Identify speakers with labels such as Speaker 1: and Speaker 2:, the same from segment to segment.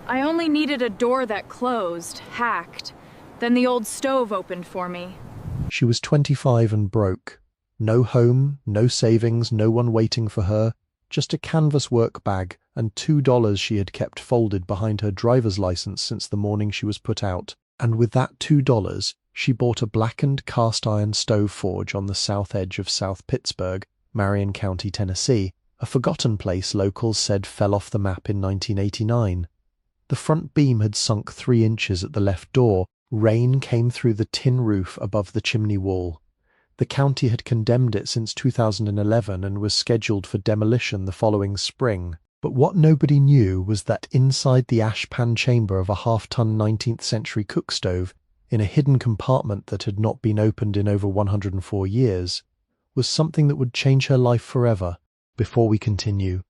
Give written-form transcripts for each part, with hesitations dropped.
Speaker 1: I only needed a door that closed, hacked. Then the old stove opened for me.
Speaker 2: She was 25 and broke. No home, no savings, no one waiting for her, just a canvas work bag and $2 she had kept folded behind her driver's license since the morning she was put out. And with that $2, she bought a blackened cast-iron stove forge on the south edge of South Pittsburg, Marion County, Tennessee, a forgotten place locals said fell off the map in 1989. The front beam had sunk 3 inches at the left door. Rain came through the tin roof above the chimney wall. The county had condemned it since 2011 and was scheduled for demolition the following spring. But what nobody knew was that inside the ashpan chamber of a half-ton 19th-century cookstove, in a hidden compartment that had not been opened in over 104 years, was something that would change her life forever. Before we continue,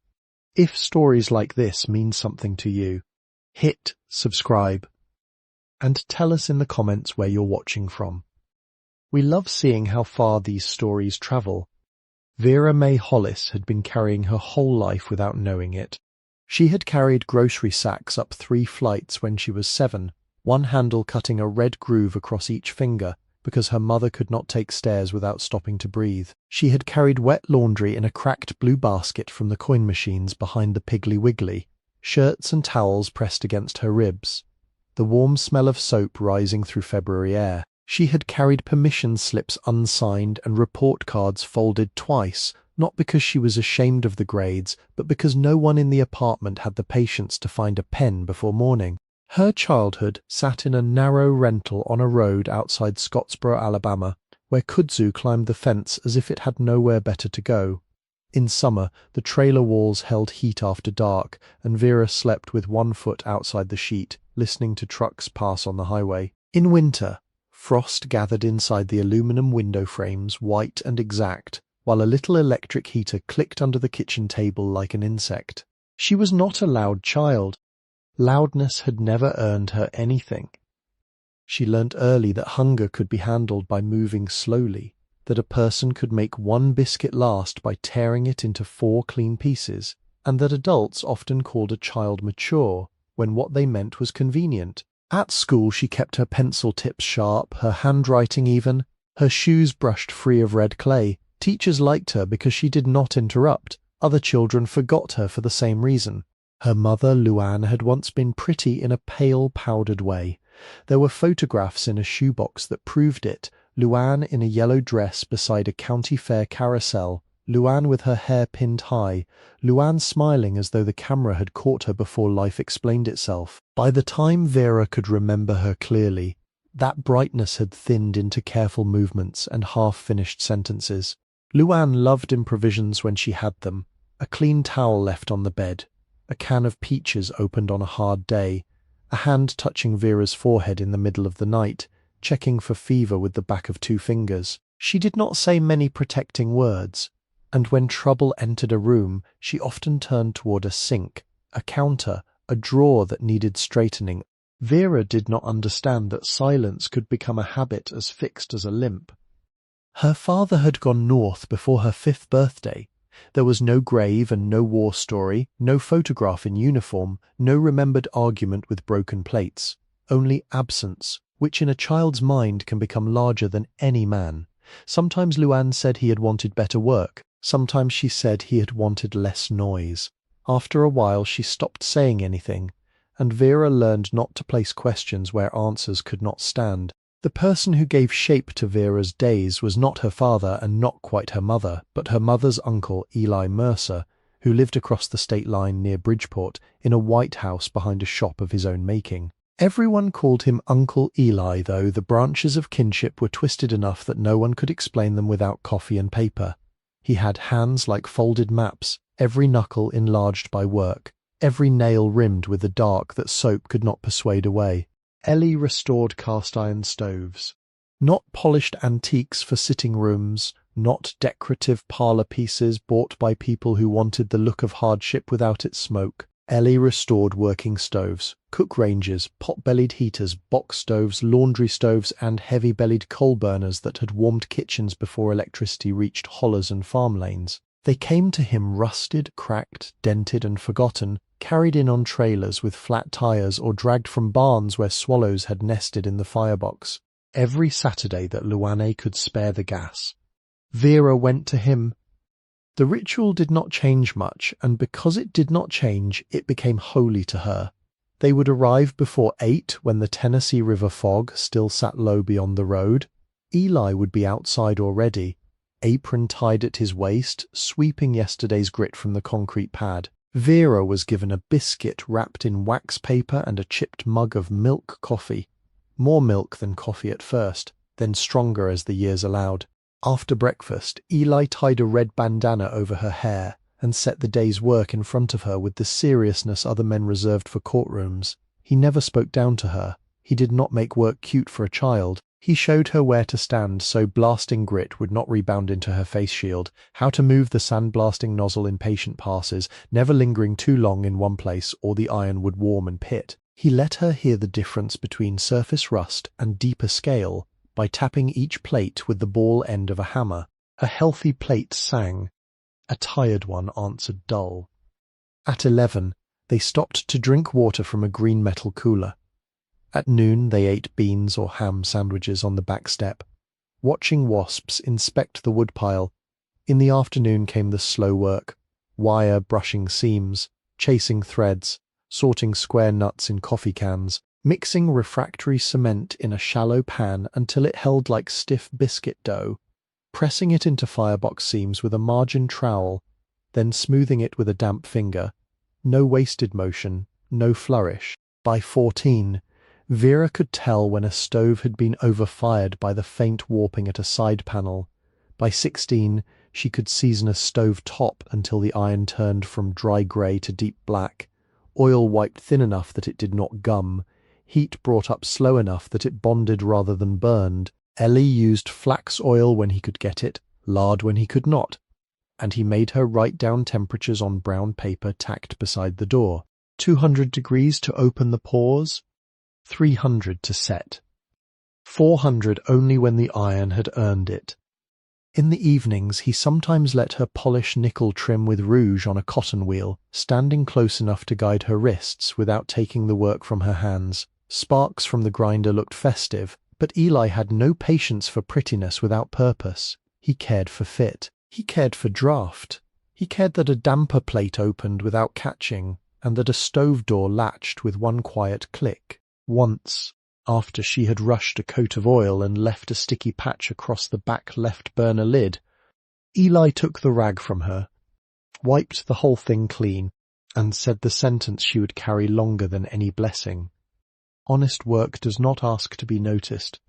Speaker 2: if stories like this mean something to you, hit subscribe and tell us in the comments where you're watching from. We love seeing how far these stories travel. Vera May Hollis had been carrying her whole life without knowing it. She had carried grocery sacks up 3 flights when she was 7, one handle cutting a red groove across each finger because her mother could not take stairs without stopping to breathe. She had carried wet laundry in a cracked blue basket from the coin machines behind the Piggly Wiggly, shirts and towels pressed against her ribs, the warm smell of soap rising through February air. She had carried permission slips unsigned and report cards folded twice, not because she was ashamed of the grades, but because no one in the apartment had the patience to find a pen before morning. Her childhood sat in a narrow rental on a road outside Scottsboro, Alabama, where kudzu climbed the fence as if it had nowhere better to go. In summer, the trailer walls held heat after dark, and Vera slept with 1 foot outside the sheet, listening to trucks pass on the highway. In winter, frost gathered inside the aluminum window frames, white and exact, while a little electric heater clicked under the kitchen table like an insect. She was not a loud child. Loudness had never earned her anything. She learnt early that hunger could be handled by moving slowly, that a person could make 1 biscuit last by tearing it into 4 clean pieces, and that adults often called a child mature when what they meant was convenient. At school she kept her pencil tips sharp, her handwriting even, her shoes brushed free of red clay. Teachers liked her because she did not interrupt. Other children forgot her for the same reason. Her mother, Luann, had once been pretty in a pale, powdered way. There were photographs in a shoebox that proved it. Luann in a yellow dress beside a county fair carousel, Luann with her hair pinned high, Luann smiling as though the camera had caught her before life explained itself. By the time Vera could remember her clearly, that brightness had thinned into careful movements and half-finished sentences. Luann loved improvisions when she had them, a clean towel left on the bed, a can of peaches opened on a hard day, a hand touching Vera's forehead in the middle of the night, checking for fever with the back of 2 fingers. She did not say many protecting words, and when trouble entered a room, she often turned toward a sink, a counter, a drawer that needed straightening. Vera did not understand that silence could become a habit as fixed as a limp. Her father had gone north before her 5th birthday. There was no grave and no war story, no photograph in uniform, no remembered argument with broken plates, only absence, which in a child's mind can become larger than any man. Sometimes Luann said he had wanted better work. Sometimes she said he had wanted less noise. After a while she stopped saying anything, and Vera learned not to place questions where answers could not stand. The person who gave shape to Vera's days was not her father and not quite her mother, but her mother's uncle, Eli Mercer, who lived across the state line near Bridgeport in a white house behind a shop of his own making. Everyone called him Uncle Eli, though the branches of kinship were twisted enough that no one could explain them without coffee and paper. He had hands like folded maps, every knuckle enlarged by work, every nail rimmed with the dark that soap could not persuade away. Ellie restored cast-iron stoves. Not polished antiques for sitting rooms, not decorative parlor pieces bought by people who wanted the look of hardship without its smoke. Ellie restored working stoves, cook ranges, pot-bellied heaters, box stoves, laundry stoves, and heavy-bellied coal burners that had warmed kitchens before electricity reached hollers and farm lanes. They came to him rusted, cracked, dented, and forgotten, carried in on trailers with flat tires or dragged from barns where swallows had nested in the firebox. Every Saturday that Luanne could spare the gas, Vera went to him. The ritual did not change much, and because it did not change, it became holy to her. They would arrive before 8 when the Tennessee River fog still sat low beyond the road. Eli would be outside already, apron tied at his waist, sweeping yesterday's grit from the concrete pad. Vera was given a biscuit wrapped in wax paper and a chipped mug of milk coffee. More milk than coffee at first, then stronger as the years allowed. After breakfast, Eli tied a red bandana over her hair and set the day's work in front of her with the seriousness other men reserved for courtrooms. He never spoke down to her. He did not make work cute for a child. He showed her where to stand so blasting grit would not rebound into her face shield, how to move the sandblasting nozzle in patient passes, never lingering too long in one place or the iron would warm and pit. He let her hear the difference between surface rust and deeper scale by tapping each plate with the ball end of a hammer. A healthy plate sang. A tired one answered dull. At 11, they stopped to drink water from a green metal cooler. At noon, they ate beans or ham sandwiches on the back step, watching wasps inspect the woodpile. In the afternoon came the slow work, wire brushing seams, chasing threads, sorting square nuts in coffee cans, mixing refractory cement in a shallow pan until it held like stiff biscuit dough, pressing it into firebox seams with a margin trowel, then smoothing it with a damp finger. No wasted motion, no flourish. By 14, Vera could tell when a stove had been overfired by the faint warping at a side panel. By 16, she could season a stove top until the iron turned from dry grey to deep black, oil wiped thin enough that it did not gum, heat brought up slow enough that it bonded rather than burned. Ellie used flax oil when he could get it, lard when he could not, and he made her write down temperatures on brown paper tacked beside the door. 200 degrees to open the pores, 300 to set, 400 only when the iron had earned it. In the evenings he sometimes let her polish nickel trim with rouge on a cotton wheel, standing close enough to guide her wrists without taking the work from her hands. Sparks from the grinder looked festive, but Eli had no patience for prettiness without purpose. He cared for fit. He cared for draft. He cared that a damper plate opened without catching, and that a stove door latched with one quiet click. Once, after she had rushed a coat of oil and left a sticky patch across the back left burner lid, Eli took the rag from her, wiped the whole thing clean, and said the sentence she would carry longer than any blessing. Honest work does not ask to be noticed.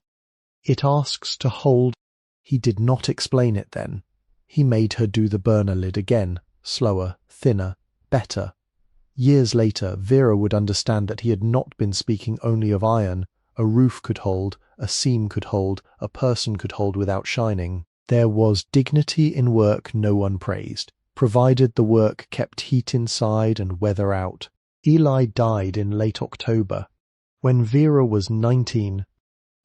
Speaker 2: It asks to hold. He did not explain it then. He made her do the burner lid again, slower, thinner, better. Years later, Vera would understand that he had not been speaking only of iron. A roof could hold, a seam could hold, a person could hold without shining. There was dignity in work no one praised, provided the work kept heat inside and weather out. Eli died in late October. When Vera was 19,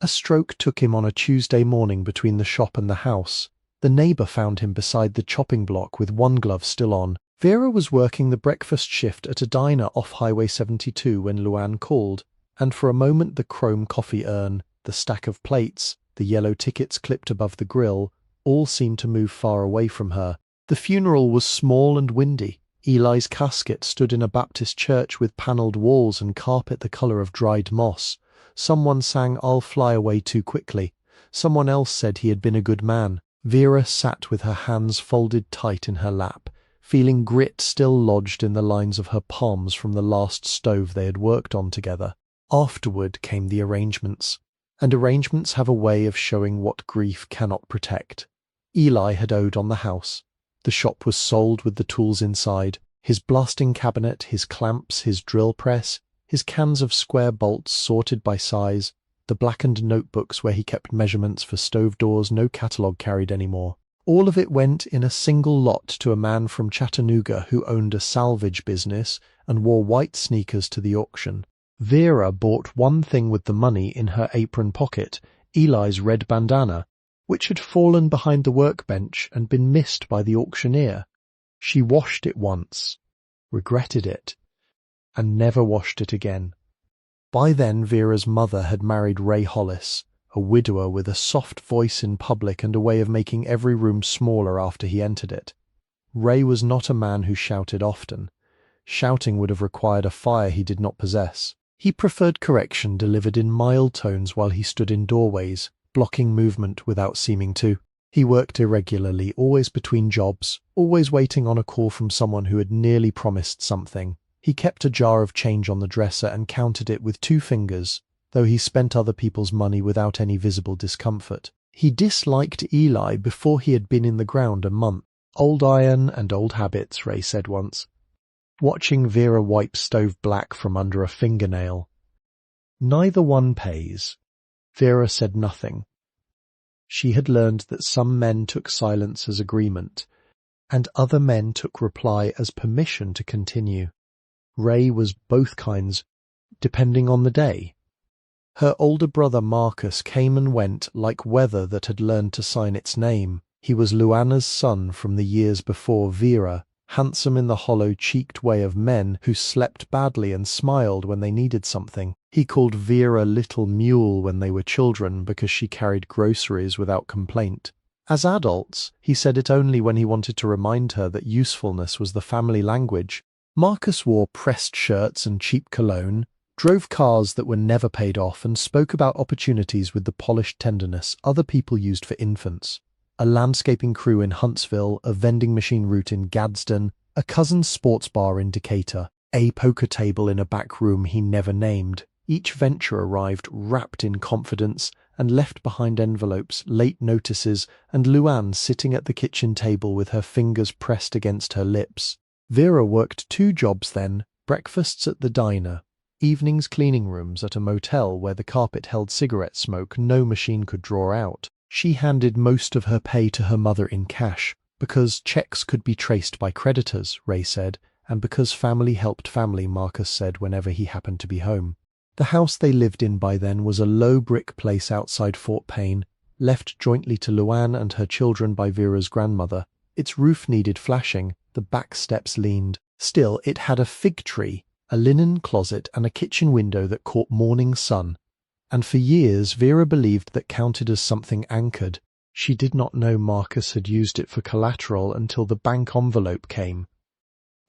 Speaker 2: a stroke took him on a Tuesday morning between the shop and the house. The neighbour found him beside the chopping block with one glove still on. Vera was working the breakfast shift at a diner off Highway 72 when Luanne called, and for a moment the chrome coffee urn, the stack of plates, the yellow tickets clipped above the grill, all seemed to move far away from her. The funeral was small and windy. Eli's casket stood in a Baptist church with panelled walls and carpet the colour of dried moss. Someone sang "I'll Fly Away Too Quickly." Someone else said he had been a good man. Vera sat with her hands folded tight in her lap, feeling grit still lodged in the lines of her palms from the last stove they had worked on together. Afterward came the arrangements, and arrangements have a way of showing what grief cannot protect. Eli had owed on the house. The shop was sold with the tools inside, his blasting cabinet, his clamps, his drill press, his cans of square bolts sorted by size, the blackened notebooks where he kept measurements for stove doors no catalogue carried anymore. All of it went in a single lot to a man from Chattanooga who owned a salvage business and wore white sneakers to the auction. Vera bought one thing with the money in her apron pocket, Eli's red bandana, which had fallen behind the workbench and been missed by the auctioneer. She washed it once, regretted it, and never washed it again. By then Vera's mother had married Ray Hollis, a widower with a soft voice in public and a way of making every room smaller after he entered it. Ray was not a man who shouted often. Shouting would have required a fire he did not possess. He preferred correction delivered in mild tones while he stood in doorways, blocking movement without seeming to. He worked irregularly, always between jobs, always waiting on a call from someone who had nearly promised something. He kept a jar of change on the dresser and counted it with 2 fingers, though he spent other people's money without any visible discomfort. He disliked Eli before he had been in the ground a month. "Old iron and old habits," Ray said once, watching Vera wipe stove black from under a fingernail. "Neither one pays." Vera said nothing. She had learned that some men took silence as agreement, and other men took reply as permission to continue. Ray was both kinds, depending on the day. Her older brother Marcus came and went like weather that had learned to sign its name. He was Luana's son from the years before Vera, handsome in the hollow-cheeked way of men who slept badly and smiled when they needed something. He called Vera Little Mule when they were children because she carried groceries without complaint. As adults, he said it only when he wanted to remind her that usefulness was the family language. Marcus wore pressed shirts and cheap cologne, drove cars that were never paid off, and spoke about opportunities with the polished tenderness other people used for infants. A landscaping crew in Huntsville, a vending machine route in Gadsden, a cousin's sports bar in Decatur, a poker table in a back room he never named. Each venture arrived wrapped in confidence and left behind envelopes, late notices, and Luann sitting at the kitchen table with her fingers pressed against her lips. Vera worked 2 jobs then, breakfasts at the diner, evenings cleaning rooms at a motel where the carpet held cigarette smoke no machine could draw out. She handed most of her pay to her mother in cash, because checks could be traced by creditors, Ray said, and because family helped family, Marcus said whenever he happened to be home. The house they lived in by then was a low brick place outside Fort Payne, left jointly to Luann and her children by Vera's grandmother. Its roof needed flashing, the back steps leaned. Still, it had a fig tree, a linen closet, and a kitchen window that caught morning sun. And for years Vera believed that counted as something anchored. She did not know Marcus had used it for collateral until the bank envelope came.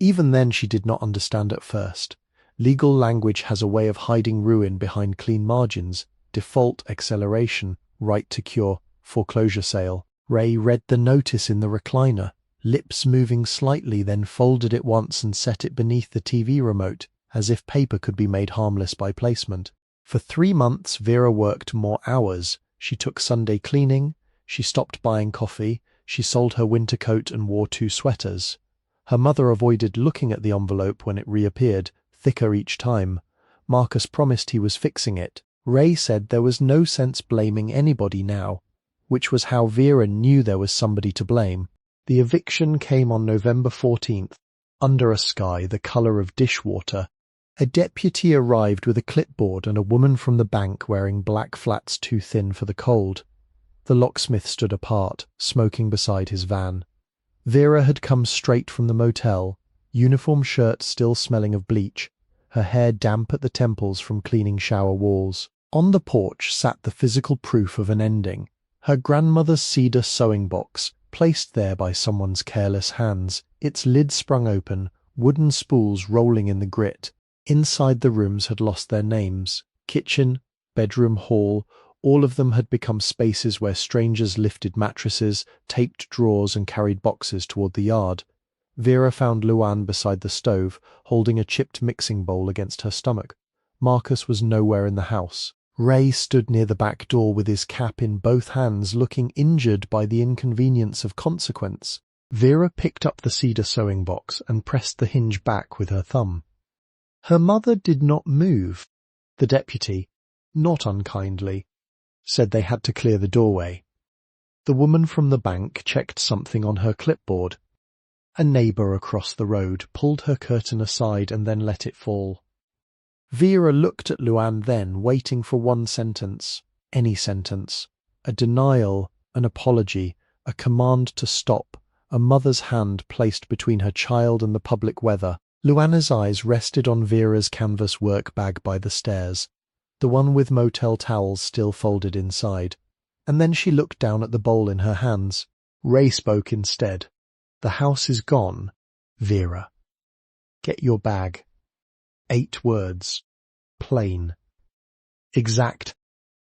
Speaker 2: Even then she did not understand at first. Legal language has a way of hiding ruin behind clean margins, default, acceleration, right to cure, foreclosure sale. Ray read the notice in the recliner, lips moving slightly, then folded it once and set it beneath the TV remote, as if paper could be made harmless by placement. For 3 months Vera worked more hours. She took Sunday cleaning, she stopped buying coffee, she sold her winter coat and wore 2 sweaters. Her mother avoided looking at the envelope when it reappeared, thicker each time. Marcus promised he was fixing it. Ray said there was no sense blaming anybody now, which was how Vera knew there was somebody to blame. The eviction came on November 14th, under a sky the colour of dishwater. A deputy arrived with a clipboard and a woman from the bank wearing black flats too thin for the cold. The locksmith stood apart, smoking beside his van. Vera had come straight from the motel, uniform shirt still smelling of bleach, her hair damp at the temples from cleaning shower walls. On the porch sat the physical proof of an ending, her grandmother's cedar sewing box, placed there by someone's careless hands, its lid sprung open, wooden spools rolling in the grit. Inside the rooms had lost their names. Kitchen, bedroom, hall, all of them had become spaces where strangers lifted mattresses, taped drawers and carried boxes toward the yard. Vera found Luann beside the stove, holding a chipped mixing bowl against her stomach. Marcus was nowhere in the house. Ray stood near the back door with his cap in both hands, looking injured by the inconvenience of consequence. Vera picked up the cedar sewing box and pressed the hinge back with her thumb. Her mother did not move. The deputy, not unkindly, said they had to clear the doorway. The woman from the bank checked something on her clipboard. A neighbour across the road pulled her curtain aside and then let it fall. Vera looked at Luann then, waiting for one sentence, any sentence, a denial, an apology, a command to stop, a mother's hand placed between her child and the public weather. Luana's eyes rested on Vera's canvas work bag by the stairs, the one with motel towels still folded inside, and then she looked down at the bowl in her hands. Ray spoke instead. "The house is gone, Vera. Get your bag." 8 words. Plain. Exact.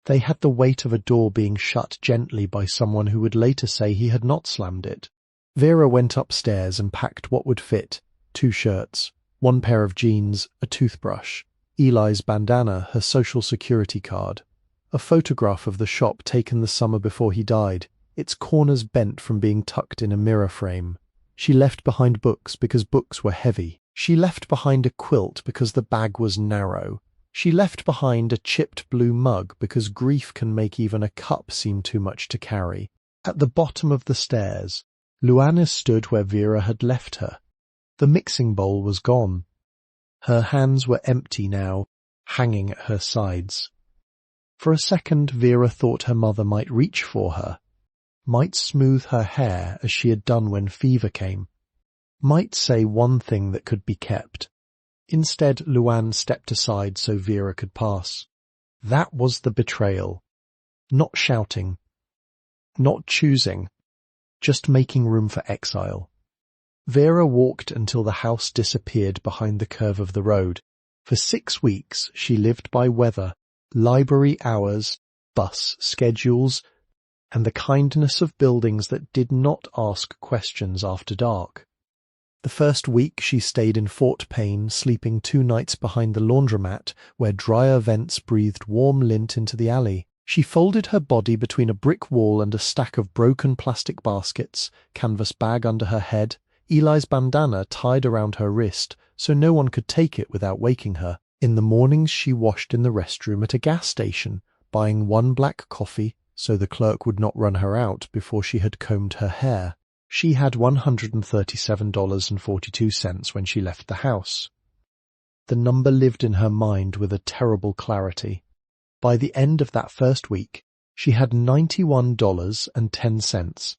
Speaker 2: They had the weight of a door being shut gently by someone who would later say he had not slammed it. Vera went upstairs and packed what would fit: 2 shirts, 1 pair of jeans, a toothbrush, Eli's bandana, her social security card, a photograph of the shop taken the summer before he died, its corners bent from being tucked in a mirror frame. She left behind books because books were heavy. She left behind a quilt because the bag was narrow. She left behind a chipped blue mug because grief can make even a cup seem too much to carry. At the bottom of the stairs, Luana stood where Vera had left her. The mixing bowl was gone. Her hands were empty now, hanging at her sides. For a second, Vera thought her mother might reach for her, might smooth her hair as she had done when fever came, might say one thing that could be kept. Instead, Luann stepped aside so Vera could pass. That was the betrayal. Not shouting, not choosing, just making room for exile. Vera walked until the house disappeared behind the curve of the road. For 6 weeks she lived by weather, library hours, bus schedules, and the kindness of buildings that did not ask questions after dark. The first week she stayed in Fort Payne, sleeping 2 nights behind the laundromat where dryer vents breathed warm lint into the alley. She folded her body between a brick wall and a stack of broken plastic baskets, canvas bag under her head, Eli's bandana tied around her wrist so no one could take it without waking her. In the mornings she washed in the restroom at a gas station, buying 1 black coffee so the clerk would not run her out before she had combed her hair. She had $137.42 when she left the house. The number lived in her mind with a terrible clarity. By the end of that first week, she had $91.10.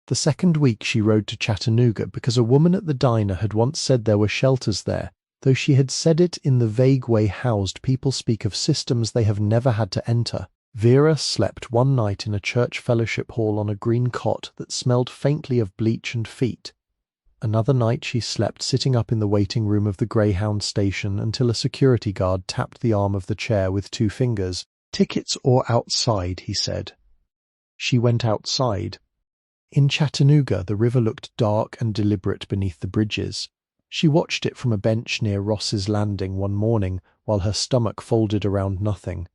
Speaker 2: The second week she rode to Chattanooga because a woman at the diner had once said there were shelters there, though she had said it in the vague way housed people speak of systems they have never had to enter. Vera slept one night in a church fellowship hall on a green cot that smelled faintly of bleach and feet. Another night she slept sitting up in the waiting room of the Greyhound station until a security guard tapped the arm of the chair with 2 fingers. "Tickets or outside," he said. She went outside. In Chattanooga, the river looked dark and deliberate beneath the bridges. She watched it from a bench near Ross's Landing one morning while her stomach folded around nothing.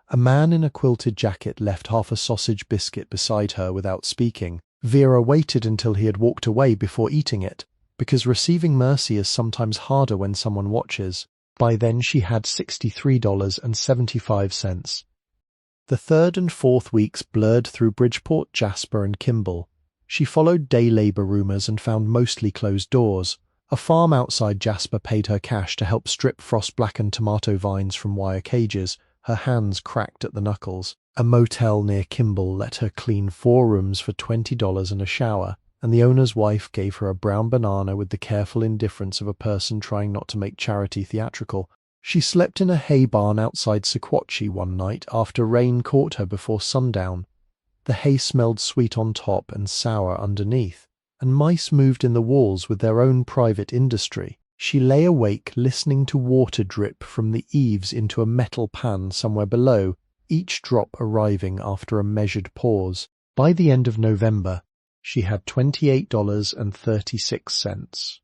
Speaker 2: A man in a quilted jacket left half a sausage biscuit beside her without speaking. Vera waited until he had walked away before eating it, because receiving mercy is sometimes harder when someone watches. By then she had $63.75. The third and fourth weeks blurred through Bridgeport, Jasper, and Kimball. She followed day labor rumors and found mostly closed doors. A farm outside Jasper paid her cash to help strip frost-blackened tomato vines from wire cages. Her hands cracked at the knuckles. A motel near Kimball let her clean 4 rooms for $20 and a shower, and the owner's wife gave her a brown banana with the careful indifference of a person trying not to make charity theatrical. She slept in a hay barn outside Sequatchie one night after rain caught her before sundown. The hay smelled sweet on top and sour underneath, and mice moved in the walls with their own private industry. She lay awake listening to water drip from the eaves into a metal pan somewhere below, each drop arriving after a measured pause. By the end of November, she had $28.36.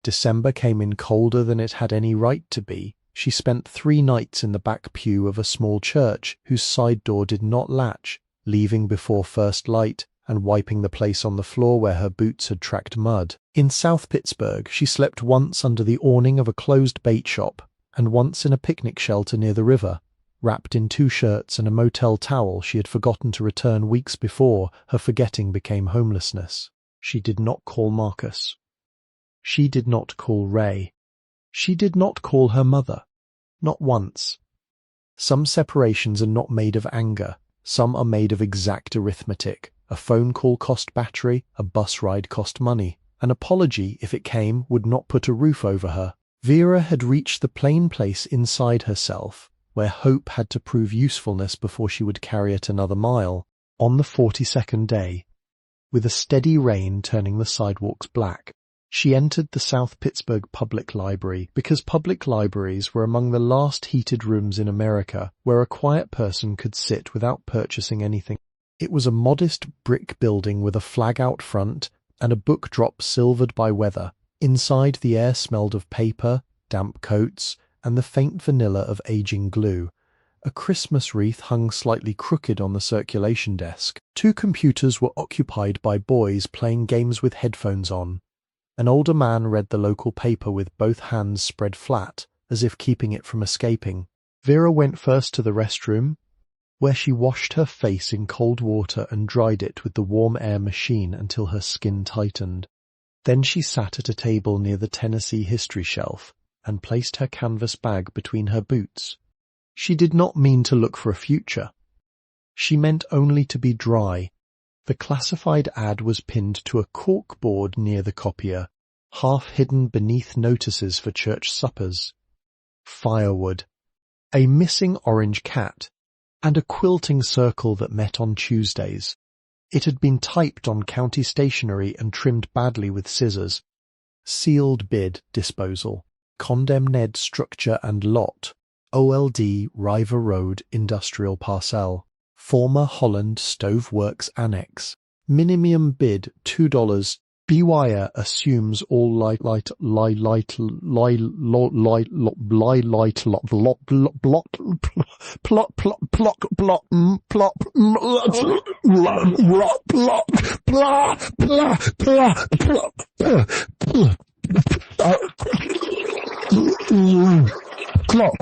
Speaker 2: December came in colder than it had any right to be. She spent 3 nights in the back pew of a small church whose side door did not latch, leaving before first light and wiping the place on the floor where her boots had tracked mud. In South Pittsburg, she slept once under the awning of a closed bait shop and once in a picnic shelter near the river, wrapped in 2 shirts and a motel towel she had forgotten to return weeks before her forgetting became homelessness. She did not call Marcus. She did not call Ray. She did not call her mother. Not once. Some separations are not made of anger. Some are made of exact arithmetic. A phone call cost battery, a bus ride cost money. An apology, if it came, would not put a roof over her. Vera had reached the plain place inside herself, where hope had to prove usefulness before she would carry it another mile. On the 42nd day, with a steady rain turning the sidewalks black, she entered the South Pittsburg Public Library because public libraries were among the last heated rooms in America where a quiet person could sit without purchasing anything. It was a modest brick building with a flag out front and a book drop silvered by weather. Inside, the air smelled of paper, damp coats, and the faint vanilla of aging glue. A Christmas wreath hung slightly crooked on the circulation desk. 2 computers were occupied by boys playing games with headphones on. An older man read the local paper with both hands spread flat, as if keeping it from escaping. Vera went first to the restroom, where she washed her face in cold water and dried it with the warm air machine until her skin tightened. Then she sat at a table near the Tennessee history shelf and placed her canvas bag between her boots. She did not mean to look for a future. She meant only to be dry. The classified ad was pinned to a cork board near the copier, half hidden beneath notices for church suppers. Firewood, a missing orange cat, and a quilting circle that met on Tuesdays. It had been typed on county stationery and trimmed badly with scissors. Sealed bid disposal. Condemned structure and lot. OLD River Road Industrial Parcel. Former Holland Stove Works Annex. Minimum bid $2. Bewire assumes all light plot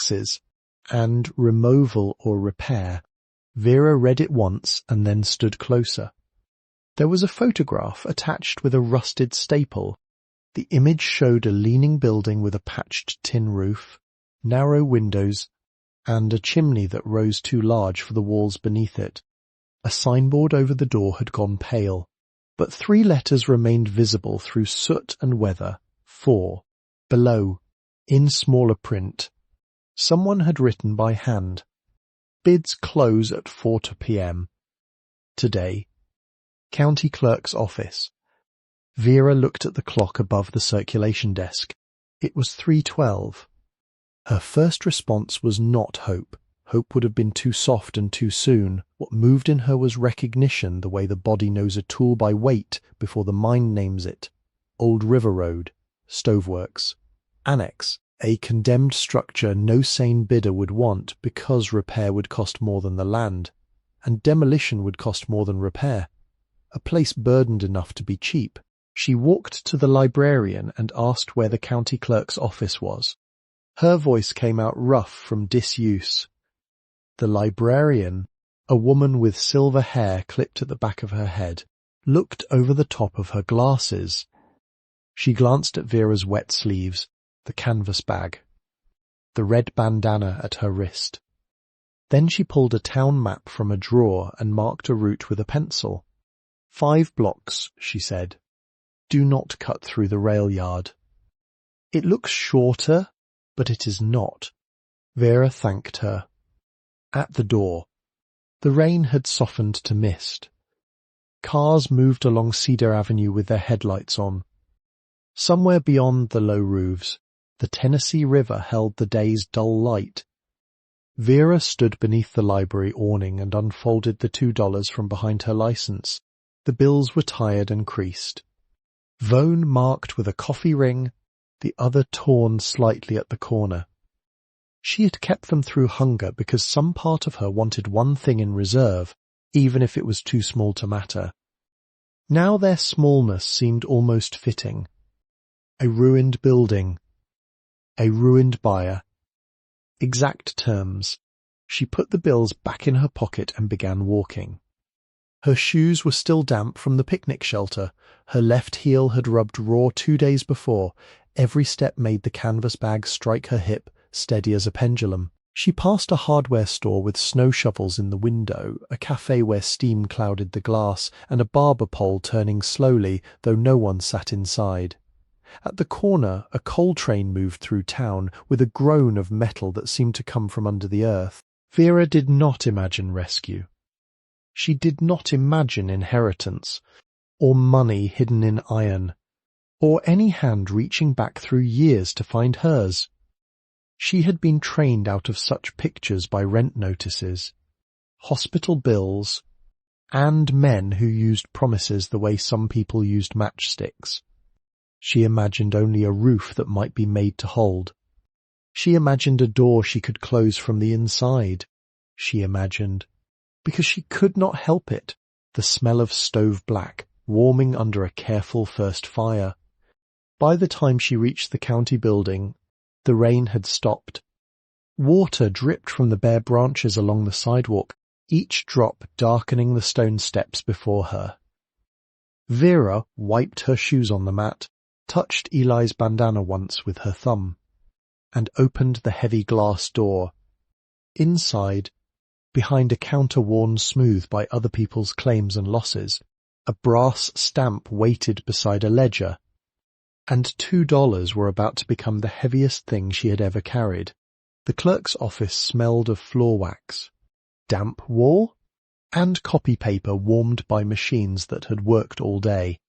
Speaker 2: taxes and removal or repair. Vera read it once and then stood closer. There was a photograph attached with a rusted staple. The image showed a leaning building with a patched tin roof, narrow windows, and a chimney that rose too large for the walls beneath it. A signboard over the door had gone pale, but 3 letters remained visible through soot and weather. 4. Below, in smaller print, someone had written by hand. Bids close at 4 p.m. Today. County Clerk's Office. Vera looked at the clock above the circulation desk. It was 3:12. Her first response was not hope. Hope would have been too soft and too soon. What moved in her was recognition, the way the body knows a tool by weight before the mind names it. Old River Road, Stoveworks, Annex, a condemned structure no sane bidder would want because repair would cost more than the land, and demolition would cost more than repair. A place burdened enough to be cheap. She walked to the librarian and asked where the county clerk's office was. Her voice came out rough from disuse. The librarian, a woman with silver hair clipped at the back of her head, looked over the top of her glasses. She glanced at Vera's wet sleeves, the canvas bag, the red bandana at her wrist. Then she pulled a town map from a drawer and marked a route with a pencil. 5 blocks, she said. Do not cut through the rail yard. It looks shorter, but it is not. Vera thanked her. At the door, the rain had softened to mist. Cars moved along Cedar Avenue with their headlights on. Somewhere beyond the low roofs, the Tennessee River held the day's dull light. Vera stood beneath the library awning and unfolded the $2 from behind her license. The bills were tired and creased. Vone marked with a coffee ring, the other torn slightly at the corner. She had kept them through hunger because some part of her wanted one thing in reserve, even if it was too small to matter. Now their smallness seemed almost fitting. A ruined building. A ruined buyer. Exact terms. She put the bills back in her pocket and began walking. Her shoes were still damp from the picnic shelter. Her left heel had rubbed raw 2 days before. Every step made the canvas bag strike her hip, steady as a pendulum. She passed a hardware store with snow shovels in the window, a cafe where steam clouded the glass, and a barber pole turning slowly, though no one sat inside. At the corner, a coal train moved through town with a groan of metal that seemed to come from under the earth. Vera did not imagine rescue. She did not imagine inheritance, or money hidden in iron, or any hand reaching back through years to find hers. She had been trained out of such pictures by rent notices, hospital bills, and men who used promises the way some people used matchsticks. She imagined only a roof that might be made to hold. She imagined a door she could close from the inside. She imagined, because she could not help it, the smell of stove black, warming under a careful first fire. By the time she reached the county building, the rain had stopped. Water dripped from the bare branches along the sidewalk, each drop darkening the stone steps before her. Vera wiped her shoes on the mat, touched Eli's bandana once with her thumb, and opened the heavy glass door. Inside, behind a counter worn smooth by other people's claims and losses, a brass stamp waited beside a ledger, and $2 were about to become the heaviest thing she had ever carried. The clerk's office smelled of floor wax, damp wool, and copy paper warmed by machines that had worked all day.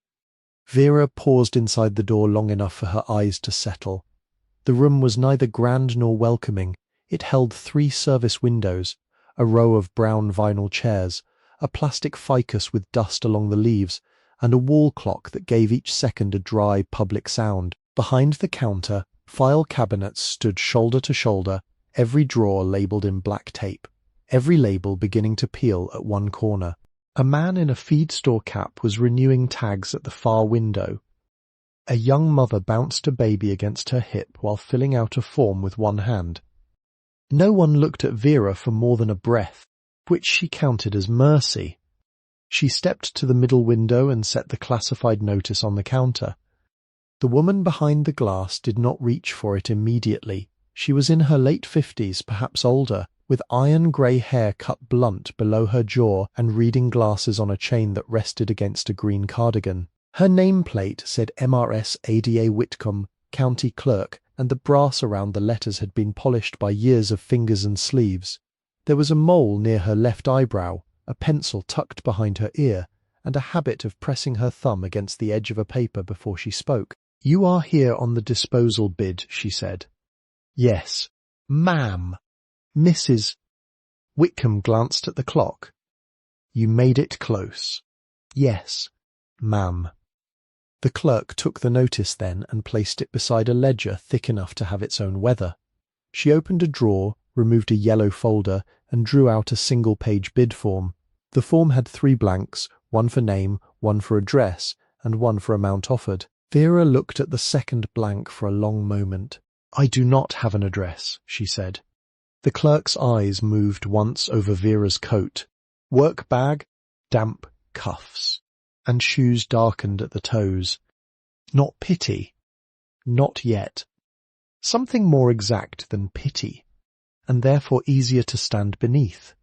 Speaker 2: Vera paused inside the door long enough for her eyes to settle. The room was neither grand nor welcoming. It held 3 service windows, a row of brown vinyl chairs, a plastic ficus with dust along the leaves, and a wall clock that gave each second a dry public sound. Behind the counter, file cabinets stood shoulder to shoulder, every drawer labelled in black tape, every label beginning to peel at one corner. A man in a feed store cap was renewing tags at the far window. A young mother bounced a baby against her hip while filling out a form with one hand. No one looked at Vera for more than a breath, which she counted as mercy. She stepped to the middle window and set the classified notice on the counter. The woman behind the glass did not reach for it immediately. She was in her late 50s, perhaps older, with iron-grey hair cut blunt below her jaw and reading glasses on a chain that rested against a green cardigan. Her nameplate said MRS ADA Whitcomb, County Clerk, and the brass around the letters had been polished by years of fingers and sleeves. There was a mole near her left eyebrow, a pencil tucked behind her ear, and a habit of pressing her thumb against the edge of a paper before she spoke. "You are here on the disposal bid," she said. "Yes. Ma'am. Mrs. Whitcomb glanced at the clock. You made it close. Yes, ma'am. The clerk took the notice then and placed it beside a ledger thick enough to have its own weather. She opened a drawer, removed a yellow folder, and drew out a single-page bid form. The form had 3 blanks, one for name, one for address, and one for amount offered. Vera looked at the second blank for a long moment. I do not have an address, she said. The clerk's eyes moved once over Vera's coat. Work bag, damp cuffs, and shoes darkened at the toes. Not pity. Not yet. Something more exact than pity, and therefore easier to stand beneath.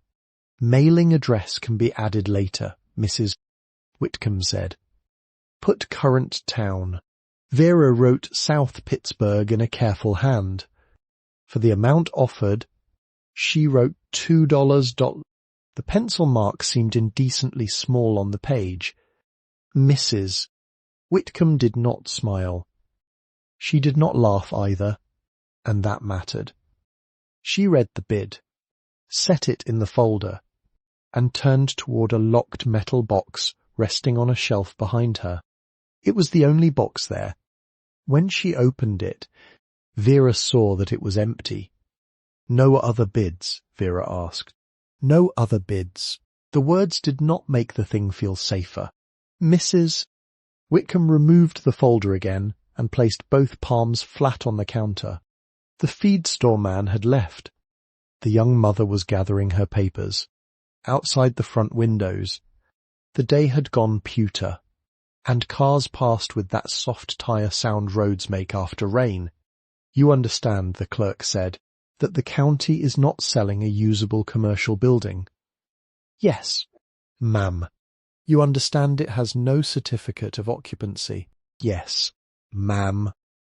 Speaker 2: Mailing address can be added later, Mrs. Whitcomb said. Put current town. Vera wrote South Pittsburg in a careful hand. For the amount offered, she wrote $2. The pencil mark seemed indecently small on the page. Mrs. Whitcomb did not smile. She did not laugh either, and that mattered. She read the bid, set it in the folder, and turned toward a locked metal box resting on a shelf behind her. It was the only box there. When she opened it, Vera saw that it was empty. No other bids, Vera asked. No other bids. The words did not make the thing feel safer. Mrs. Whitcomb removed the folder again and placed both palms flat on the counter. The feed store man had left. The young mother was gathering her papers. Outside the front windows, the day had gone pewter, and cars passed with that soft tire sound roads make after rain. You understand, the clerk said, that the county is not selling a usable commercial building. Yes, ma'am. You understand it has no certificate of occupancy. Yes, ma'am.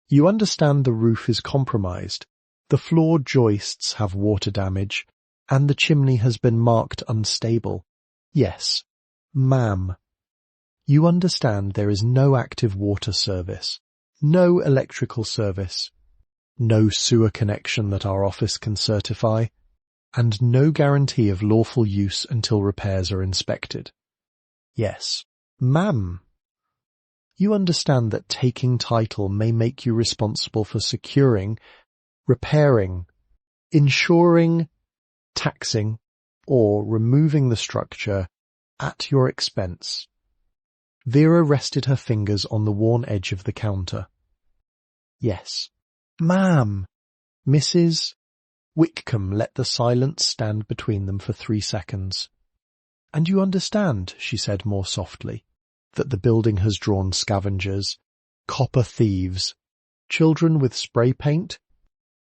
Speaker 2: You understand the roof is compromised, the floor joists have water damage, and the chimney has been marked unstable. Yes, ma'am. You understand there is no active water service, no electrical service, no sewer connection that our office can certify, and no guarantee of lawful use until repairs are inspected. Yes, ma'am. You understand that taking title may make you responsible for securing, repairing, insuring, taxing, or removing the structure at your expense. Vera rested her fingers on the worn edge of the counter. Yes, ma'am. Mrs. Whitcomb let the silence stand between them for 3 seconds. And you understand, she said more softly, that the building has drawn scavengers, copper thieves, children with spray paint,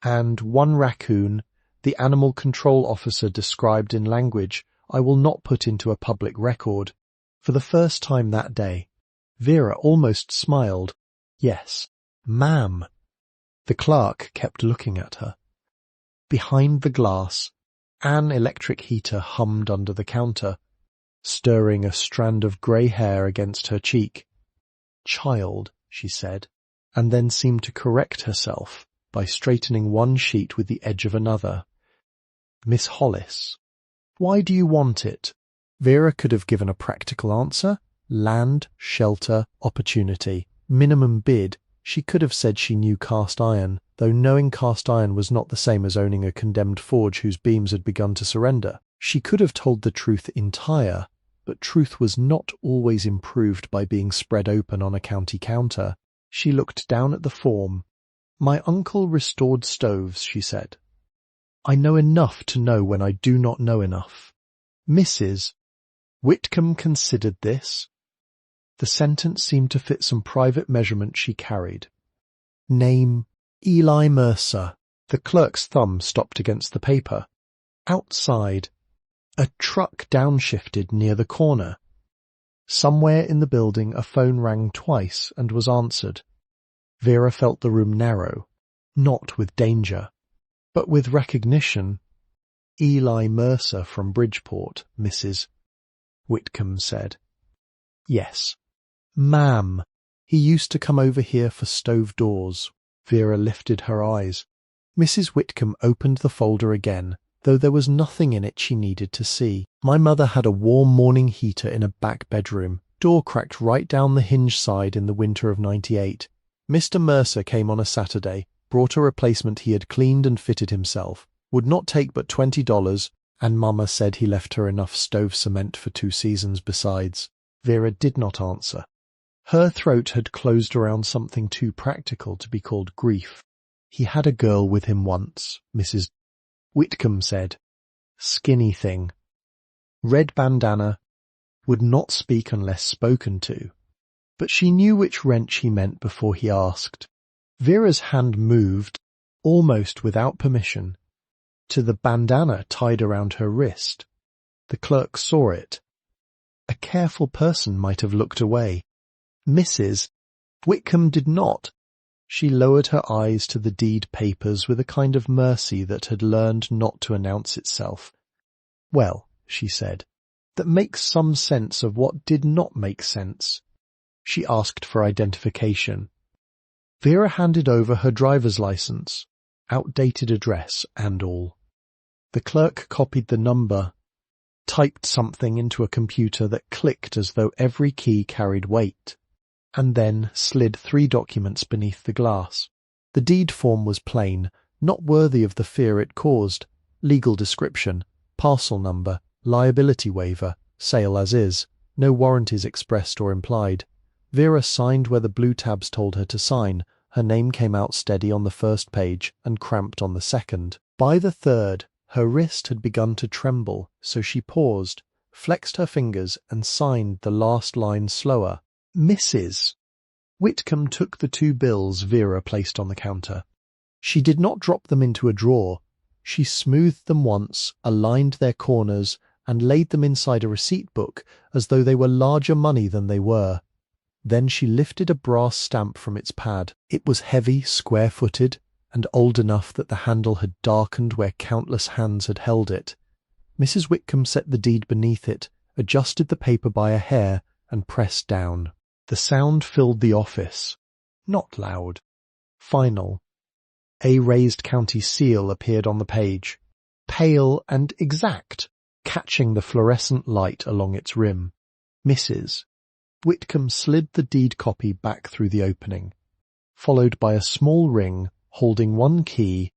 Speaker 2: and one raccoon, the animal control officer described in language I will not put into a public record. For the first time that day, Vera almost smiled. Yes, ma'am. The clerk kept looking at her. Behind the glass, an electric heater hummed under the counter, stirring a strand of grey hair against her cheek. Child, she said, and then seemed to correct herself by straightening one sheet with the edge of another. Miss Hollis, why do you want it? Vera could have given a practical answer. Land, shelter, opportunity. Minimum bid. She could have said she knew cast iron, though knowing cast iron was not the same as owning a condemned forge whose beams had begun to surrender. She could have told the truth entire, but truth was not always improved by being spread open on a county counter. She looked down at the form. My uncle restored stoves, she said. I know enough to know when I do not know enough. Mrs. Whitcomb considered this. The sentence seemed to fit some private measurement she carried. Name, Eli Mercer. The clerk's thumb stopped against the paper. Outside, a truck downshifted near the corner. Somewhere in the building a phone rang twice and was answered. Vera felt the room narrow, not with danger, but with recognition. Eli Mercer from Bridgeport, Mrs. Whitcomb said. Yes. Ma'am, he used to come over here for stove doors. Vera lifted her eyes. Mrs. Whitcomb opened the folder again, though there was nothing in it she needed to see. My mother had a warm morning heater in a back bedroom. Door cracked right down the hinge side in the winter of '98. Mr. Mercer came on a Saturday, brought a replacement he had cleaned and fitted himself, would not take but $20, and Mama said he left her enough stove cement for 2 seasons besides. Vera did not answer. Her throat had closed around something too practical to be called grief. He had a girl with him once, Mrs. Whitcomb said. Skinny thing. Red bandana. Would not speak unless spoken to. But she knew which wrench he meant before he asked. Vera's hand moved, almost without permission, to the bandana tied around her wrist. The clerk saw it. A careful person might have looked away. Mrs. Whitcomb did not. She lowered her eyes to the deed papers with a kind of mercy that had learned not to announce itself. Well, she said, that makes some sense of what did not make sense. She asked for identification. Vera handed over her driver's license, outdated address and all. The clerk copied the number, typed something into a computer that clicked as though every key carried weight, and then slid 3 documents beneath the glass. The deed form was plain, not worthy of the fear it caused. Legal description, parcel number, liability waiver, sale as is, no warranties expressed or implied. Vera signed where the blue tabs told her to sign. Her name came out steady on the first page and cramped on the second. By the third, her wrist had begun to tremble, so she paused, flexed her fingers and signed the last line slower. Mrs. Whitcomb took the 2 bills Vera placed on the counter. She did not drop them into a drawer. She smoothed them once, aligned their corners, and laid them inside a receipt book as though they were larger money than they were. Then she lifted a brass stamp from its pad. It was heavy, square-footed, and old enough that the handle had darkened where countless hands had held it. Mrs. Whitcomb set the deed beneath it, adjusted the paper by a hair, and pressed down. The sound filled the office. Not loud. Final. A raised county seal appeared on the page, pale and exact, catching the fluorescent light along its rim. Mrs. Whitcomb slid the deed copy back through the opening, followed by a small ring holding 1 key.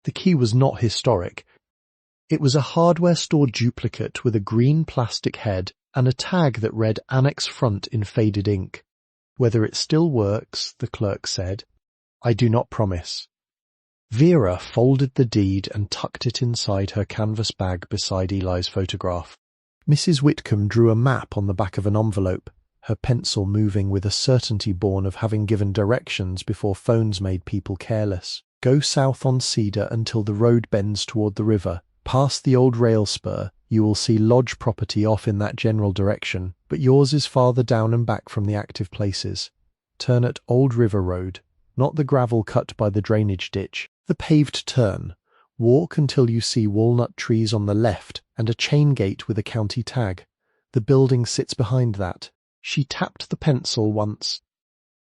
Speaker 2: The key was not historic. It was a hardware store duplicate with a green plastic head and a tag that read Annex Front in faded ink. Whether it still works, the clerk said, I do not promise. Vera folded the deed and tucked it inside her canvas bag beside Eli's photograph. Mrs. Whitcomb drew a map on the back of an envelope, her pencil moving with a certainty born of having given directions before phones made people careless. Go south on Cedar until the road bends toward the river. Past the old rail spur, you will see lodge property off in that general direction, but yours is farther down and back from the active places. Turn at Old River Road, not the gravel cut by the drainage ditch, the paved turn. Walk until you see walnut trees on the left and a chain gate with a county tag. The building sits behind that. She tapped the pencil once.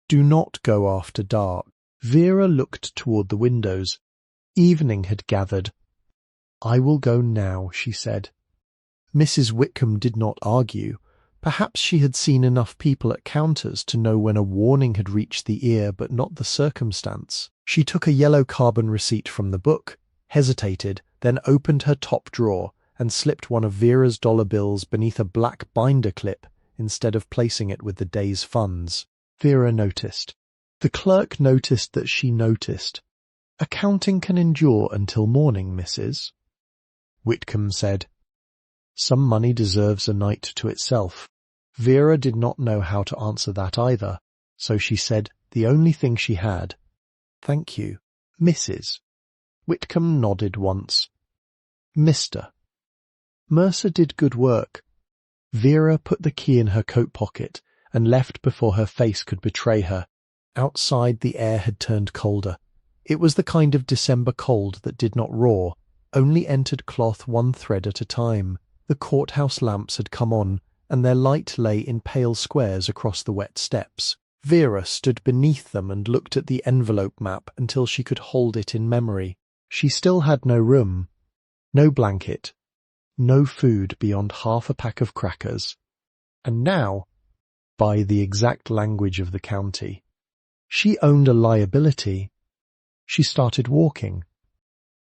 Speaker 2: Do not go after dark. Vera looked toward the windows. Evening had gathered. I will go now, she said. Mrs. Whitcomb did not argue. Perhaps she had seen enough people at counters to know when a warning had reached the ear but not the circumstance. She took a yellow carbon receipt from the book, hesitated, then opened her top drawer and slipped one of Vera's dollar bills beneath a black binder clip instead of placing it with the day's funds. Vera noticed. The clerk noticed that she noticed. Accounting can endure until morning, Mrs. Whitcomb said. Some money deserves a night to itself. Vera did not know how to answer that either, so she said the only thing she had. Thank you, Mrs. Whitcomb nodded once. Mr. Mercer did good work. Vera put the key in her coat pocket and left before her face could betray her. Outside the air had turned colder. It was the kind of December cold that did not roar, only entered cloth 1 thread at a time. The courthouse lamps had come on, and their light lay in pale squares across the wet steps. Vera stood beneath them and looked at the envelope map until she could hold it in memory. She still had no room, no blanket, no food beyond half a pack of crackers. And now, by the exact language of the county, she owned a liability. She started walking.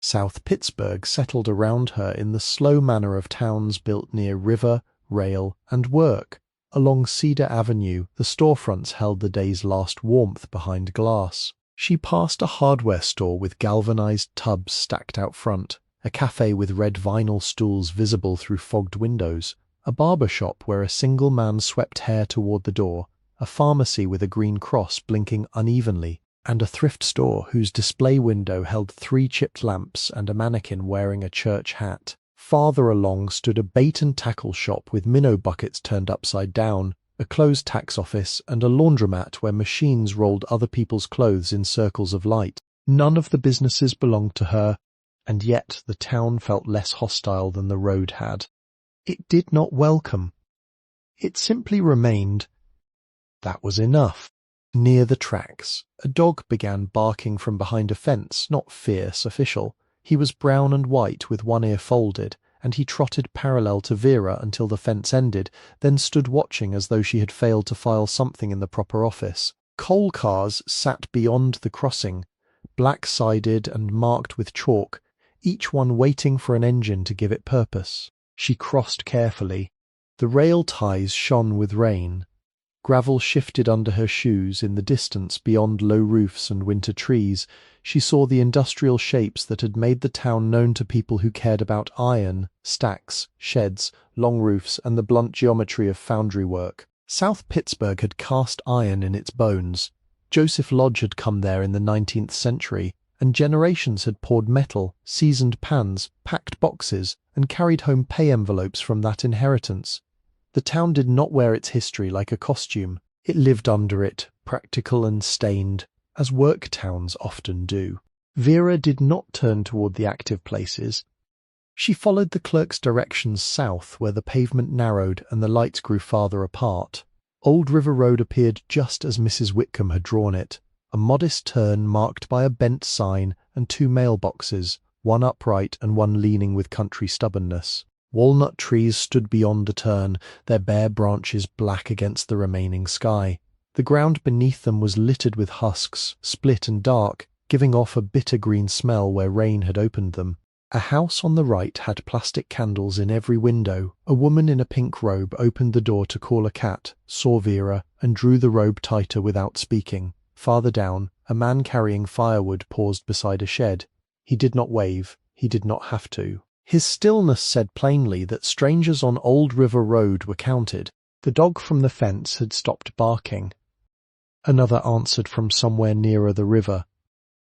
Speaker 2: South Pittsburg settled around her in the slow manner of towns built near river, rail, and work. Along Cedar Avenue, the storefronts held the day's last warmth behind glass. She passed a hardware store with galvanized tubs stacked out front, a cafe with red vinyl stools visible through fogged windows, a barber shop where a single man swept hair toward the door, a pharmacy with a green cross blinking unevenly, and a thrift store whose display window held 3 chipped lamps and a mannequin wearing a church hat. Farther along stood a bait-and-tackle shop with minnow buckets turned upside down, a closed tax office, and a laundromat where machines rolled other people's clothes in circles of light. None of the businesses belonged to her, and yet the town felt less hostile than the road had. It did not welcome. It simply remained. That was enough. Near the tracks, a dog began barking from behind a fence, not fierce, official. He was brown and white with one ear folded, and he trotted parallel to Vera until the fence ended, then stood watching as though she had failed to file something in the proper office. Coal cars sat beyond the crossing, black-sided and marked with chalk, each one waiting for an engine to give it purpose. She crossed carefully. The rail ties shone with rain. Gravel shifted under her shoes. In the distance, beyond low roofs and winter trees, she saw the industrial shapes that had made the town known to people who cared about iron, stacks, sheds, long roofs, and the blunt geometry of foundry work. South Pittsburg had cast iron in its bones. Joseph Lodge had come there in the 19th century, and generations had poured metal, seasoned pans, packed boxes, and carried home pay envelopes from that inheritance. The town did not wear its history like a costume. It lived under it, practical and stained, as work towns often do. Vera did not turn toward the active places. She followed the clerk's directions south, where the pavement narrowed and the lights grew farther apart. Old River Road appeared just as Mrs. Whitcomb had drawn it, a modest turn marked by a bent sign and 2 mailboxes, one upright and one leaning with country stubbornness. Walnut trees stood beyond the turn, their bare branches black against the remaining sky. The ground beneath them was littered with husks, split and dark, giving off a bitter green smell where rain had opened them. A house on the right had plastic candles in every window. A woman in a pink robe opened the door to call a cat, saw Vera, and drew the robe tighter without speaking. Farther down, a man carrying firewood paused beside a shed. He did not wave. He did not have to. His stillness said plainly that strangers on Old River Road were counted. The dog from the fence had stopped barking. Another answered from somewhere nearer the river.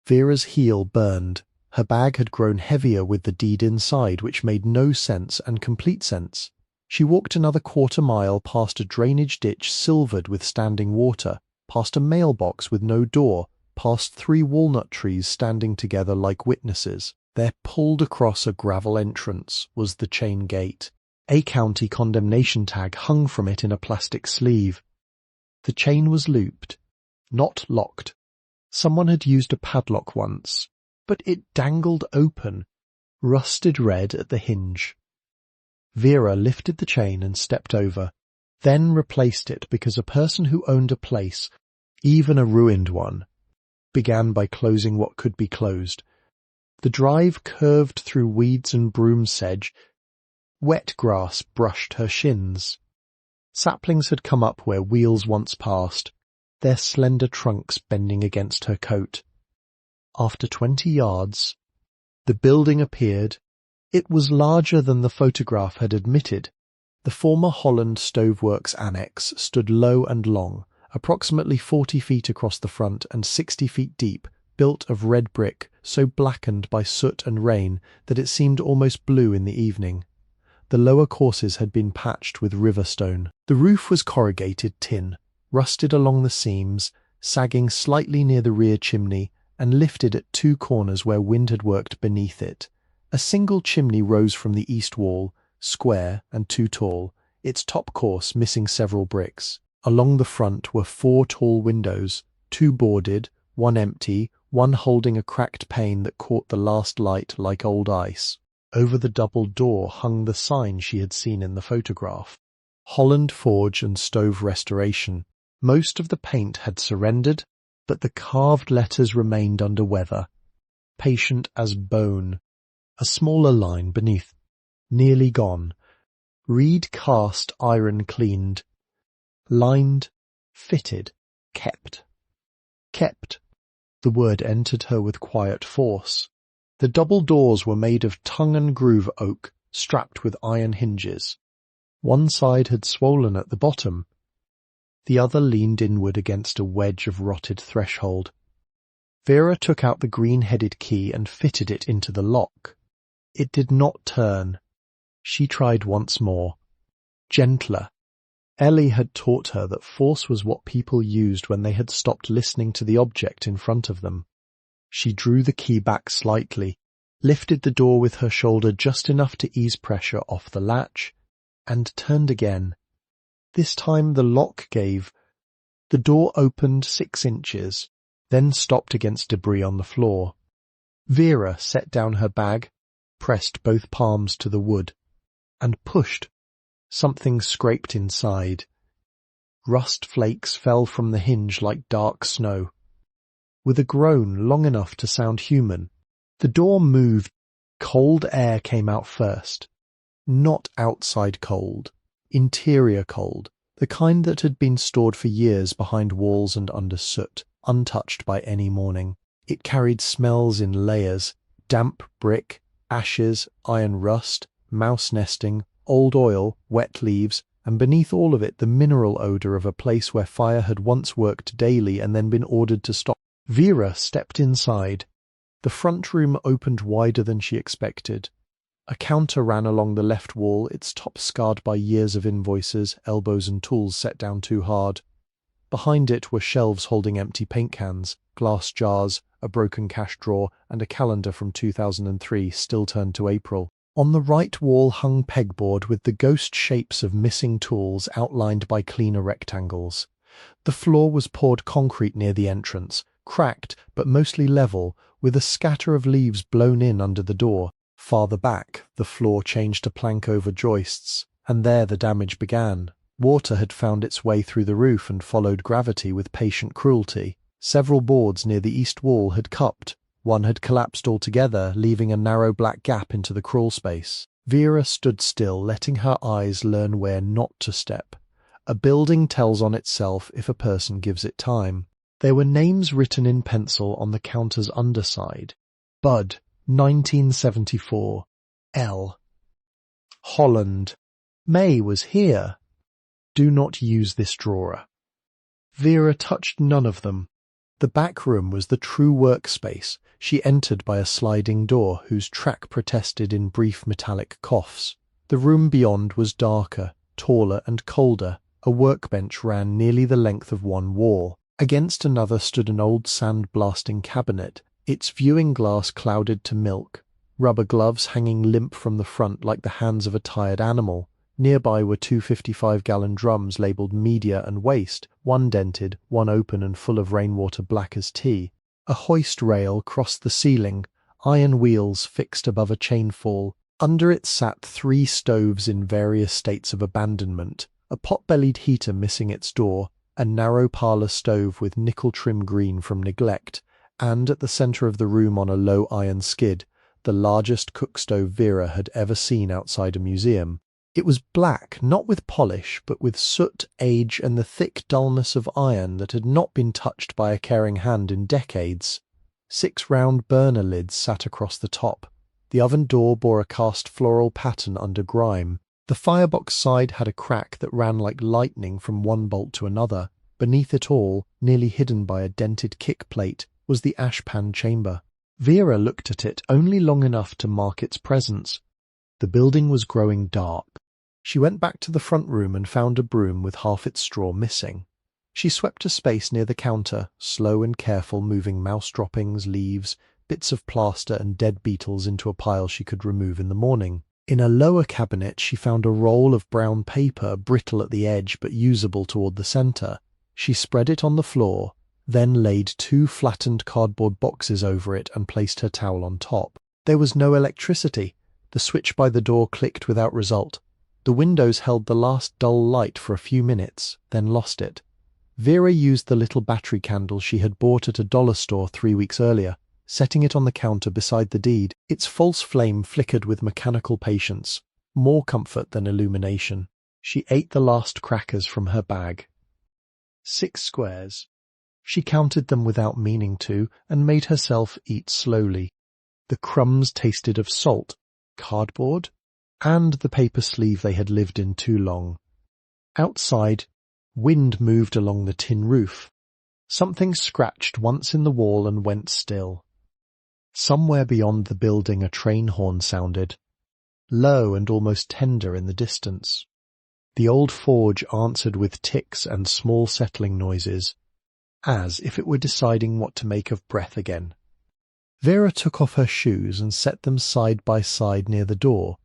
Speaker 2: Vera's heel burned. Her bag had grown heavier with the deed inside, which made no sense and complete sense. She walked another quarter-mile past a drainage ditch silvered with standing water, past a mailbox with no door, past 3 walnut trees standing together like witnesses. There, pulled across a gravel entrance, was the chain gate. A county condemnation tag hung from it in a plastic sleeve. The chain was looped, not locked. Someone had used a padlock once, but it dangled open, rusted red at the hinge. Vera lifted the chain and stepped over, then replaced it because a person who owned a place, even a ruined one, began by closing what could be closed. The drive curved through weeds and broom sedge. Wet grass brushed her shins. Saplings had come up where wheels once passed, their slender trunks bending against her coat. After 20 yards, the building appeared. It was larger than the photograph had admitted. The former Holland Stoveworks Annex stood low and long, approximately 40 feet across the front and 60 feet deep, built of red brick, so blackened by soot and rain that it seemed almost blue in the evening. The lower courses had been patched with river stone. The roof was corrugated tin, rusted along the seams, sagging slightly near the rear chimney, and lifted at 2 corners where wind had worked beneath it. A single chimney rose from the east wall, square and too tall, its top course missing several bricks. Along the front were 4 tall windows, 2 boarded, 1 empty, one holding a cracked pane that caught the last light like old ice. Over the double door hung the sign she had seen in the photograph. Holland Forge and Stove Restoration. Most of the paint had surrendered, but the carved letters remained under weather. Patient as bone. A smaller line beneath. Nearly gone. Reed cast iron cleaned. Lined, fitted, kept. Kept. The word entered her with quiet force. The double doors were made of tongue and groove oak, strapped with iron hinges. One side had swollen at the bottom. The other leaned inward against a wedge of rotted threshold. Vera took out the green-headed key and fitted it into the lock. It did not turn. She tried once more. Gentler. Ellie had taught her that force was what people used when they had stopped listening to the object in front of them. She drew the key back slightly, lifted the door with her shoulder just enough to ease pressure off the latch, and turned again. This time the lock gave. The door opened 6 inches, then stopped against debris on the floor. Vera set down her bag, pressed both palms to the wood, and pushed. Something scraped inside. Rust flakes fell from the hinge like dark snow. With a groan long enough to sound human, the door moved. Cold air came out first. Not outside cold, interior cold, the kind that had been stored for years behind walls and under soot, untouched by any morning. It carried smells in layers: damp brick, ashes, iron rust, mouse nesting, old oil, wet leaves, and beneath all of it the mineral odour of a place where fire had once worked daily and then been ordered to stop. Vera stepped inside. The front room opened wider than she expected. A counter ran along the left wall, its top scarred by years of invoices, elbows and tools set down too hard. Behind it were shelves holding empty paint cans, glass jars, a broken cash drawer, and a calendar from 2003 still turned to April. On the right wall hung pegboard with the ghost shapes of missing tools outlined by cleaner rectangles. The floor was poured concrete near the entrance, cracked but mostly level, with a scatter of leaves blown in under the door. Farther back, the floor changed to plank over joists, and there the damage began. Water had found its way through the roof and followed gravity with patient cruelty. Several boards near the east wall had cupped. One had collapsed altogether, leaving a narrow black gap into the crawl space. Vera stood still, letting her eyes learn where not to step. A building tells on itself if a person gives it time. There were names written in pencil on the counter's underside. Bud, 1974. L. Holland. May was here. Do not use this drawer. Vera touched none of them. The back room was the true workspace. She entered by a sliding door whose track protested in brief metallic coughs. The room beyond was darker, taller and colder. A workbench ran nearly the length of one wall. Against another stood an old sand-blasting cabinet, its viewing glass clouded to milk, rubber gloves hanging limp from the front like the hands of a tired animal. Nearby were 2 55-gallon drums labelled media and waste, one dented, one open and full of rainwater black as tea. A hoist rail crossed the ceiling, iron wheels fixed above a chainfall. Under it sat 3 stoves in various states of abandonment, a pot-bellied heater missing its door, a narrow parlour stove with nickel trim green from neglect, and at the centre of the room on a low iron skid, the largest cookstove Vera had ever seen outside a museum. It was black, not with polish, but with soot, age, and the thick dullness of iron that had not been touched by a caring hand in decades. 6 round burner lids sat across the top. The oven door bore a cast floral pattern under grime. The firebox side had a crack that ran like lightning from one bolt to another. Beneath it all, nearly hidden by a dented kick plate, was the ashpan chamber. Vera looked at it only long enough to mark its presence. The building was growing dark. She went back to the front room and found a broom with half its straw missing. She swept a space near the counter, slow and careful, moving mouse droppings, leaves, bits of plaster and dead beetles into a pile she could remove in the morning. In a lower cabinet she found a roll of brown paper, brittle at the edge but usable toward the centre. She spread it on the floor, then laid 2 flattened cardboard boxes over it and placed her towel on top. There was no electricity. The switch by the door clicked without result. The windows held the last dull light for a few minutes, then lost it. Vera used the little battery candle she had bought at a dollar store 3 weeks earlier, setting it on the counter beside the deed. Its false flame flickered with mechanical patience, more comfort than illumination. She ate the last crackers from her bag. 6 squares. She counted them without meaning to, and made herself eat slowly. The crumbs tasted of salt, cardboard, and the paper sleeve they had lived in too long. Outside, wind moved along the tin roof. Something scratched once in the wall and went still. Somewhere beyond the building a train horn sounded, low and almost tender in the distance. The old forge answered with ticks and small settling noises, as if it were deciding what to make of breath again. Vera took off her shoes and set them side by side near the door.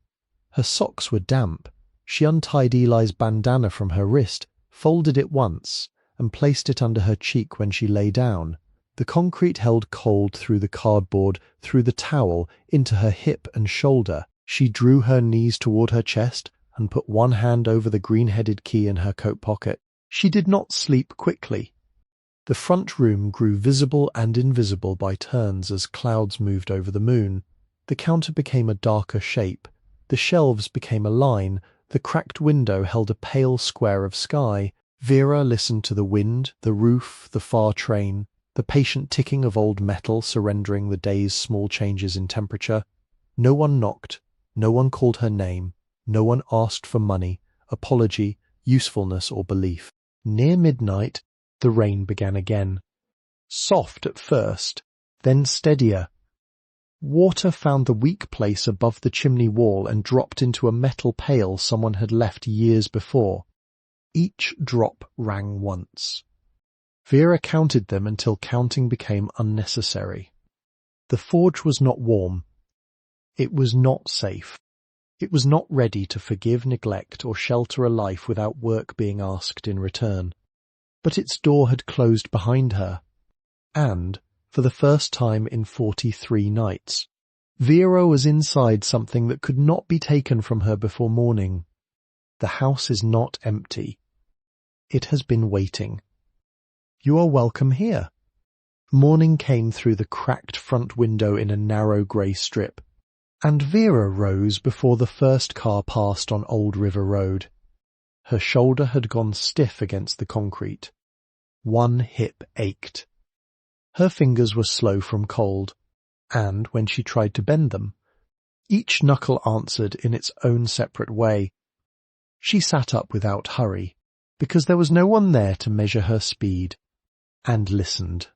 Speaker 2: Her socks were damp. She untied Eli's bandana from her wrist, folded it once, and placed it under her cheek when she lay down. The concrete held cold through the cardboard, through the towel, into her hip and shoulder. She drew her knees toward her chest and put one hand over the green-headed key in her coat pocket. She did not sleep quickly. The front room grew visible and invisible by turns as clouds moved over the moon. The counter became a darker shape. The shelves became a line. The cracked window held a pale square of sky. Vera listened to the wind, the roof, the far train, the patient ticking of old metal surrendering the day's small changes in temperature. No one knocked. No one called her name. No one asked for money, apology, usefulness, or belief. Near midnight, the rain began again. Soft at first, then steadier. Water found the weak place above the chimney wall and dropped into a metal pail someone had left years before. Each drop rang once. Vera counted them until counting became unnecessary. The forge was not warm. It was not safe. It was not ready to forgive neglect or shelter a life without work being asked in return. But its door had closed behind her, and, for the first time in 43 nights, Vera was inside something that could not be taken from her before morning. The house is not empty. It has been waiting. You are welcome here. Morning came through the cracked front window in a narrow grey strip, and Vera rose before the first car passed on Old River Road. Her shoulder had gone stiff against the concrete. One hip ached. Her fingers were slow from cold, and when she tried to bend them, each knuckle answered in its own separate way. She sat up without hurry, because there was no one there to measure her speed, and listened.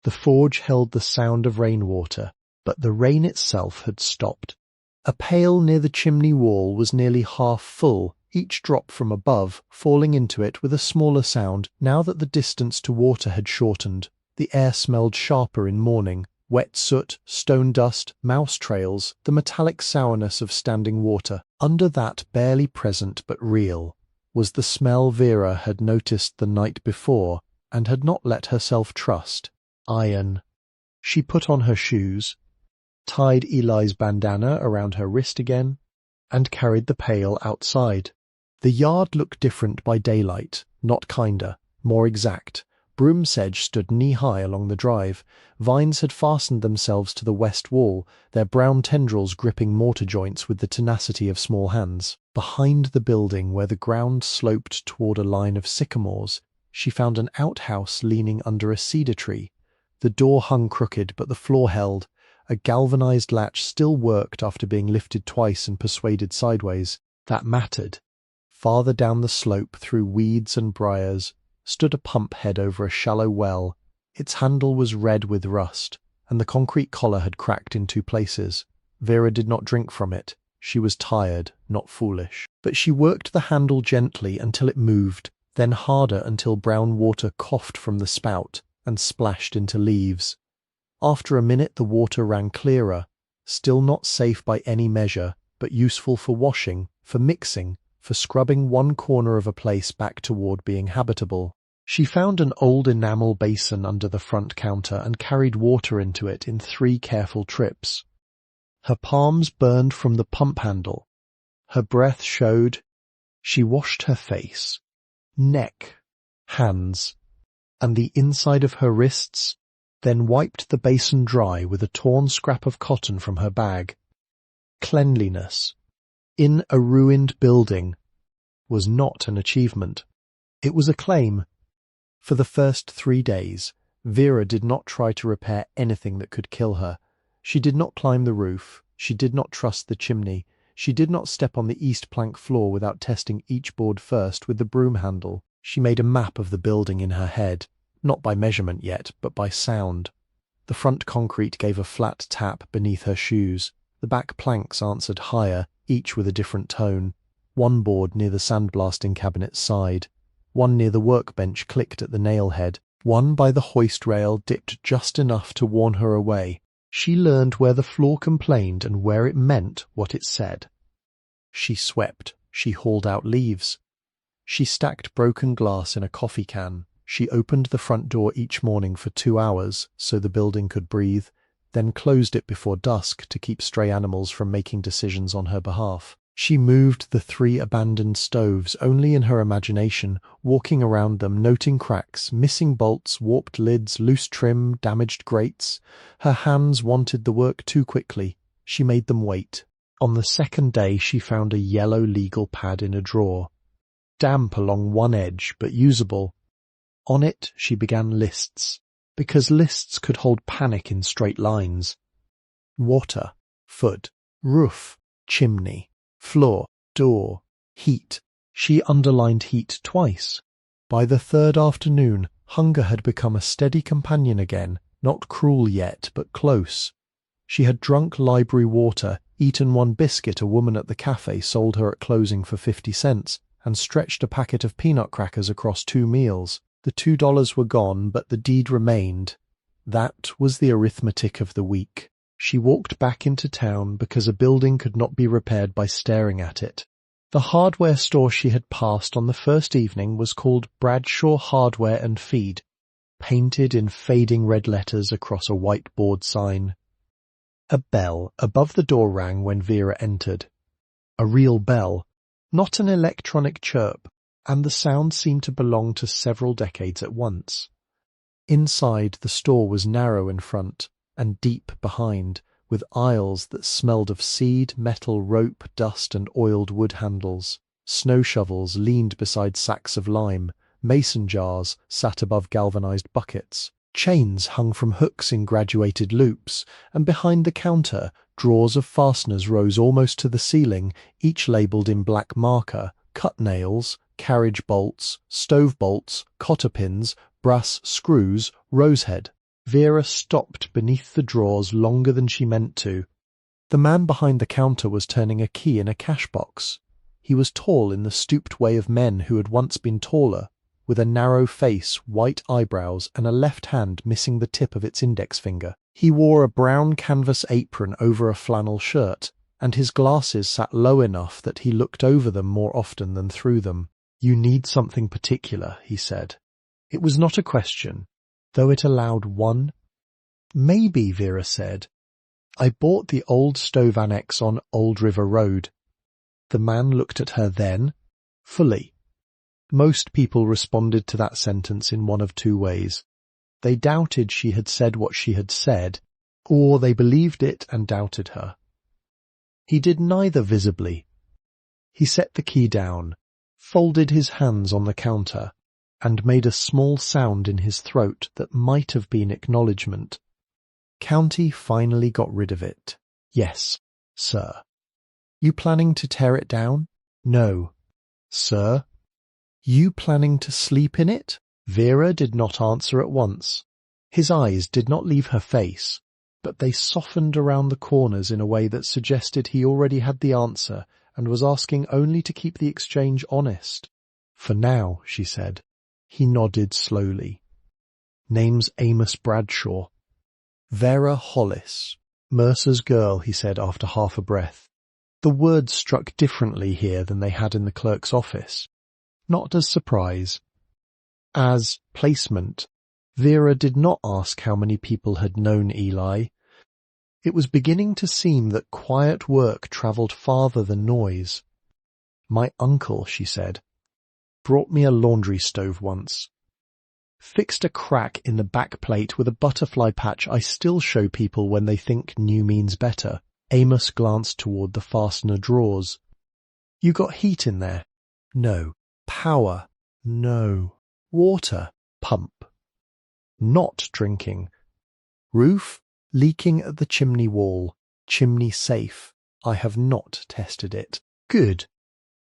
Speaker 2: The forge held the sound of rainwater, but the rain itself had stopped. A pail near the chimney wall was nearly half full, each drop from above falling into it with a smaller sound. Now that the distance to water had shortened, the air smelled sharper in morning. Wet soot, stone dust, mouse trails, the metallic sourness of standing water. Under that, barely present but real, was the smell Vera had noticed the night before and had not let herself trust. Iron. She put on her shoes, tied Eli's bandana around her wrist again, and carried the pail outside. The yard looked different by daylight, not kinder, more exact. Broom sedge stood knee-high along the drive. Vines had fastened themselves to the west wall, their brown tendrils gripping mortar joints with the tenacity of small hands. Behind the building, where the ground sloped toward a line of sycamores, she found an outhouse leaning under a cedar tree. The door hung crooked, but the floor held. A galvanized latch still worked after being lifted twice and persuaded sideways. That mattered. Farther down the slope, through weeds and briars, stood a pump head over a shallow well. Its handle was red with rust, and the concrete collar had cracked in 2 places. Vera did not drink from it. She was tired, not foolish. But she worked the handle gently until it moved, then harder until brown water coughed from the spout and splashed into leaves. After a minute the water ran clearer, still not safe by any measure, but useful for washing, for mixing, for scrubbing one corner of a place back toward being habitable. She found an old enamel basin under the front counter and carried water into it in 3 careful trips. Her palms burned from the pump handle. Her breath showed. She washed her face, neck, hands, and the inside of her wrists, then wiped the basin dry with a torn scrap of cotton from her bag. Cleanliness, in a ruined building, was not an achievement. It was a claim. For the first 3 days, Vera did not try to repair anything that could kill her. She did not climb the roof. She did not trust the chimney. She did not step on the east plank floor without testing each board first with the broom handle. She made a map of the building in her head, not by measurement yet, but by sound. The front concrete gave a flat tap beneath her shoes. The back planks answered higher, each with a different tone. One board near the sandblasting cabinet's side. One near the workbench clicked at the nail head. One by the hoist rail dipped just enough to warn her away. She learned where the floor complained and where it meant what it said. She swept. She hauled out leaves. She stacked broken glass in a coffee can. She opened the front door each morning for 2 hours so the building could breathe, then closed it before dusk to keep stray animals from making decisions on her behalf. She moved the 3 abandoned stoves only in her imagination, walking around them, noting cracks, missing bolts, warped lids, loose trim, damaged grates. Her hands wanted the work too quickly. She made them wait. On the 2nd day she found a yellow legal pad in a drawer. Damp along one edge, but usable. On it she began lists, because lists could hold panic in straight lines. Water, foot, roof, chimney, floor, door, heat. She underlined heat twice. By the 3rd afternoon, hunger had become a steady companion again, not cruel yet, but close. She had drunk library water, eaten 1 biscuit a woman at the cafe sold her at closing for 50 cents, and stretched a packet of peanut crackers across 2 meals. The $2 were gone, but the deed remained. That was the arithmetic of the week. She walked back into town because a building could not be repaired by staring at it. The hardware store she had passed on the first evening was called Bradshaw Hardware and Feed, painted in fading red letters across a white board sign. A bell above the door rang when Vera entered. A real bell, not an electronic chirp, and the sound seemed to belong to several decades at once. Inside, the store was narrow in front and deep behind, with aisles that smelled of seed, metal, rope, dust, and oiled wood handles. Snow shovels leaned beside sacks of lime. Mason jars sat above galvanized buckets. Chains hung from hooks in graduated loops, and behind the counter, drawers of fasteners rose almost to the ceiling, each labelled in black marker: cut nails, carriage bolts, stove bolts, cotter pins, brass screws, rosehead. Vera stopped beneath the drawers longer than she meant to. The man behind the counter was turning a key in a cash box. He was tall in the stooped way of men who had once been taller, with a narrow face, white eyebrows, and a left hand missing the tip of its index finger. He wore a brown canvas apron over a flannel shirt, and his glasses sat low enough that he looked over them more often than through them. "You need something particular," he said. It was not a question, though it allowed one. "Maybe," Vera said. "I bought the old stove annex on Old River Road." The man looked at her then, fully. Most people responded to that sentence in one of 2 ways. They doubted she had said what she had said, or they believed it and doubted her. He did neither visibly. He set the key down, folded his hands on the counter, and made a small sound in his throat that might have been acknowledgement. County finally got rid of it. "Yes, sir." "You planning to tear it down?" "No, sir." "You planning to sleep in it?" Vera did not answer at once. His eyes did not leave her face, but they softened around the corners in a way that suggested he already had the answer and was asking only to keep the exchange honest. "For now," she said. He nodded slowly. "Name's Amos Bradshaw." "Vera Hollis. Mercer's girl," he said after half a breath. The words struck differently here than they had in the clerk's office. Not as surprise. As placement, Vera did not ask how many people had known Eli. It was beginning to seem that quiet work travelled farther than noise. "My uncle," she said, "brought me a laundry stove once. Fixed a crack in the back plate with a butterfly patch I still show people when they think new means better." Amos glanced toward the fastener drawers. "You got heat in there?" "No." "Power?" "No." "Water?" "Pump." "Not drinking." "Roof?" "Leaking at the chimney wall. Chimney safe. I have not tested it." "Good.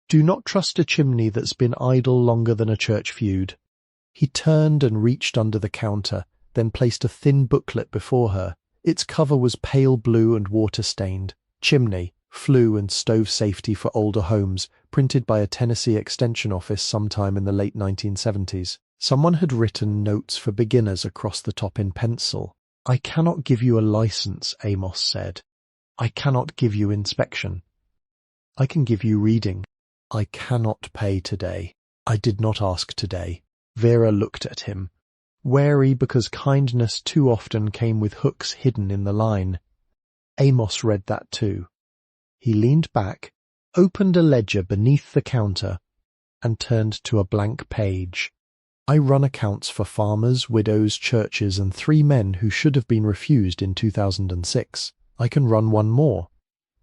Speaker 2: Do not trust a chimney that's been idle longer than a church feud." He turned and reached under the counter, then placed a thin booklet before her. Its cover was pale blue and water-stained. "Chimney, Flue and Stove Safety for Older Homes," printed by a Tennessee extension office sometime in the late 1970s. Someone had written notes for beginners across the top in pencil. "I cannot give you a license," Amos said. "I cannot give you inspection. I can give you reading. I cannot pay today." "I did not ask today." Vera looked at him, wary because kindness too often came with hooks hidden in the line. Amos read that too. He leaned back, opened a ledger beneath the counter, and turned to a blank page. "I run accounts for farmers, widows, churches, and 3 men who should have been refused in 2006. I can run one more.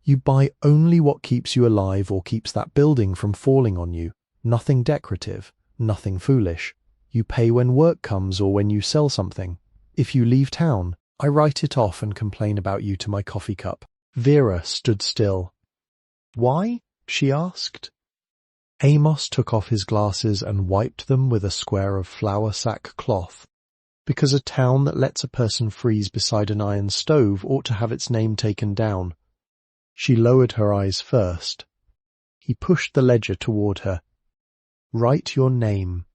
Speaker 2: You buy only what keeps you alive or keeps that building from falling on you. Nothing decorative, nothing foolish. You pay when work comes or when you sell something. If you leave town, I write it off and complain about you to my coffee cup." Vera stood still. "Why?" she asked. Amos took off his glasses and wiped them with a square of flour sack cloth. "Because a town that lets a person freeze beside an iron stove ought to have its name taken down." She lowered her eyes first. He pushed the ledger toward her. "Write your name."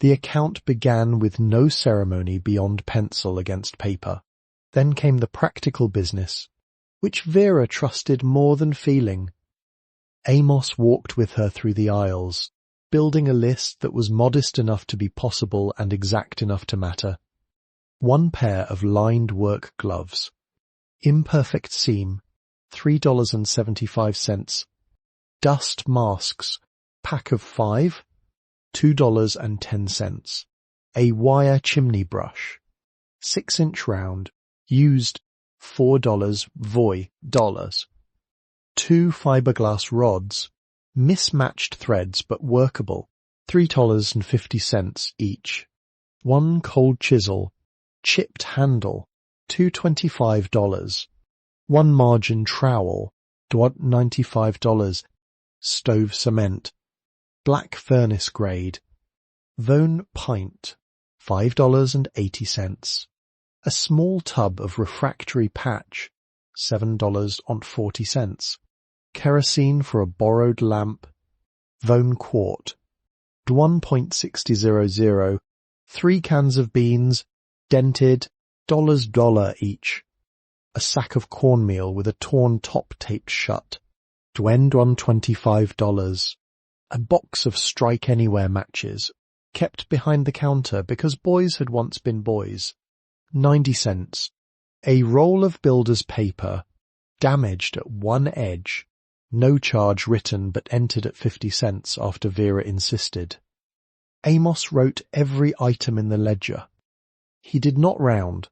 Speaker 2: The account began with no ceremony beyond pencil against paper. Then came the practical business, which Vera trusted more than feeling. Amos walked with her through the aisles, building a list that was modest enough to be possible and exact enough to matter. 1 pair of lined work gloves. Imperfect seam, $3.75. Dust masks, pack of 5, $2.10. A wire chimney brush, 6-inch round, used, $4 Voy dollars. 2 fiberglass rods, mismatched threads but workable, $3.50 each. 1 cold chisel, chipped handle, $2.25. 1 margin trowel, $95. Stove cement, black furnace grade. Vone pint, $5.80. A small tub of refractory patch, $7.40. Kerosene for a borrowed lamp. Vone quart, 1.6000. 3 cans of beans, dented, $1 each. A sack of cornmeal with a torn top taped shut, $25. A box of Strike Anywhere matches, kept behind the counter because boys had once been boys, 90 cents. A roll of builder's paper, damaged at one edge, no charge written but entered at 50 cents after Vera insisted. Amos wrote every item in the ledger. He did not round.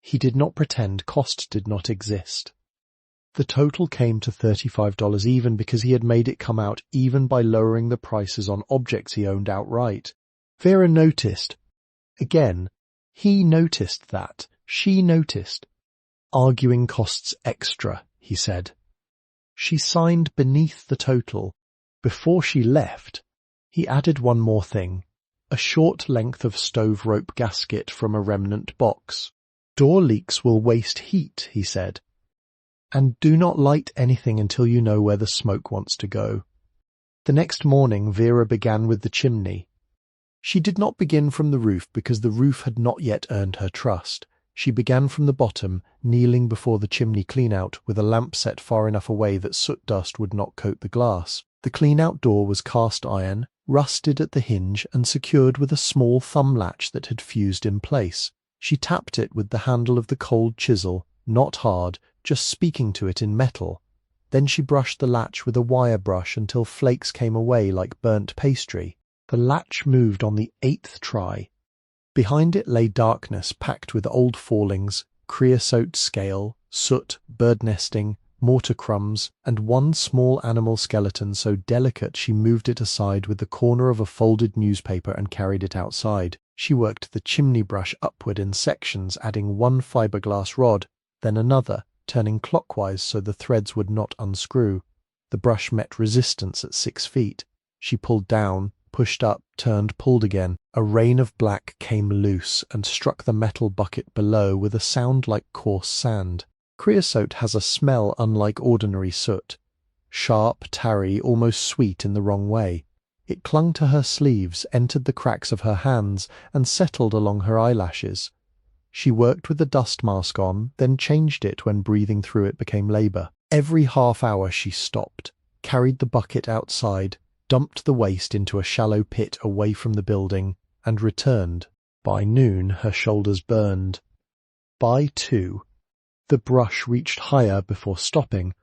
Speaker 2: He did not pretend cost did not exist. The total came to $35 even because he had made it come out even by lowering the prices on objects he owned outright. Vera noticed. Again, he noticed that. She noticed. "Arguing costs extra," he said. She signed beneath the total. Before she left, he added one more thing. A short length of stove rope gasket from a remnant box. "Door leaks will waste heat," he said. "And do not light anything until you know where the smoke wants to go." The next morning Vera began with the chimney. She did not begin from the roof because the roof had not yet earned her trust. She began from the bottom, kneeling before the chimney cleanout with a lamp set far enough away that soot dust would not coat the glass. The cleanout door was cast iron, rusted at the hinge and secured with a small thumb latch that had fused in place. She tapped it with the handle of the cold chisel, not hard, just speaking to it in metal. Then she brushed the latch with a wire brush until flakes came away like burnt pastry. The latch moved on the 8th try. Behind it lay darkness packed with old fallings, creosote scale, soot, bird nesting, mortar crumbs, and one small animal skeleton so delicate she moved it aside with the corner of a folded newspaper and carried it outside. She worked the chimney brush upward in sections, adding one fiberglass rod, then another, turning clockwise so the threads would not unscrew. The brush met resistance at 6 feet. She pulled down, pushed up, turned, pulled again. A rain of black came loose and struck the metal bucket below with a sound like coarse sand. Creosote has a smell unlike ordinary soot. Sharp, tarry, almost sweet in the wrong way. It clung to her sleeves, entered the cracks of her hands, and settled along her eyelashes. She worked with the dust mask on, then changed it when breathing through it became labor. Every half hour she stopped, carried the bucket outside, dumped the waste into a shallow pit away from the building, and returned. By noon her shoulders burned. By 2, the brush reached higher before stopping.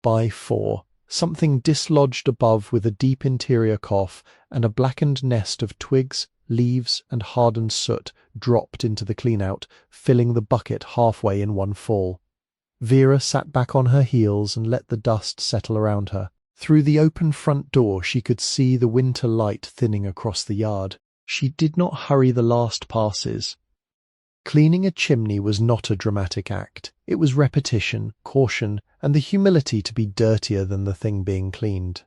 Speaker 2: By 4, something dislodged above with a deep interior cough, and a blackened nest of twigs, leaves, and hardened soot dropped into the cleanout, filling the bucket halfway in one fall. Vera sat back on her heels and let the dust settle around her. Through the open front door she could see the winter light thinning across the yard. She did not hurry the last passes. Cleaning a chimney was not a dramatic act. It was repetition, caution, and the humility to be dirtier than the thing being cleaned.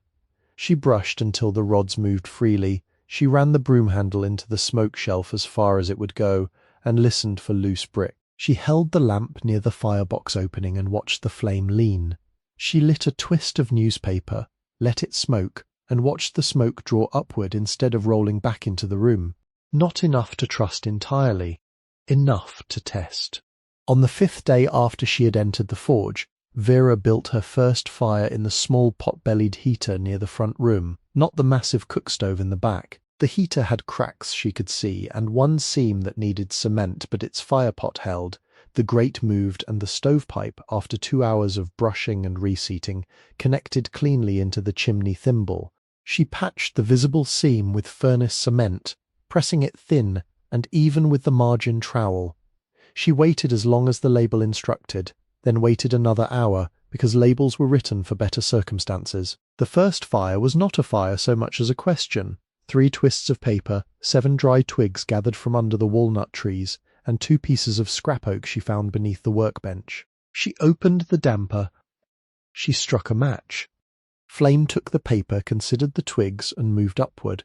Speaker 2: She brushed until the rods moved freely. She ran the broom handle into the smoke shelf as far as it would go, and listened for loose brick. She held the lamp near the firebox opening and watched the flame lean. She lit a twist of newspaper, let it smoke, and watched the smoke draw upward instead of rolling back into the room. Not enough to trust entirely. Enough to test. On the 5th day after she had entered the forge, Vera built her first fire in the small pot-bellied heater near the front room, not the massive cookstove in the back. The heater had cracks she could see, and one seam that needed cement, but its firepot held. The grate moved, and the stovepipe, after 2 hours of brushing and reseating, connected cleanly into the chimney thimble. She patched the visible seam with furnace cement, pressing it thin and even with the margin trowel. She waited as long as the label instructed, then waited another hour, because labels were written for better circumstances. The first fire was not a fire so much as a question. 3 twists of paper, 7 dry twigs gathered from under the walnut trees, and 2 pieces of scrap oak she found beneath the workbench. She opened the damper. She struck a match. Flame took the paper, considered the twigs, and moved upward.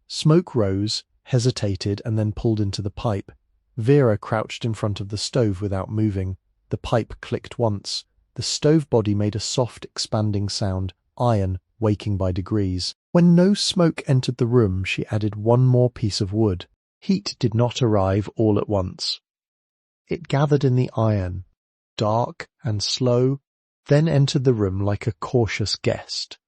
Speaker 2: Smoke rose, hesitated, and then pulled into the pipe. Vera crouched in front of the stove without moving. The pipe clicked once. The stove body made a soft, expanding sound, iron, waking by degrees. When no smoke entered the room, she added 1 more piece of wood. Heat did not arrive all at once. It gathered in the iron, dark and slow, then entered the room like a cautious guest.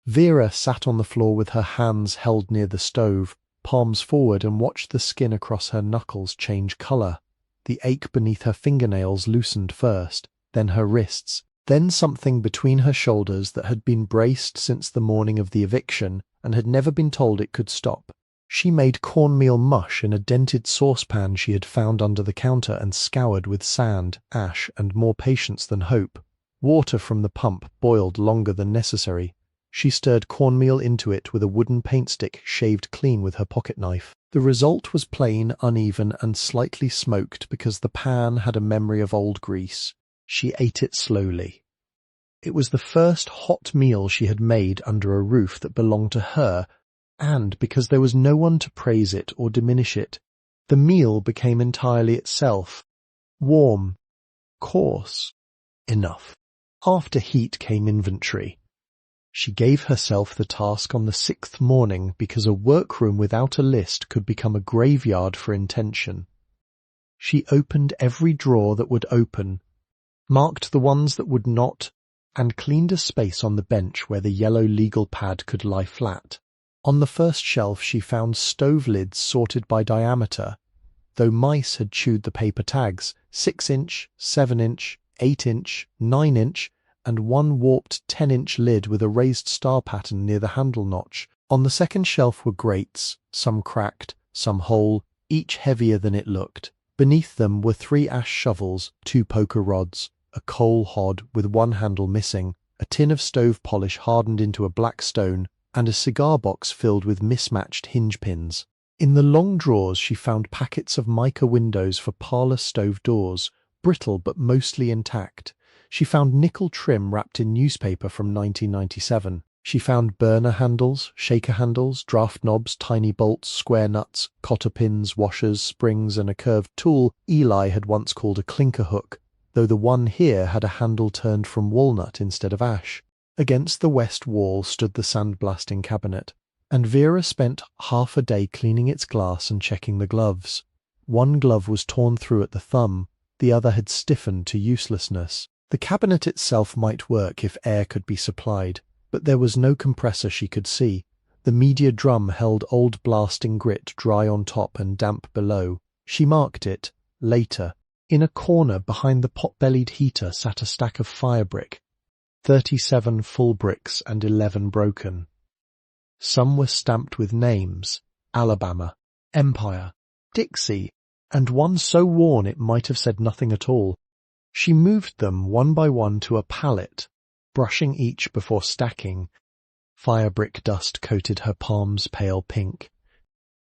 Speaker 2: Vera sat on the floor with her hands held near the stove, palms forward, and watched the skin across her knuckles change colour. The ache beneath her fingernails loosened first, then her wrists, then something between her shoulders that had been braced since the morning of the eviction and had never been told it could stop. She made cornmeal mush in a dented saucepan she had found under the counter and scoured with sand, ash, and more patience than hope. Water from the pump boiled longer than necessary. She stirred cornmeal into it with a wooden paint stick shaved clean with her pocket knife. The result was plain, uneven, and slightly smoked because the pan had a memory of old grease. She ate it slowly. It was the first hot meal she had made under a roof that belonged to her, and because there was no one to praise it or diminish it, the meal became entirely itself. Warm. Coarse. Enough. After heat came inventory. She gave herself the task on the 6th morning because a workroom without a list could become a graveyard for intention. She opened every drawer that would open, marked the ones that would not, and cleaned a space on the bench where the yellow legal pad could lie flat. On the first shelf she found stove lids sorted by diameter, though mice had chewed the paper tags: 6-inch, 7-inch, 8-inch, 9-inch, and one warped 10-inch lid with a raised star pattern near the handle notch. On the second shelf were grates, some cracked, some whole, each heavier than it looked. Beneath them were 3 ash shovels, 2 poker rods, a coal hod with one handle missing, a tin of stove polish hardened into a black stone, and a cigar box filled with mismatched hinge pins. In the long drawers she found packets of mica windows for parlour stove doors, brittle but mostly intact. She found nickel trim wrapped in newspaper from 1997. She found burner handles, shaker handles, draft knobs, tiny bolts, square nuts, cotter pins, washers, springs, and a curved tool Eli had once called a clinker hook, though the one here had a handle turned from walnut instead of ash. Against the west wall stood the sandblasting cabinet, and Vera spent half a day cleaning its glass and checking the gloves. One glove was torn through at the thumb, the other had stiffened to uselessness. The cabinet itself might work if air could be supplied, but there was no compressor she could see. The media drum held old blasting grit dry on top and damp below. She marked it, later. In a corner behind the pot-bellied heater sat a stack of fire brick, 37 full bricks and 11 broken. Some were stamped with names: Alabama, Empire, Dixie, and one so worn it might have said nothing at all. She moved them one by one to a pallet, brushing each before stacking. Fire brick dust coated her palms pale pink.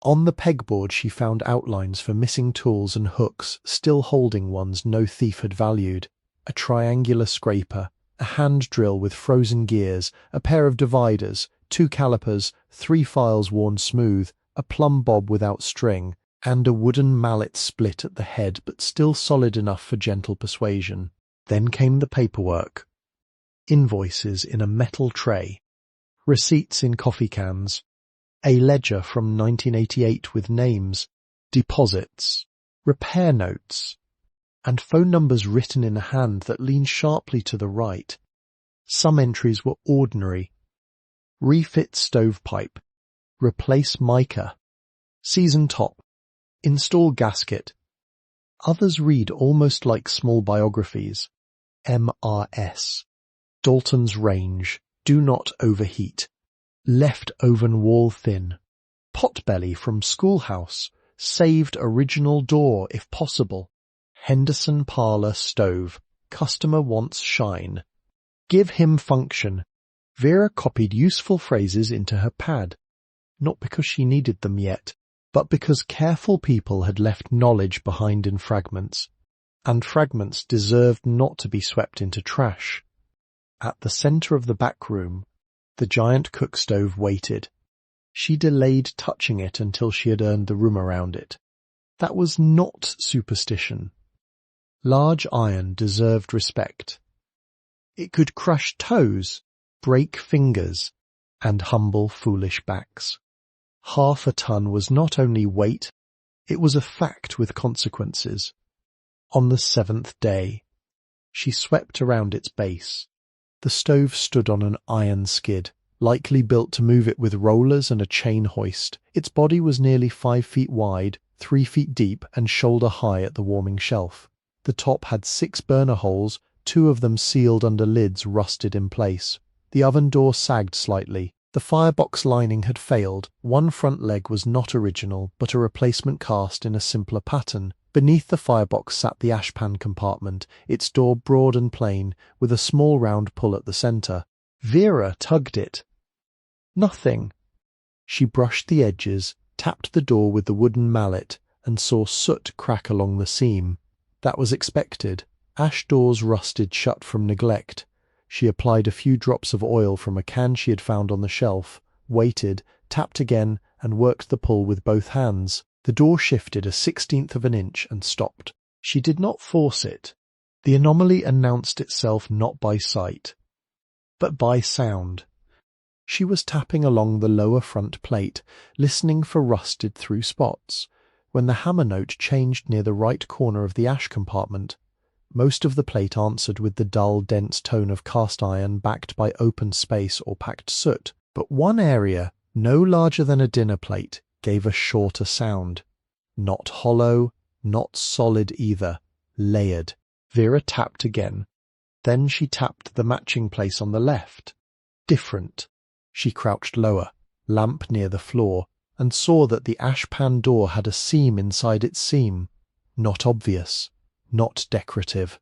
Speaker 2: On the pegboard she found outlines for missing tools and hooks, still holding ones no thief had valued: a triangular scraper, a hand drill with frozen gears, a pair of dividers, 2 calipers, 3 files worn smooth, a plumb bob without string, and a wooden mallet split at the head but still solid enough for gentle persuasion. Then came the paperwork. Invoices in a metal tray, receipts in coffee cans, a ledger from 1988 with names, deposits, repair notes, and phone numbers written in a hand that leaned sharply to the right. Some entries were ordinary: refit stovepipe, replace mica, season top, install gasket. Others read almost like small biographies: MRS, Dalton's range, do not overheat, left oven wall thin, potbelly from schoolhouse, saved original door if possible, Henderson parlour stove, customer wants shine, give him function. Vera copied useful phrases into her pad, not because she needed them yet, but because careful people had left knowledge behind in fragments, and fragments deserved not to be swept into trash. At the centre of the back room, the giant cookstove waited. She delayed touching it until she had earned the room around it. That was not superstition. Large iron deserved respect. It could crush toes, break fingers, and humble foolish backs. Half a ton was not only weight, it was a fact with consequences. On the 7th day, she swept around its base. The stove stood on an iron skid, likely built to move it with rollers and a chain hoist. Its body was nearly 5 feet wide, 3 feet deep, and shoulder high at the warming shelf. The top had 6 burner holes, 2 of them sealed under lids rusted in place. The oven door sagged slightly. The firebox lining had failed. One front leg was not original, but a replacement cast in a simpler pattern. Beneath the firebox sat the ashpan compartment, its door broad and plain, with a small round pull at the centre. Vera tugged it. Nothing. She brushed the edges, tapped the door with the wooden mallet, and saw soot crack along the seam. That was expected. Ash doors rusted shut from neglect. She applied a few drops of oil from a can she had found on the shelf, waited, tapped again, and worked the pull with both hands. The door shifted 1/16 of an inch and stopped. She did not force it. The anomaly announced itself not by sight, but by sound. She was tapping along the lower front plate, listening for rusted through spots, when the hammer note changed near the right corner of the ash compartment. Most of the plate answered with the dull, dense tone of cast iron backed by open space or packed soot, but one area, no larger than a dinner plate, gave a shorter sound. Not hollow, not solid either, layered. Vera tapped again. Then she tapped the matching place on the left. Different. She crouched lower, lamp near the floor, and saw that the ashpan door had a seam inside its seam. Not obvious, not decorative.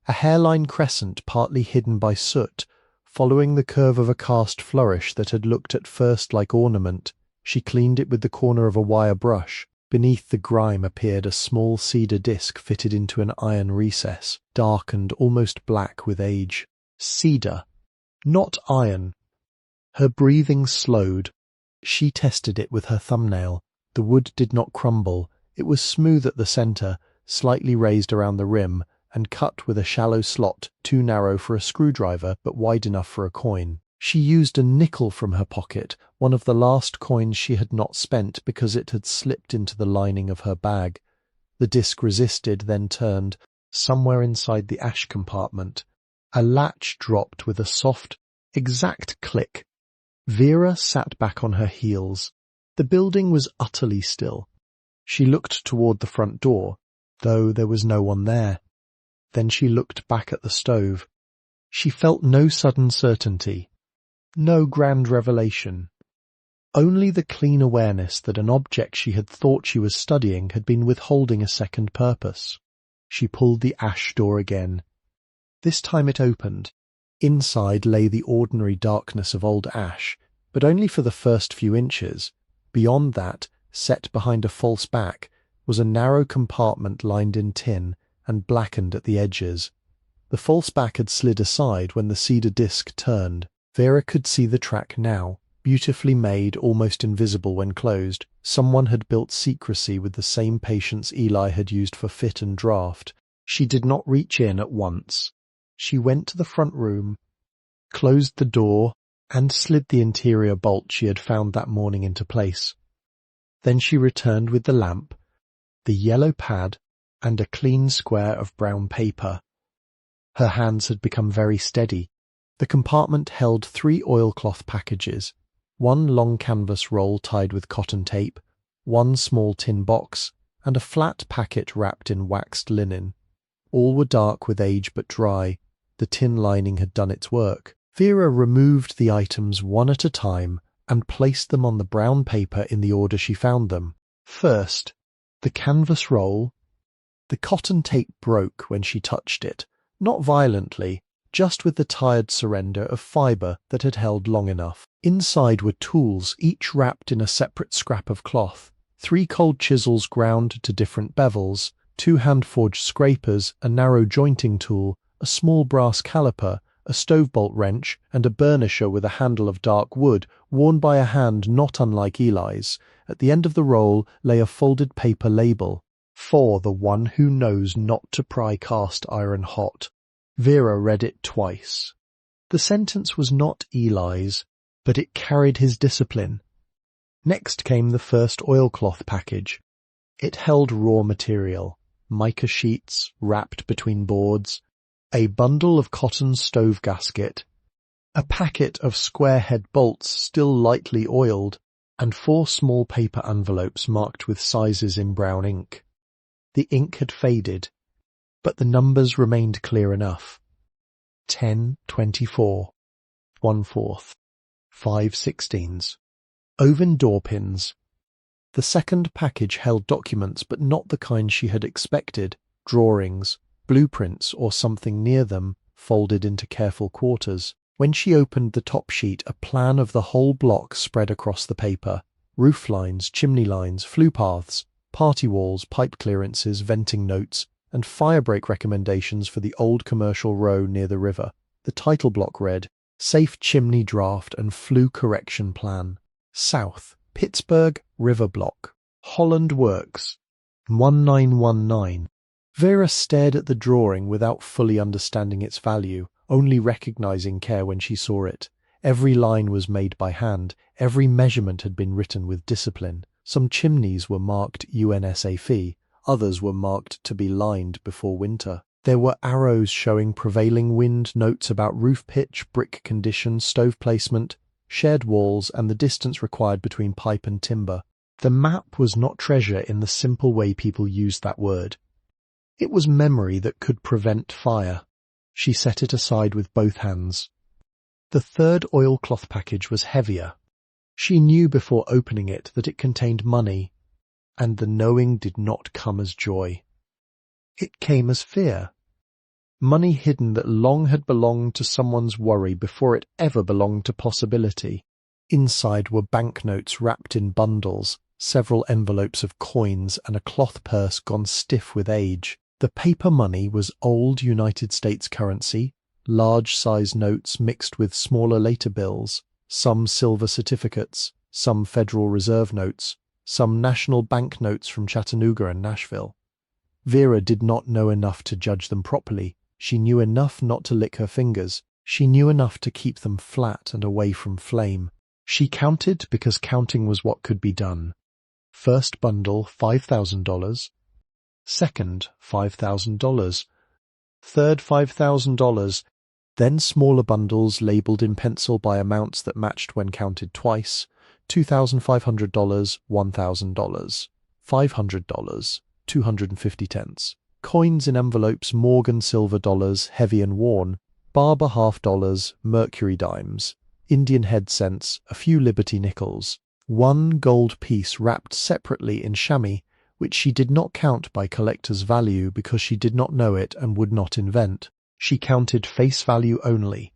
Speaker 2: A hairline crescent partly hidden by soot, following the curve of a cast flourish that had looked at first like ornament. She cleaned it with the corner of a wire brush. Beneath the grime appeared a small cedar disc fitted into an iron recess, darkened almost black with age. Cedar, not iron. Her breathing slowed. She tested it with her thumbnail. The wood did not crumble. It was smooth at the centre, slightly raised around the rim, and cut with a shallow slot, too narrow for a screwdriver but wide enough for a coin. She used a nickel from her pocket, one of the last coins she had not spent because it had slipped into the lining of her bag. The disc resisted, then turned. Somewhere inside the ash compartment, a latch dropped with a soft, exact click. Vera sat back on her heels. The building was utterly still. She looked toward the front door, though there was no one there. Then she looked back at the stove. She felt no sudden certainty, no grand revelation. Only the clean awareness that an object she had thought she was studying had been withholding a second purpose. She pulled the ash door again. This time it opened. Inside lay the ordinary darkness of old ash, but only for the first few inches. Beyond that, set behind a false back, was a narrow compartment lined in tin and blackened at the edges. The false back had slid aside when the cedar disc turned. Vera could see the track now, beautifully made, almost invisible when closed. Someone had built secrecy with the same patience Eli had used for fit and draft. She did not reach in at once. She went to the front room, closed the door, and slid the interior bolt she had found that morning into place. Then she returned with the lamp, the yellow pad, and a clean square of brown paper. Her hands had become very steady. The compartment held 3 oilcloth packages, 1 long canvas roll tied with cotton tape, 1 small tin box, and a flat packet wrapped in waxed linen. All were dark with age but dry. The tin lining had done its work. Vera removed the items one at a time and placed them on the brown paper in the order she found them. First, the canvas roll. The cotton tape broke when she touched it, not violently, just with the tired surrender of fibre that had held long enough. Inside were tools, each wrapped in a separate scrap of cloth, 3 cold chisels ground to different bevels, 2 hand-forged scrapers, a narrow jointing tool, a small brass caliper, a stove-bolt wrench, and a burnisher with a handle of dark wood, worn by a hand not unlike Eli's. At the end of the roll lay a folded paper label, "For the one who knows not to pry cast iron hot." Vera read it twice. The sentence was not Eli's, but it carried his discipline. Next came the first oilcloth package. It held raw material, mica sheets wrapped between boards, a bundle of cotton stove gasket, a packet of square-head bolts still lightly oiled, and 4 small paper envelopes marked with sizes in brown ink. The ink had faded, but the numbers remained clear enough. 10/24, 1/4, 5/16. Oven door pins. The second package held documents, but not the kind she had expected. Drawings, blueprints, or something near them, folded into careful quarters. When she opened the top sheet, a plan of the whole block spread across the paper. Roof lines, chimney lines, flue paths, party walls, pipe clearances, venting notes, and firebreak recommendations for the old commercial row near the river. The title block read, "Safe Chimney Draft and Flue Correction Plan. South Pittsburg River Block. Holland Works. 1919. Vera stared at the drawing without fully understanding its value, only recognizing care when she saw it. Every line was made by hand, every measurement had been written with discipline. Some chimneys were marked UNSAF, others were marked to be lined before winter. There were arrows showing prevailing wind, notes about roof pitch, brick condition, stove placement. shared walls, and the distance required between pipe and timber. The map was not treasure in the simple way people used that word. It was memory that could prevent fire. She set it aside with both hands. The third oilcloth package was heavier. She knew before opening it that it contained money, and the knowing did not come as joy. It came as fear. Money hidden that long had belonged to someone's worry before it ever belonged to possibility. Inside were banknotes wrapped in bundles, several envelopes of coins, and a cloth purse gone stiff with age. The paper money was old United States currency, large-size notes mixed with smaller later bills, some silver certificates, some Federal Reserve notes, some national banknotes from Chattanooga and Nashville. Vera did not know enough to judge them properly. She knew enough not to lick her fingers. She knew enough to keep them flat and away from flame. She counted because counting was what could be done. First bundle, $5,000. Second, $5,000. Third, $5,000. Then smaller bundles labelled in pencil by amounts that matched when counted twice. $2,500, $1,000, $500, 250 cents. Coins in envelopes, Morgan silver dollars, heavy and worn, Barber half dollars, Mercury dimes, Indian head cents, a few Liberty nickels. One gold piece wrapped separately in chamois, which she did not count by collector's value because she did not know it and would not invent. She counted face value only.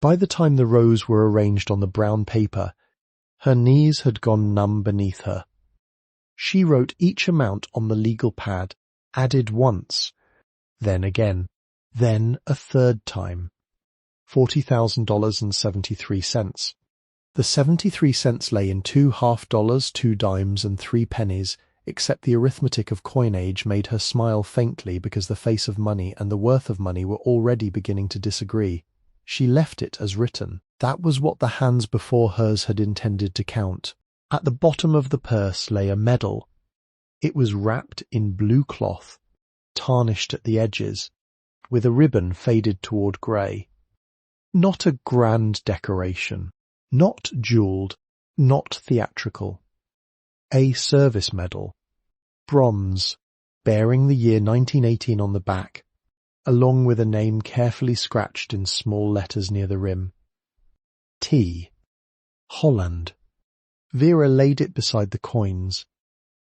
Speaker 2: By the time the rows were arranged on the brown paper, her knees had gone numb beneath her. She wrote each amount on the legal pad, added once, then again, then a third time. $40,000.73. The 73 cents lay in $2 half-dollars, 2 dimes, and 3 pennies, except the arithmetic of coinage made her smile faintly because the face of money and the worth of money were already beginning to disagree. She left it as written. That was what the hands before hers had intended to count. At the bottom of the purse lay a medal. It was wrapped in blue cloth, tarnished at the edges, with a ribbon faded toward grey. Not a grand decoration, not jewelled, not theatrical. A service medal, bronze, bearing the year 1918 on the back, along with a name carefully scratched in small letters near the rim. T. Holland. Vera laid it beside the coins.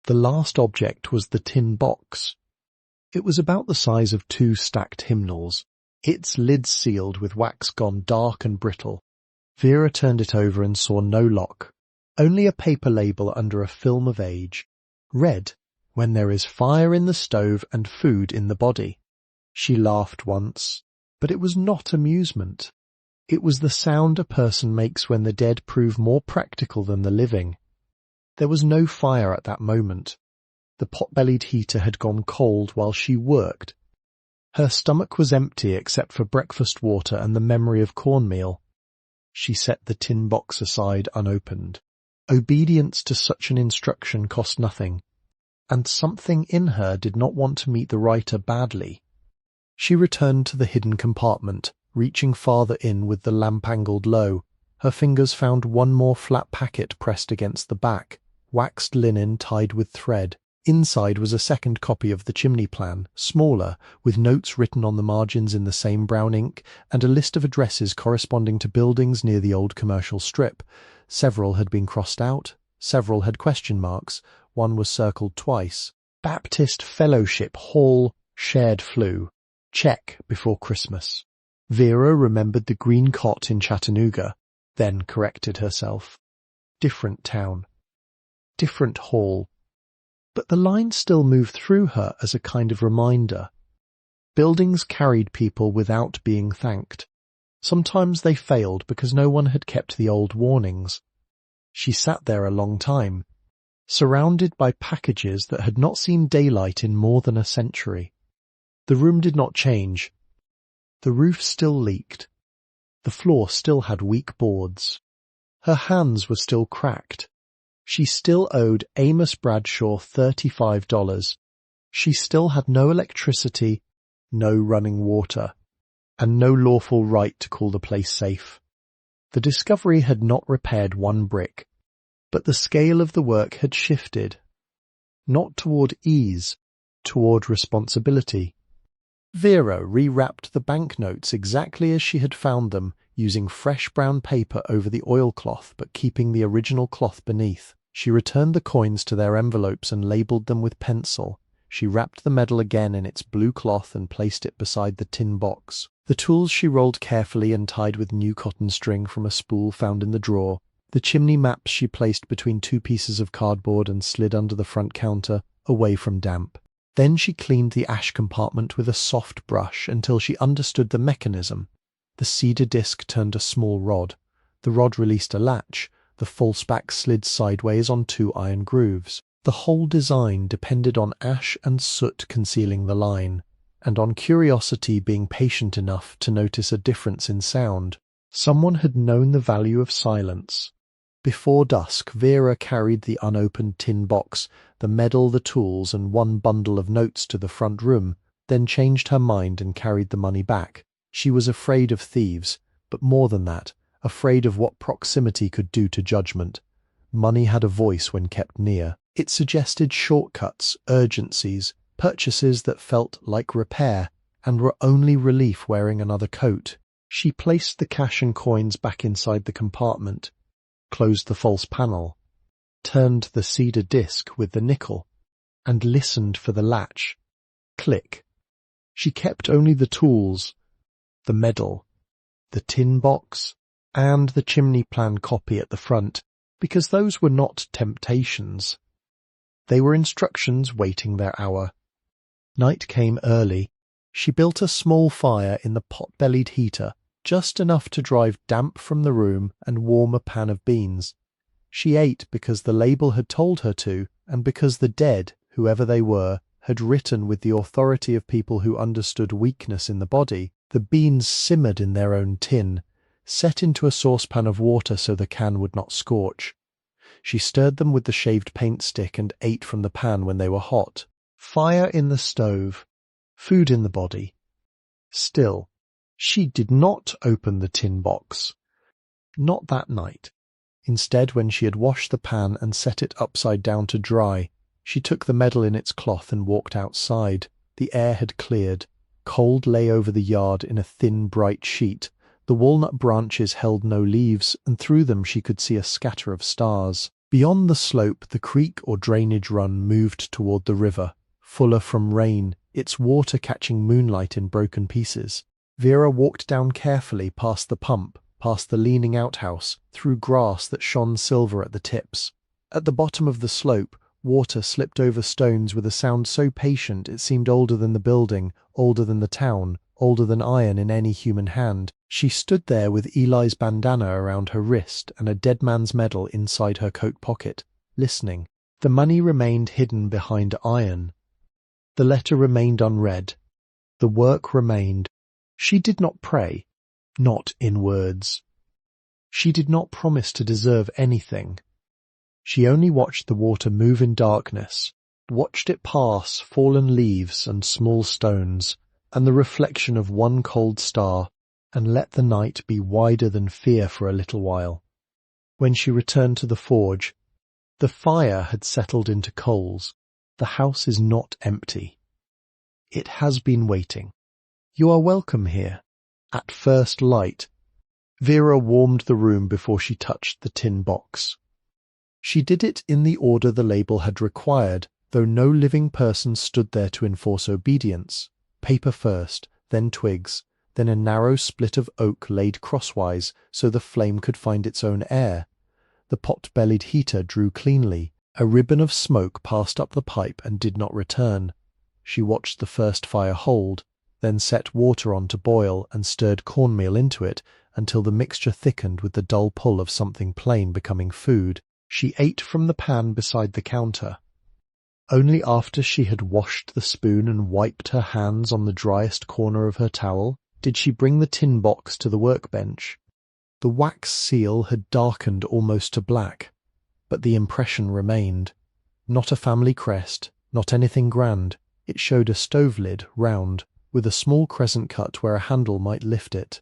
Speaker 2: The last object was the tin box. It was about the size of 2 stacked hymnals, its lid sealed with wax gone dark and brittle. Vera turned it over and saw no lock, only a paper label under a film of age. Read, "When there is fire in the stove and food in the body." She laughed once, but it was not amusement. It was the sound a person makes when the dead prove more practical than the living. There was no fire at that moment. The pot-bellied heater had gone cold while she worked. Her stomach was empty except for breakfast water and the memory of cornmeal. She set the tin box aside unopened. Obedience to such an instruction cost nothing, and something in her did not want to meet the writer badly. She returned to the hidden compartment, reaching farther in with the lamp angled low. Her fingers found one more flat packet pressed against the back, waxed linen tied with thread. Inside was a second copy of the chimney plan, smaller, with notes written on the margins in the same brown ink, and a list of addresses corresponding to buildings near the old commercial strip. Several had been crossed out, several had question marks, one was circled twice. Baptist Fellowship Hall, Shared Flue. Check before Christmas. Vera remembered the green cot in Chattanooga, then corrected herself. Different town. Different hall. But the line still moved through her as a kind of reminder. Buildings carried people without being thanked. Sometimes they failed because no one had kept the old warnings. She sat there a long time, surrounded by packages that had not seen daylight in more than a century. The room did not change. The roof still leaked. The floor still had weak boards. Her hands were still cracked. She still owed Amos Bradshaw $35. She still had no electricity, no running water, and no lawful right to call the place safe. The discovery had not repaired one brick, but the scale of the work had shifted. Not toward ease, toward responsibility. Vera rewrapped the banknotes exactly as she had found them, using fresh brown paper over the oilcloth but keeping the original cloth beneath. She returned the coins to their envelopes and labelled them with pencil. She wrapped the medal again in its blue cloth and placed it beside the tin box. The tools she rolled carefully and tied with new cotton string from a spool found in the drawer. The chimney maps she placed between two pieces of cardboard and slid under the front counter, away from damp. Then she cleaned the ash compartment with a soft brush until she understood the mechanism. The cedar disc turned a small rod. The rod released a latch. The false back slid sideways on two iron grooves. The whole design depended on ash and soot concealing the line, and on curiosity being patient enough to notice a difference in sound. Someone had known the value of silence. Before dusk, Vera carried the unopened tin box, the medal, the tools, and one bundle of notes to the front room, then changed her mind and carried the money back. She was afraid of thieves, but more than that, afraid of what proximity could do to judgment. Money had a voice when kept near. It suggested shortcuts, urgencies, purchases that felt like repair, and were only relief wearing another coat. She placed the cash and coins back inside the compartment, closed the false panel, turned the cedar disc with the nickel, and listened for the latch. Click. She kept only the tools, the medal, the tin box, and the chimney plan copy at the front, because those were not temptations. They were instructions waiting their hour. Night came early. She built a small fire in the pot-bellied heater, just enough to drive damp from the room and warm a pan of beans. She ate because the label had told her to, and because the dead, whoever they were, had written with the authority of people who understood weakness in the body. The beans simmered in their own tin, set into a saucepan of water so the can would not scorch. She stirred them with the shaved paint stick and ate from the pan when they were hot. Fire in the stove, food in the body. Still, she did not open the tin box. Not that night. Instead, when she had washed the pan and set it upside down to dry, she took the medal in its cloth and walked outside. The air had cleared. Cold lay over the yard in a thin, bright sheet. The walnut branches held no leaves, and through them she could see a scatter of stars. Beyond the slope, the creek or drainage run moved toward the river, fuller from rain, its water catching moonlight in broken pieces. Vera walked down carefully past the pump, past the leaning outhouse, through grass that shone silver at the tips. At the bottom of the slope, water slipped over stones with a sound so patient it seemed older than the building, older than the town, older than iron in any human hand. She stood there with Eli's bandana around her wrist and a dead man's medal inside her coat pocket, listening. The money remained hidden behind iron. The letter remained unread. The work remained. She did not pray, not in words. She did not promise to deserve anything. She only watched the water move in darkness, watched it pass fallen leaves and small stones, and the reflection of one cold star, and let the night be wider than fear for a little while. When she returned to the forge, the fire had settled into coals. The house is not empty. It has been waiting. You are welcome here. At first light. Vera warmed the room before she touched the tin box. She did it in the order the label had required, though no living person stood there to enforce obedience. Paper first, then twigs, then a narrow split of oak laid crosswise so the flame could find its own air. The pot-bellied heater drew cleanly. A ribbon of smoke passed up the pipe and did not return. She watched the first fire hold, then set water on to boil and stirred cornmeal into it until the mixture thickened with the dull pull of something plain becoming food. She ate from the pan beside the counter. Only after she had washed the spoon and wiped her hands on the driest corner of her towel did she bring the tin box to the workbench. The wax seal had darkened almost to black, but the impression remained. Not a family crest, not anything grand. It showed a stove lid, round, with a small crescent cut where a handle might lift it.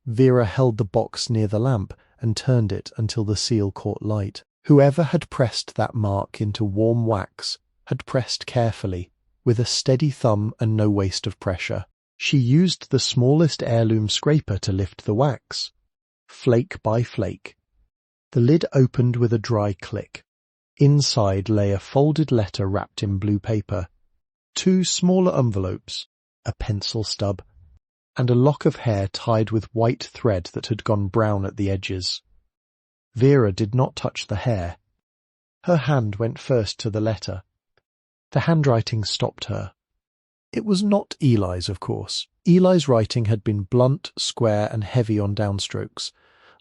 Speaker 2: Vera held the box near the lamp and turned it until the seal caught light. Whoever had pressed that mark into warm wax had pressed carefully, with a steady thumb and no waste of pressure. She used the smallest heirloom scraper to lift the wax, flake by flake. The lid opened with a dry click. Inside lay a folded letter wrapped in blue paper, 2 smaller envelopes, a pencil stub, and a lock of hair tied with white thread that had gone brown at the edges. Vera did not touch the hair. Her hand went first to the letter. The handwriting stopped her. It was not Eli's, of course. Eli's writing had been blunt, square, and heavy on downstrokes,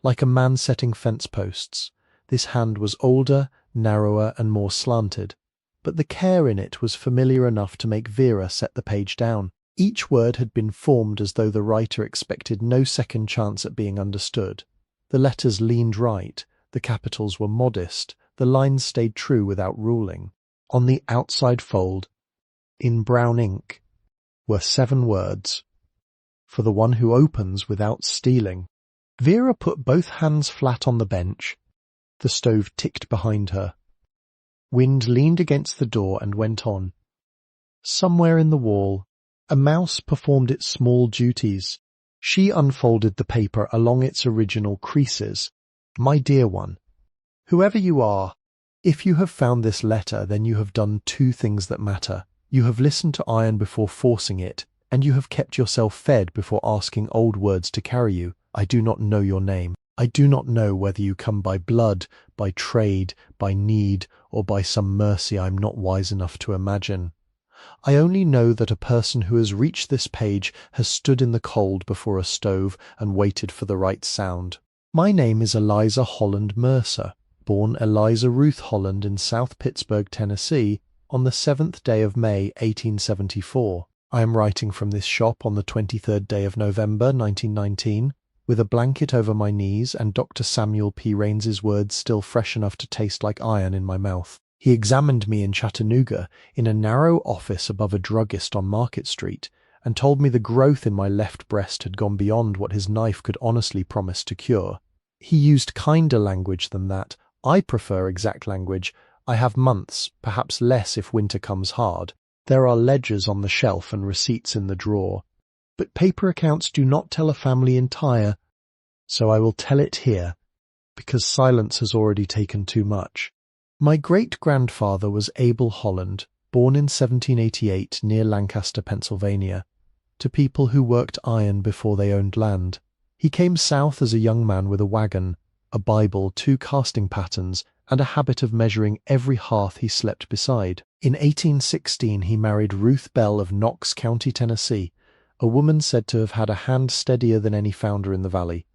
Speaker 2: like a man setting fence posts. This hand was older, narrower, and more slanted, but the care in it was familiar enough to make Vera set the page down. Each word had been formed as though the writer expected no second chance at being understood. The letters leaned right, the capitals were modest, the lines stayed true without ruling. On the outside fold, in brown ink, were 7 words, "For the one who opens without stealing." Vera put both hands flat on the bench. The stove ticked behind her. Wind leaned against the door and went on. Somewhere in the wall, a mouse performed its small duties. She unfolded the paper along its original creases. "My dear one, whoever you are, if you have found this letter, then you have done 2 things that matter. You have listened to iron before forcing it, and you have kept yourself fed before asking old words to carry you. I do not know your name. I do not know whether you come by blood, by trade, by need, or by some mercy I am not wise enough to imagine. I only know that a person who has reached this page has stood in the cold before a stove and waited for the right sound. My name is Eliza Holland Mercer, born Eliza Ruth Holland in South Pittsburg, Tennessee, on the 7th day of May, 1874. I am writing from this shop on the 23rd day of November, 1919, with a blanket over my knees and Dr. Samuel P. Raines's words still fresh enough to taste like iron in my mouth. He examined me in Chattanooga, in a narrow office above a druggist on Market Street, and told me the growth in my left breast had gone beyond what his knife could honestly promise to cure. He used kinder language than that. I prefer exact language. I have months, perhaps less if winter comes hard. There are ledgers on the shelf and receipts in the drawer. But paper accounts do not tell a family entire, so I will tell it here, because silence has already taken too much. My great-grandfather was Abel Holland, born in 1788 near Lancaster, Pennsylvania, to people who worked iron before they owned land. He came south as a young man with a wagon, a Bible, 2 casting patterns, and a habit of measuring every hearth he slept beside. In 1816 he married Ruth Bell of Knox County, Tennessee, a woman said to have had a hand steadier than any founder in the valley.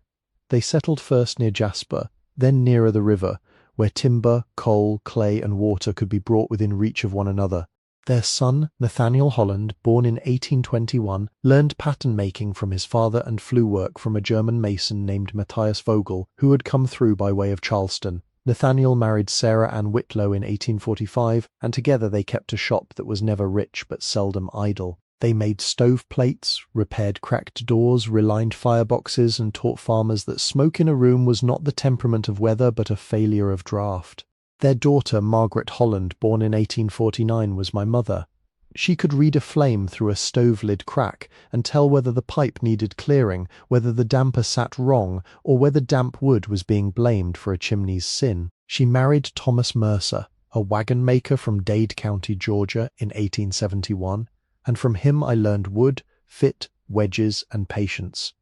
Speaker 2: They settled first near Jasper, then nearer the river, where timber, coal, clay, and water could be brought within reach of one another. Their son, Nathaniel Holland, born in 1821, learned pattern-making from his father and flue work from a German mason named Matthias Vogel, who had come through by way of Charleston. Nathaniel married Sarah Ann Whitlow in 1845, and together they kept a shop that was never rich but seldom idle. They made stove plates, repaired cracked doors, relined fireboxes, and taught farmers that smoke in a room was not the temperament of weather but a failure of draught. Their daughter, Margaret Holland, born in 1849, was my mother. She could read a flame through a stove lid crack and tell whether the pipe needed clearing, whether the damper sat wrong, or whether damp wood was being blamed for a chimney's sin. She married Thomas Mercer, a wagon maker from Dade County, Georgia, in 1871, and from him I learned wood, fit, wedges, and patience.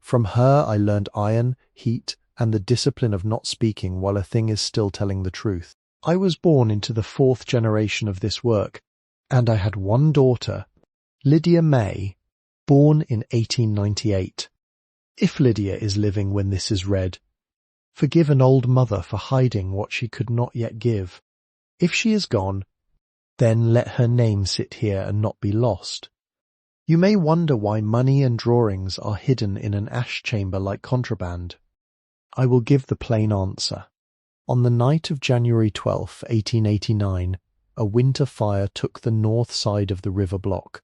Speaker 2: From her I learned iron, heat, and the discipline of not speaking while a thing is still telling the truth. I was born into the 4th generation of this work, and I had one daughter, Lydia May, born in 1898. If Lydia is living when this is read, forgive an old mother for hiding what she could not yet give. If she is gone, then let her name sit here and not be lost. You may wonder why money and drawings are hidden in an ash chamber like contraband. I will give the plain answer. On the night of January 12, 1889, a winter fire took the north side of the river block.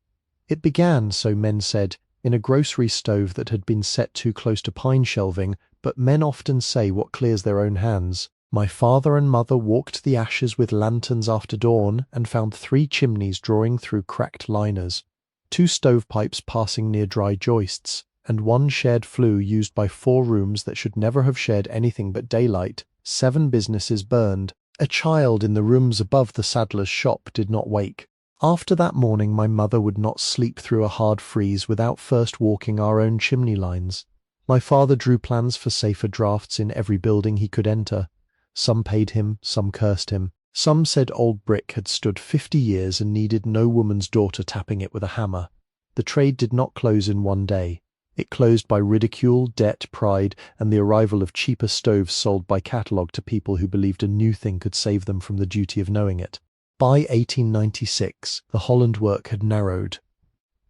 Speaker 2: It began, so men said, in a grocery stove that had been set too close to pine shelving, but men often say what clears their own hands. My father and mother walked the ashes with lanterns after dawn and found 3 chimneys drawing through cracked liners, 2 stovepipes passing near dry joists, and 1 shared flue used by 4 rooms that should never have shared anything but daylight. 7 businesses burned. A child in the rooms above the saddler's shop did not wake. After that morning, my mother would not sleep through a hard freeze without first walking our own chimney lines. My father drew plans for safer drafts in every building he could enter. Some paid him, some cursed him. Some said old brick had stood 50 years and needed no woman's daughter tapping it with a hammer. The trade did not close in one day. It closed by ridicule, debt, pride, and the arrival of cheaper stoves sold by catalogue to people who believed a new thing could save them from the duty of knowing it. By 1896, the Holland work had narrowed.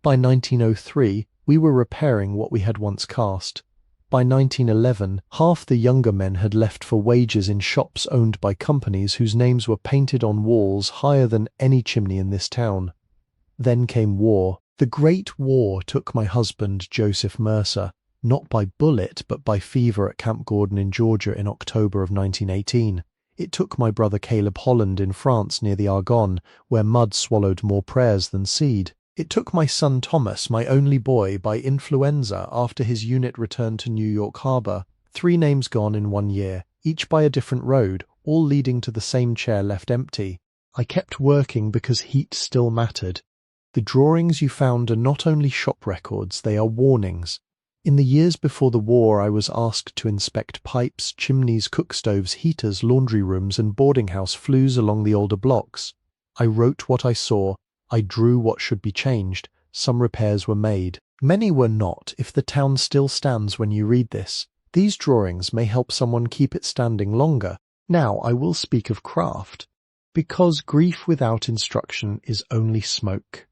Speaker 2: By 1903, we were repairing what we had once cast. By 1911, half the younger men had left for wages in shops owned by companies whose names were painted on walls higher than any chimney in this town. Then came war. The Great War took my husband, Joseph Mercer, not by bullet but by fever at Camp Gordon in Georgia in October of 1918. It took my brother Caleb Holland in France near the Argonne, where mud swallowed more prayers than seed. It took my son Thomas, my only boy, by influenza after his unit returned to New York Harbor. 3 names gone in 1 year, each by a different road, all leading to the same chair left empty. I kept working because heat still mattered. The drawings you found are not only shop records, they are warnings. In the years before the war, I was asked to inspect pipes, chimneys, cookstoves, heaters, laundry rooms, and boarding house flues along the older blocks. I wrote what I saw. I drew what should be changed. Some repairs were made. Many were not, if the town still stands when you read this. These drawings may help someone keep it standing longer. Now I will speak of craft, because grief without instruction is only smoke.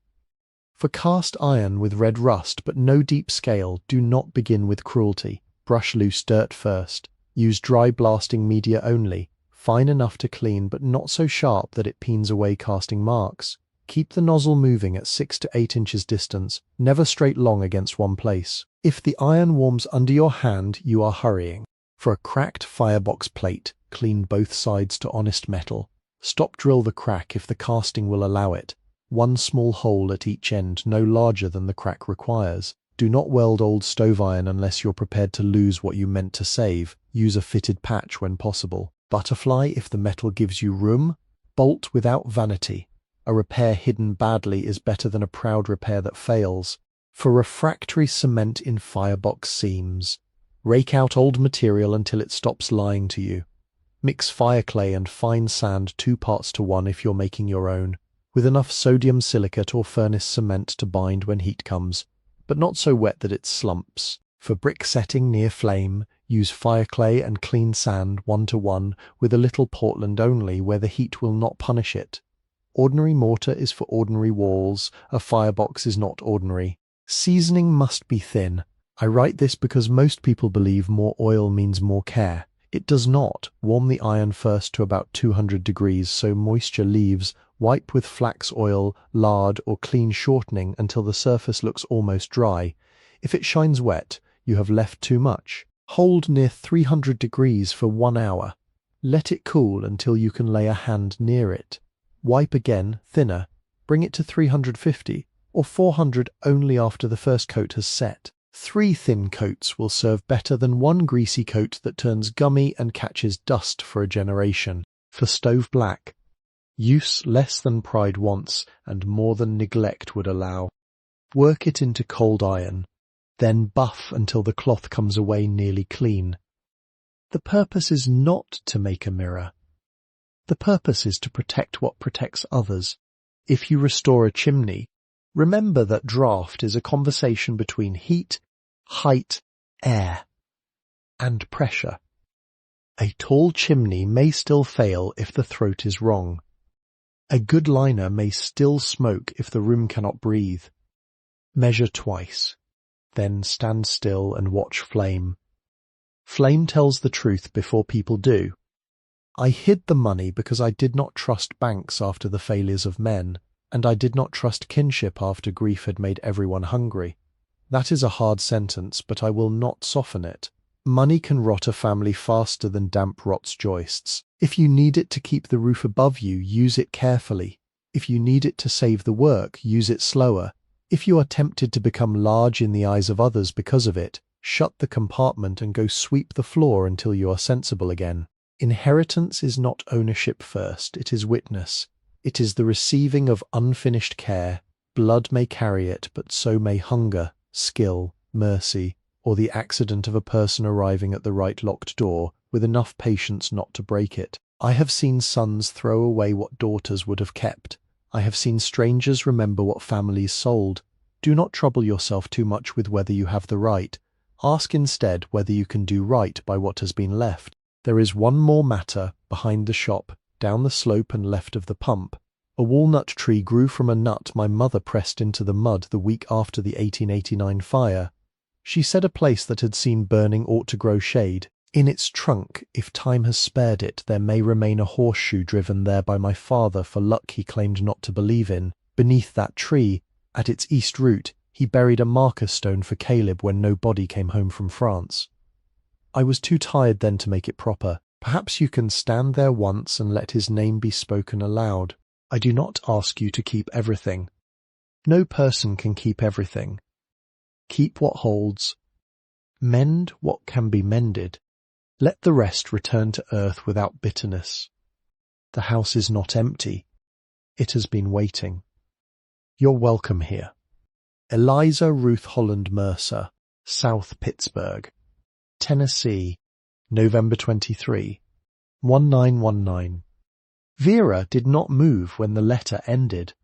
Speaker 2: For cast iron with red rust but no deep scale, do not begin with cruelty. Brush loose dirt first. Use dry blasting media only, fine enough to clean but not so sharp that it peens away casting marks. Keep the nozzle moving at 6 to 8 inches distance, never straight long against one place. If the iron warms under your hand, you are hurrying. For a cracked firebox plate, clean both sides to honest metal. Stop drill the crack if the casting will allow it. 1 small hole at each end, no larger than the crack requires. Do not weld old stove iron unless you're prepared to lose what you meant to save. Use a fitted patch when possible. Butterfly if the metal gives you room. Bolt without vanity. A repair hidden badly is better than a proud repair that fails. For refractory cement in firebox seams, rake out old material until it stops lying to you. Mix fire clay and fine sand 2 parts to 1 if you're making your own, with enough sodium silicate or furnace cement to bind when heat comes, but not so wet that it slumps. For brick setting near flame, use fire clay and clean sand 1 to 1 with a little Portland only where the heat will not punish it. Ordinary mortar is for ordinary walls. A firebox is not ordinary. Seasoning must be thin. I write this because most people believe more oil means more care. It does not. Warm the iron first to about 200 degrees so moisture leaves. Wipe with flax oil, lard, or clean shortening until the surface looks almost dry. If it shines wet, you have left too much. Hold near 300 degrees for 1 hour. Let it cool until you can lay a hand near it. Wipe again, thinner. Bring it to 350 or 400 only after the first coat has set. 3 thin coats will serve better than 1 greasy coat that turns gummy and catches dust for a generation. For stove black, use less than pride wants and more than neglect would allow. Work it into cold iron, then buff until the cloth comes away nearly clean. The purpose is not to make a mirror. The purpose is to protect what protects others. If you restore a chimney, remember that draft is a conversation between heat, height, air, and pressure. A tall chimney may still fail if the throat is wrong. A good liner may still smoke if the room cannot breathe. Measure twice, then stand still and watch flame. Flame tells the truth before people do. I hid the money because I did not trust banks after the failures of men, and I did not trust kinship after grief had made everyone hungry. That is a hard sentence, but I will not soften it. Money can rot a family faster than damp rots joists. If you need it to keep the roof above you, use it carefully. If you need it to save the work, use it slower. If you are tempted to become large in the eyes of others because of it, shut the compartment and go sweep the floor until you are sensible again. Inheritance is not ownership first, it is witness. It is the receiving of unfinished care. Blood may carry it, but so may hunger, skill, mercy, or the accident of a person arriving at the right locked door, with enough patience not to break it. I have seen sons throw away what daughters would have kept. I have seen strangers remember what families sold. Do not trouble yourself too much with whether you have the right. Ask instead whether you can do right by what has been left. There is one more matter, behind the shop, down the slope and left of the pump. A walnut tree grew from a nut my mother pressed into the mud the week after the 1889 fire. She said a place that had seen burning ought to grow shade. In its trunk, if time has spared it, there may remain a horseshoe driven there by my father for luck he claimed not to believe in. Beneath that tree, at its east root, he buried a marker stone for Caleb when no body came home from France. I was too tired then to make it proper. Perhaps you can stand there once and let his name be spoken aloud. I do not ask you to keep everything. No person can keep everything. Keep what holds. Mend what can be mended. Let the rest return to earth without bitterness. The house is not empty. It has been waiting. You're welcome here. Eliza Holland Mercer, South Pittsburg, Tennessee, November 23, 1919. Vera did not move when the letter ended.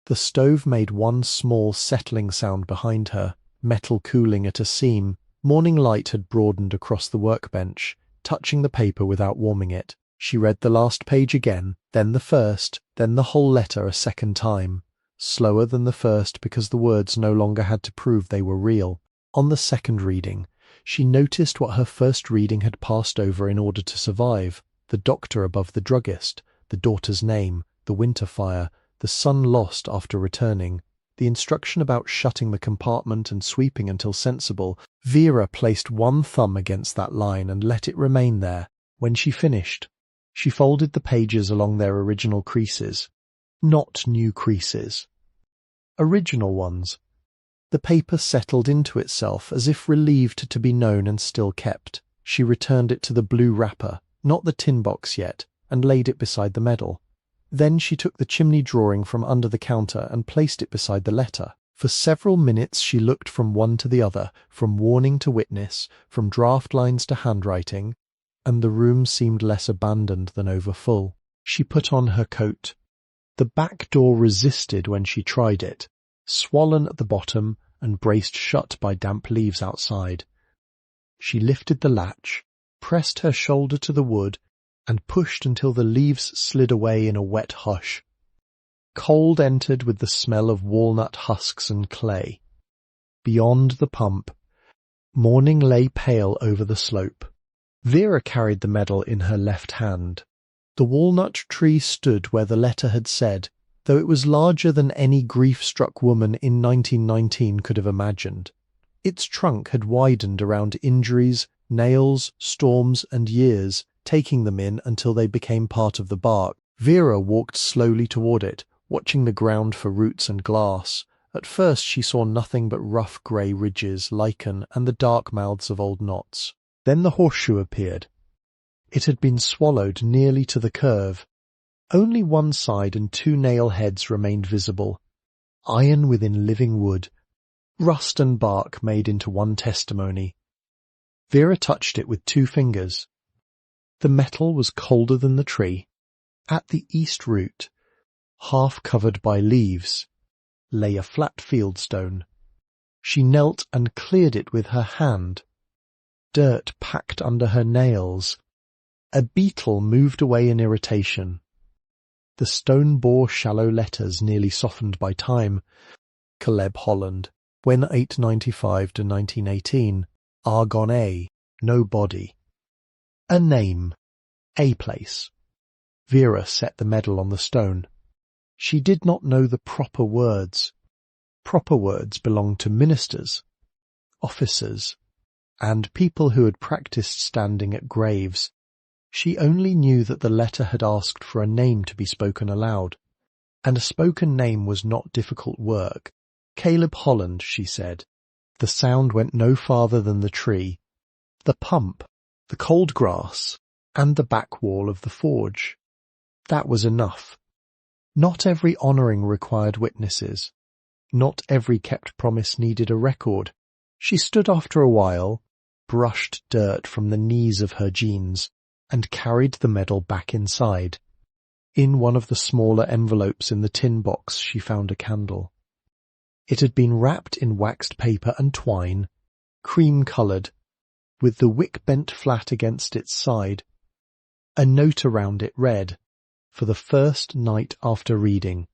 Speaker 2: The stove made one small settling sound behind her, metal cooling at a seam. Morning light had broadened across the workbench, touching the paper without warming it. She read the last page again, then the first, then the whole letter a second time. Slower than the first because the words no longer had to prove they were real. On the second reading, she noticed what her first reading had passed over in order to survive: the doctor above the druggist, the daughter's name, the winter fire, the son lost after returning, the instruction about shutting the compartment and sweeping until sensible. Vera placed one thumb against that line and let it remain there. When she finished, she folded the pages along their original creases. Not new creases. Original ones. The paper settled into itself as if relieved to be known and still kept. She returned it to the blue wrapper, not the tin box yet, and laid it beside the medal. Then she took the chimney drawing from under the counter and placed it beside the letter. For several minutes she looked from one to the other, from warning to witness, from draft lines to handwriting, and the room seemed less abandoned than overfull. She put on her coat. The back door resisted when she tried it, swollen at the bottom and braced shut by damp leaves outside. She lifted the latch, pressed her shoulder to the wood, and pushed until the leaves slid away in a wet hush. Cold entered with the smell of walnut husks and clay. Beyond the pump, morning lay pale over the slope. Vera carried the medal in her left hand. The walnut tree stood where the letter had said, though it was larger than any grief-struck woman in 1919 could have imagined. Its trunk had widened around injuries, nails, storms, and years, taking them in until they became part of the bark. Vera walked slowly toward it, watching the ground for roots and glass. At first she saw nothing but rough grey ridges, lichen, and the dark mouths of old knots. Then the horseshoe appeared. It had been swallowed nearly to the curve. Only one side and two nail heads remained visible, iron within living wood, rust and bark made into one testimony. Vera touched it with 2 fingers. The metal was colder than the tree. At the east root, half covered by leaves, lay a flat fieldstone. She knelt and cleared it with her hand. Dirt packed under her nails. A beetle moved away in irritation. The stone bore shallow letters nearly softened by time. Caleb Holland, when 895 to 1918. Argon A, no body. A name, a place. Vera set the medal on the stone. She did not know the proper words. Proper words belonged to ministers. officers, and people who had practiced standing at graves. She only knew that the letter had asked for a name to be spoken aloud, and a spoken name was not difficult work. Caleb Holland, she said. The sound went no farther than the tree, the pump, the cold grass, and the back wall of the forge. That was enough. Not every honouring required witnesses. Not every kept promise needed a record. She stood after a while, brushed dirt from the knees of her jeans, and carried the medal back inside. In one of the smaller envelopes in the tin box she found a candle. It had been wrapped in waxed paper and twine, cream-coloured, with the wick bent flat against its side. A note around it read, "For the first night after reading."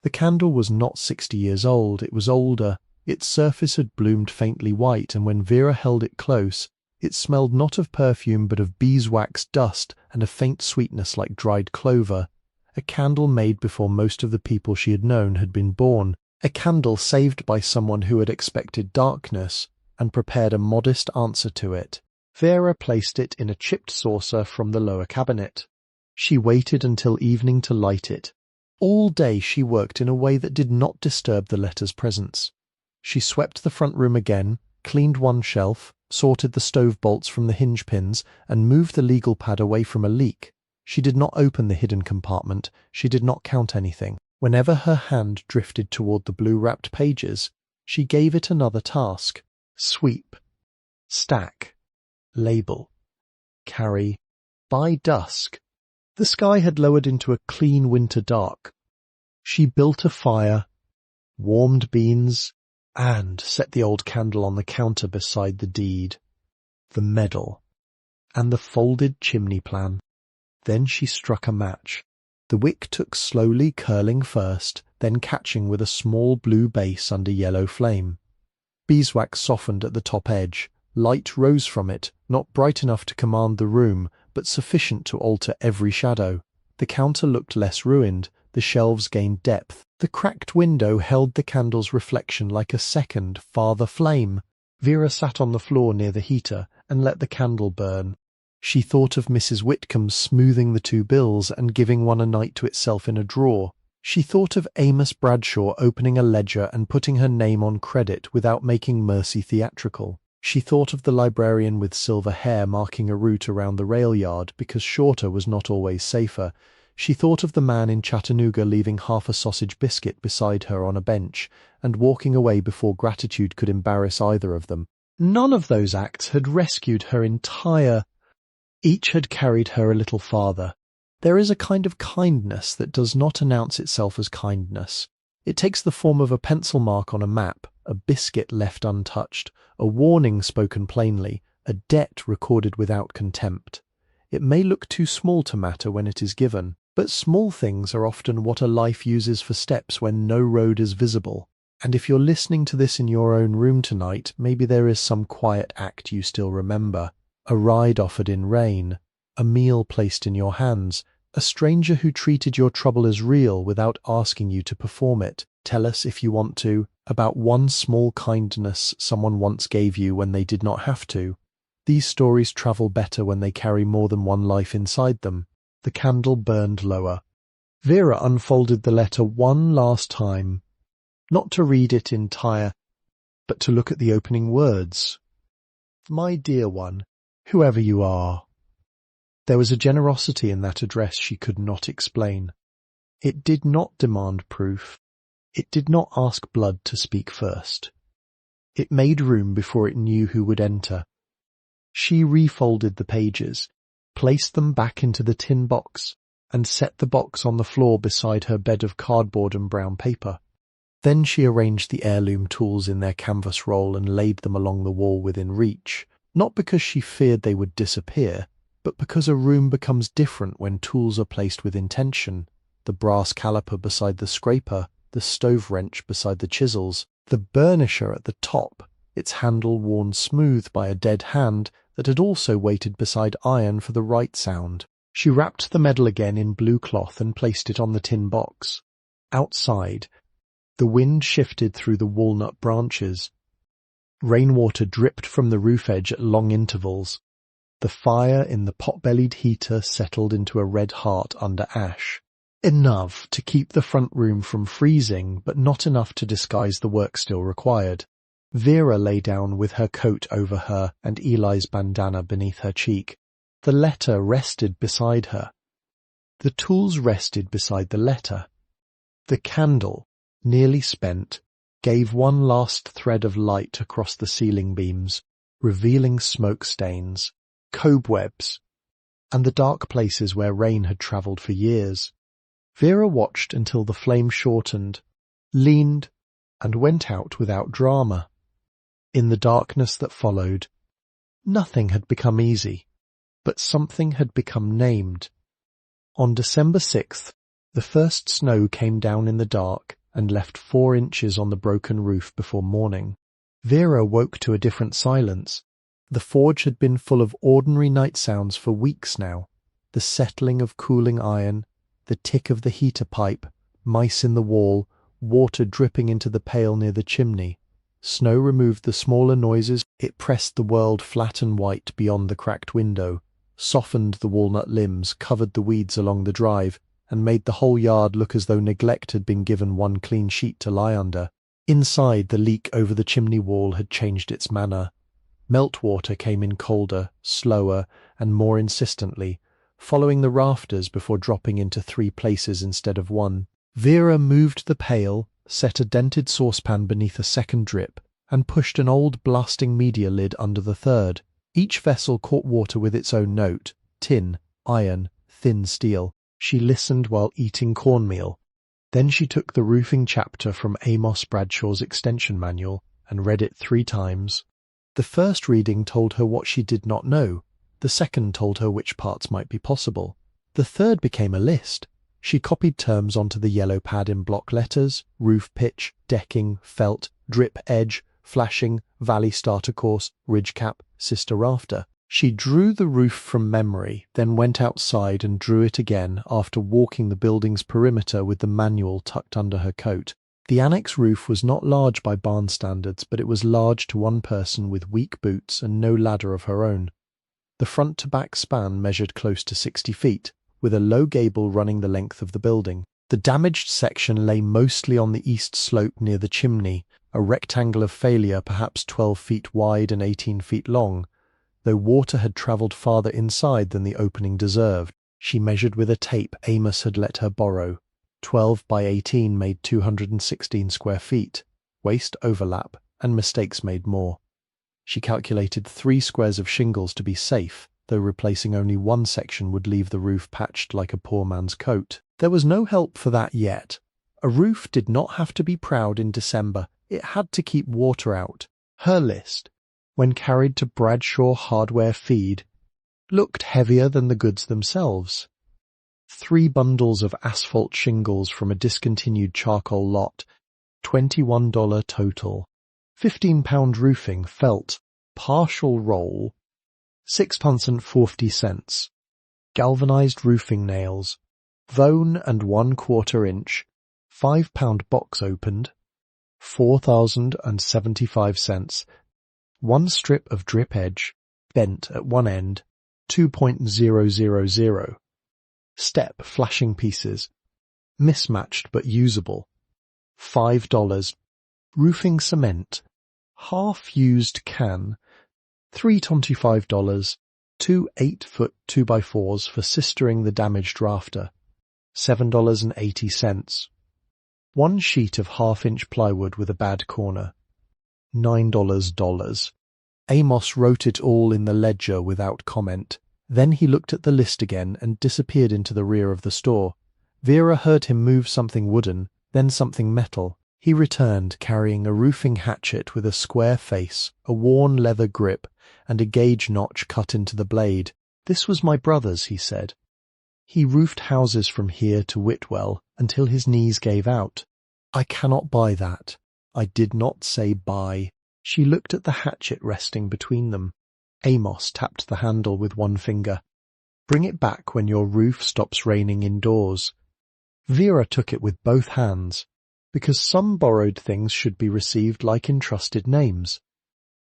Speaker 2: The candle was not 60 years old, it was older. Its surface had bloomed faintly white, and when Vera held it close, it smelled not of perfume but of beeswax dust and a faint sweetness like dried clover. A candle made before most of the people she had known had been born. A candle saved by someone who had expected darkness and prepared a modest answer to it. Vera placed it in a chipped saucer from the lower cabinet. She waited until evening to light it. All day she worked in a way that did not disturb the letter's presence. She swept the front room again, cleaned one shelf, sorted the stove bolts from the hinge pins, and moved the legal pad away from a leak. She did not open the hidden compartment. She did not count anything. Whenever her hand drifted toward the blue-wrapped pages, she gave it another task. Sweep. Stack. Label. Carry. By dusk. The sky had lowered into a clean winter dark. She built a fire, warmed beans, and set the old candle on the counter beside the deed, the medal, and the folded chimney plan. Then she struck a match. The wick took slowly, curling first, then catching with a small blue base under yellow flame. Beeswax softened at the top edge. Light rose from it, not bright enough to command the room, but sufficient to alter every shadow. The counter looked less ruined. The shelves gained depth. The cracked window held the candle's reflection like a second, farther flame. Vera sat on the floor near the heater and let the candle burn. She thought of Mrs. Whitcomb's smoothing the two bills and giving one a night to itself in a drawer. She thought of Amos Bradshaw opening a ledger and putting her name on credit without making mercy theatrical. She thought of the librarian with silver hair marking a route around the rail yard because shorter was not always safer. She thought of the man in Chattanooga leaving half a sausage biscuit beside her on a bench and walking away before gratitude could embarrass either of them. None of those acts had rescued her entire. Each had carried her a little farther. There is a kind of kindness that does not announce itself as kindness. It takes the form of a pencil mark on a map, a biscuit left untouched, a warning spoken plainly, a debt recorded without contempt. It may look too small to matter when it is given, but small things are often what a life uses for steps when no road is visible. And if you're listening to this in your own room tonight, maybe there is some quiet act you still remember. A ride offered in rain, a meal placed in your hands, a stranger who treated your trouble as real without asking you to perform it. Tell us, if you want to, about one small kindness someone once gave you when they did not have to. These stories travel better when they carry more than one life inside them. The candle burned lower. Vera unfolded the letter one last time, not to read it entire, but to look at the opening words. My dear one, whoever you are. There was a generosity in that address she could not explain. It did not demand proof. It did not ask blood to speak first. It made room before it knew who would enter. She refolded the pages, placed them back into the tin box, and set the box on the floor beside her bed of cardboard and brown paper. Then she arranged the heirloom tools in their canvas roll and laid them along the wall within reach, not because she feared they would disappear, but because a room becomes different when tools are placed with intention. The brass caliper beside the scraper, the stove wrench beside the chisels, the burnisher at the top, its handle worn smooth by a dead hand that had also waited beside iron for the right sound. She wrapped the medal again in blue cloth and placed it on the tin box. Outside, the wind shifted through the walnut branches. Rainwater dripped from the roof edge at long intervals. The fire in the pot-bellied heater settled into a red heart under ash. Enough to keep the front room from freezing, but not enough to disguise the work still required. Vera lay down with her coat over her and Eli's bandana beneath her cheek. The letter rested beside her. The tools rested beside the letter. The candle, nearly spent, gave one last thread of light across the ceiling beams, revealing smoke stains, cobwebs, and the dark places where rain had travelled for years. Vera watched until the flame shortened, leaned, and went out without drama. In the darkness that followed, nothing had become easy, but something had become named. On December 6th, the first snow came down in the dark and left 4 inches on the broken roof before morning. Vera woke to a different silence. The forge had been full of ordinary night sounds for weeks now. The settling of cooling iron, the tick of the heater pipe, mice in the wall, water dripping into the pail near the chimney. Snow removed the smaller noises. It pressed the world flat and white beyond the cracked window, softened the walnut limbs, covered the weeds along the drive, and made the whole yard look as though neglect had been given one clean sheet to lie under. Inside, the leak over the chimney wall had changed its manner. Meltwater came in colder, slower, and more insistently, following the rafters before dropping into 3 places instead of 1. Vera moved the pail, set a dented saucepan beneath a second drip, and pushed an old blasting media lid under the third. Each vessel caught water with its own note: tin, iron, thin steel. She listened while eating cornmeal. Then she took the roofing chapter from Amos Bradshaw's extension manual and read it 3 times. The first reading told her what she did not know. The second told her which parts might be possible. The third became a list. She copied terms onto the yellow pad in block letters: roof pitch, decking, felt, drip edge, flashing, valley starter course, ridge cap, sister rafter. She drew the roof from memory, then went outside and drew it again after walking the building's perimeter with the manual tucked under her coat. The annex roof was not large by barn standards, but it was large to one person with weak boots and no ladder of her own. The front-to-back span measured close to 60 feet, with a low gable running the length of the building. The damaged section lay mostly on the east slope near the chimney, a rectangle of failure perhaps 12 feet wide and 18 feet long, though water had travelled farther inside than the opening deserved. She measured with a tape Amos had let her borrow. 12 by 18 made 216 square feet. Waste overlap, and mistakes made more. She calculated 3 squares of shingles to be safe, though replacing only 1 section would leave the roof patched like a poor man's coat. There was no help for that yet. A roof did not have to be proud in December. It had to keep water out. Her list, when carried to Bradshaw Hardware Feed, looked heavier than the goods themselves. 3 bundles of asphalt shingles from a discontinued charcoal lot, $21 total. 15-pound roofing, felt, partial roll, £6.40. Galvanized roofing nails, Vone and 1/4 inch, £5 box opened, 4,075 cents. 1 strip of drip edge, bent at one end, 2.000. Step flashing pieces, mismatched but usable, $5. Roofing cement, half-used can, $3.25. 2 8-foot 2x4s for sistering the damaged rafter, $7.80. 1 sheet of half-inch plywood with a bad corner, $9. Amos wrote it all in the ledger without comment. Then he looked at the list again and disappeared into the rear of the store. Vera heard him move something wooden, then something metal. He returned, carrying a roofing hatchet with a square face, a worn leather grip, and a gauge notch cut into the blade. "This was my brother's," he said. "He roofed houses from here to Whitwell until his knees gave out. I cannot buy that. I did not say buy." She looked at the hatchet resting between them. Amos tapped the handle with 1 finger. "Bring it back when your roof stops raining indoors." Vera took it with both hands, because some borrowed things should be received like entrusted names.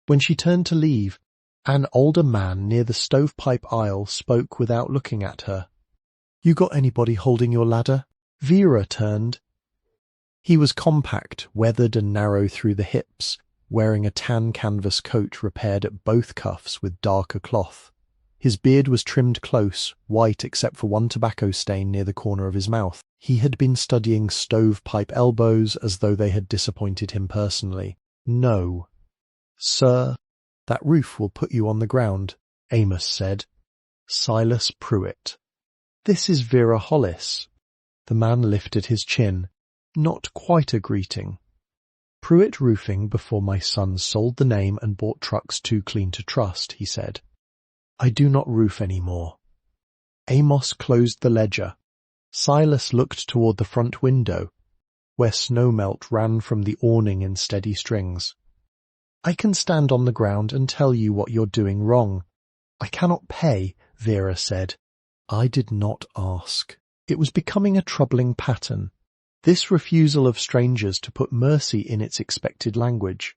Speaker 2: When she turned to leave, an older man near the stovepipe aisle spoke without looking at her. "You got anybody holding your ladder?" Vera turned. He was compact, weathered and narrow through the hips, wearing a tan canvas coat repaired at both cuffs with darker cloth. His beard was trimmed close, white except for one tobacco stain near the corner of his mouth. He had been studying stovepipe elbows as though they had disappointed him personally. "No, sir, that roof will put you on the ground," Amos said. "Silas Pruitt." "This is Vera Hollis." The man lifted his chin. Not quite a greeting. "Pruitt Roofing before my son sold the name and bought trucks too clean to trust," he said. "I do not roof any more." Amos closed the ledger. Silas looked toward the front window, where snowmelt ran from the awning in steady strings. "I can stand on the ground and tell you what you're doing wrong." "I cannot pay," Vera said. "I did not ask." It was becoming a troubling pattern, this refusal of strangers to put mercy in its expected language.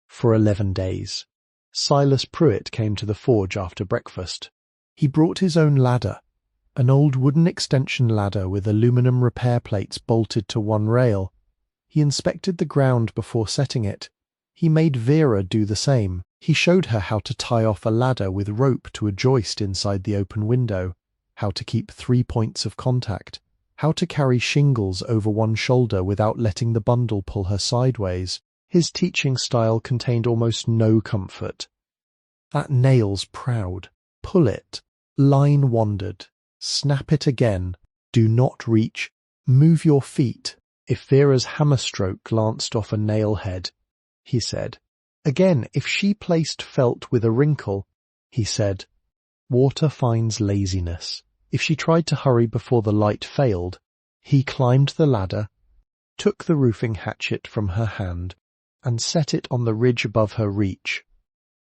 Speaker 2: For 11 days, Silas Pruitt came to the forge after breakfast. He brought his own ladder, an old wooden extension ladder with aluminum repair plates bolted to one rail. He inspected the ground before setting it. He made Vera do the same. He showed her how to tie off a ladder with rope to a joist inside the open window, how to keep 3 points of contact, how to carry shingles over one shoulder without letting the bundle pull her sideways. His teaching style contained almost no comfort. "That nail's proud. Pull it. Line wandered. Snap it again. Do not reach. Move your feet." If Vera's hammer stroke glanced off a nail head, he said. Again, if she placed felt with a wrinkle, he said. Water finds laziness. If she tried to hurry before the light failed, he climbed the ladder, took the roofing hatchet from her hand, and set it on the ridge above her reach.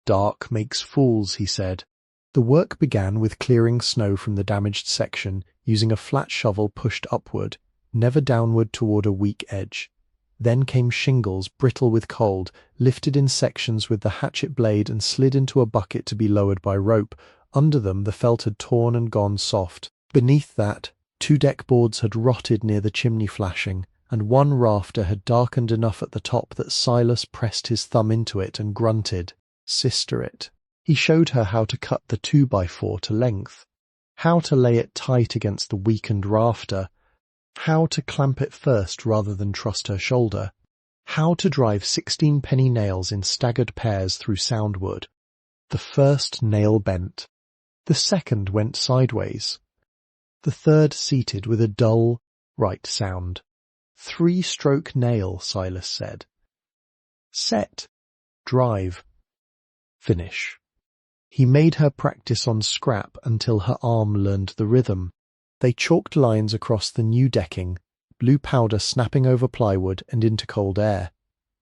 Speaker 2: "Dark makes fools," he said. The work began with clearing snow from the damaged section using a flat shovel pushed upward, never downward toward a weak edge. Then came shingles, brittle with cold, lifted in sections with the hatchet blade and slid into a bucket to be lowered by rope. Under them the felt had torn and gone soft. Beneath that, 2 deck boards had rotted near the chimney flashing, and one rafter had darkened enough at the top that Silas pressed his thumb into it and grunted, "Sister it." He showed her how to cut the 2x4 to length, how to lay it tight against the weakened rafter, how to clamp it first rather than trust her shoulder, how to drive 16-penny nails in staggered pairs through soundwood. The first nail bent. The second went sideways. The third seated with a dull, right sound. 3-stroke nail, Silas said. Set. Drive. Finish. He made her practice on scrap until her arm learned the rhythm. They chalked lines across the new decking, blue powder snapping over plywood and into cold air.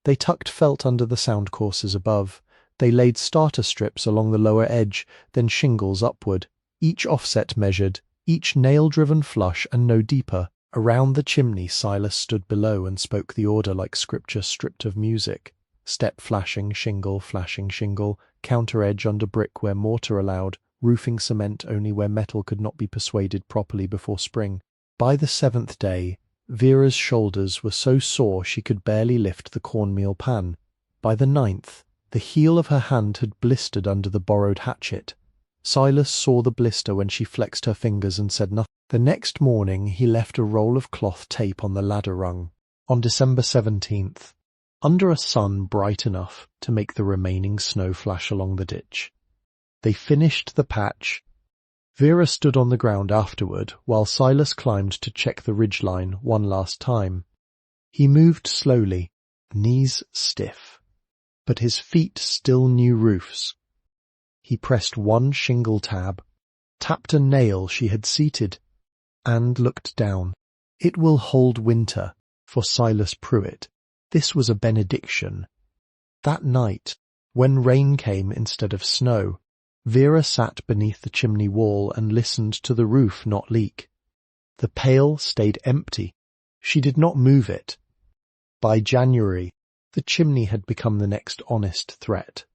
Speaker 2: They tucked felt under the sound courses above. They laid starter strips along the lower edge, then shingles upward, each offset measured, each nail-driven flush and no deeper. Around the chimney Silas stood below and spoke the order like scripture stripped of music. Step flashing shingle, counter edge under brick where mortar allowed, roofing cement only where metal could not be persuaded properly before spring. By the 7th day, Vera's shoulders were so sore she could barely lift the cornmeal pan. By the 9th, the heel of her hand had blistered under the borrowed hatchet. Silas saw the blister when she flexed her fingers and said nothing. The next morning he left a roll of cloth tape on the ladder rung. On December 17th, under a sun bright enough to make the remaining snow flash along the ditch, they finished the patch. Vera stood on the ground afterward while Silas climbed to check the ridgeline one last time. He moved slowly, knees stiff, but his feet still knew roofs. He pressed one shingle tab, tapped a nail she had seated, and looked down. It will hold winter for Silas Pruitt. This was a benediction. That night, when rain came instead of snow, Vera sat beneath the chimney wall and listened to the roof not leak. The pail stayed empty. She did not move it. By January, the chimney had become the next honest threat.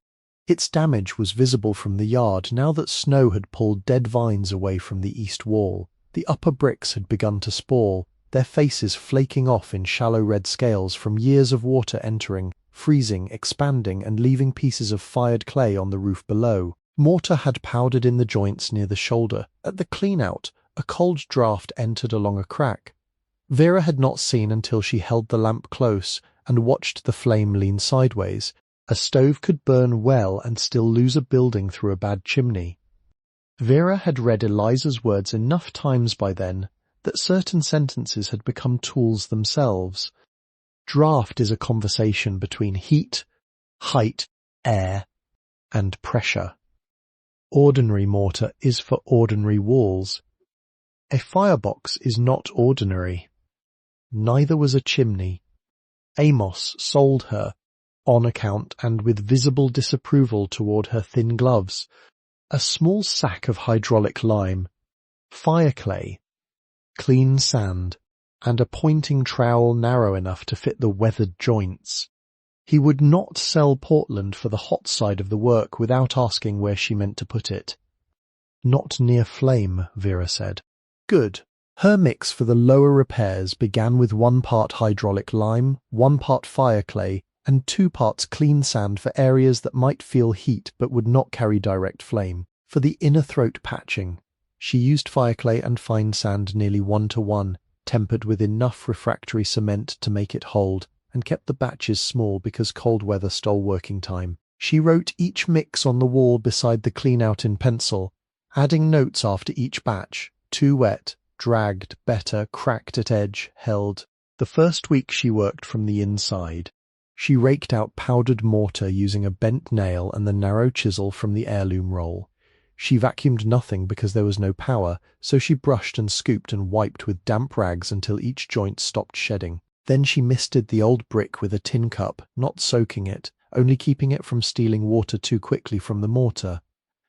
Speaker 2: Its damage was visible from the yard now that snow had pulled dead vines away from the east wall. The upper bricks had begun to spoil, their faces flaking off in shallow red scales from years of water entering, freezing, expanding, and leaving pieces of fired clay on the roof below. Mortar had powdered in the joints near the shoulder. At the clean-out, a cold draught entered along a crack. Vera had not seen until she held the lamp close and watched the flame lean sideways. A stove could burn well and still lose a building through a bad chimney. Vera had read Eliza's words enough times by then that certain sentences had become tools themselves. Draft is a conversation between heat, height, air, and pressure. Ordinary mortar is for ordinary walls. A firebox is not ordinary. Neither was a chimney. Amos sold her, on account and with visible disapproval toward her thin gloves, a small sack of hydraulic lime, fire clay, clean sand, and a pointing trowel narrow enough to fit the weathered joints. He would not sell Portland for the hot side of the work without asking where she meant to put it. Not near flame, Vera said. Good. Her mix for the lower repairs began with 1 part hydraulic lime, 1 part fire clay, and 2 parts clean sand for areas that might feel heat but would not carry direct flame. For the inner throat patching, she used fire clay and fine sand nearly 1-to-1, tempered with enough refractory cement to make it hold, and kept the batches small because cold weather stole working time. She wrote each mix on the wall beside the clean-out in pencil, adding notes after each batch: too wet, dragged, better, cracked at edge, held. The first week she worked from the inside. She raked out powdered mortar using a bent nail and the narrow chisel from the heirloom roll. She vacuumed nothing because there was no power, so she brushed and scooped and wiped with damp rags until each joint stopped shedding. Then she misted the old brick with a tin cup, not soaking it, only keeping it from stealing water too quickly from the mortar.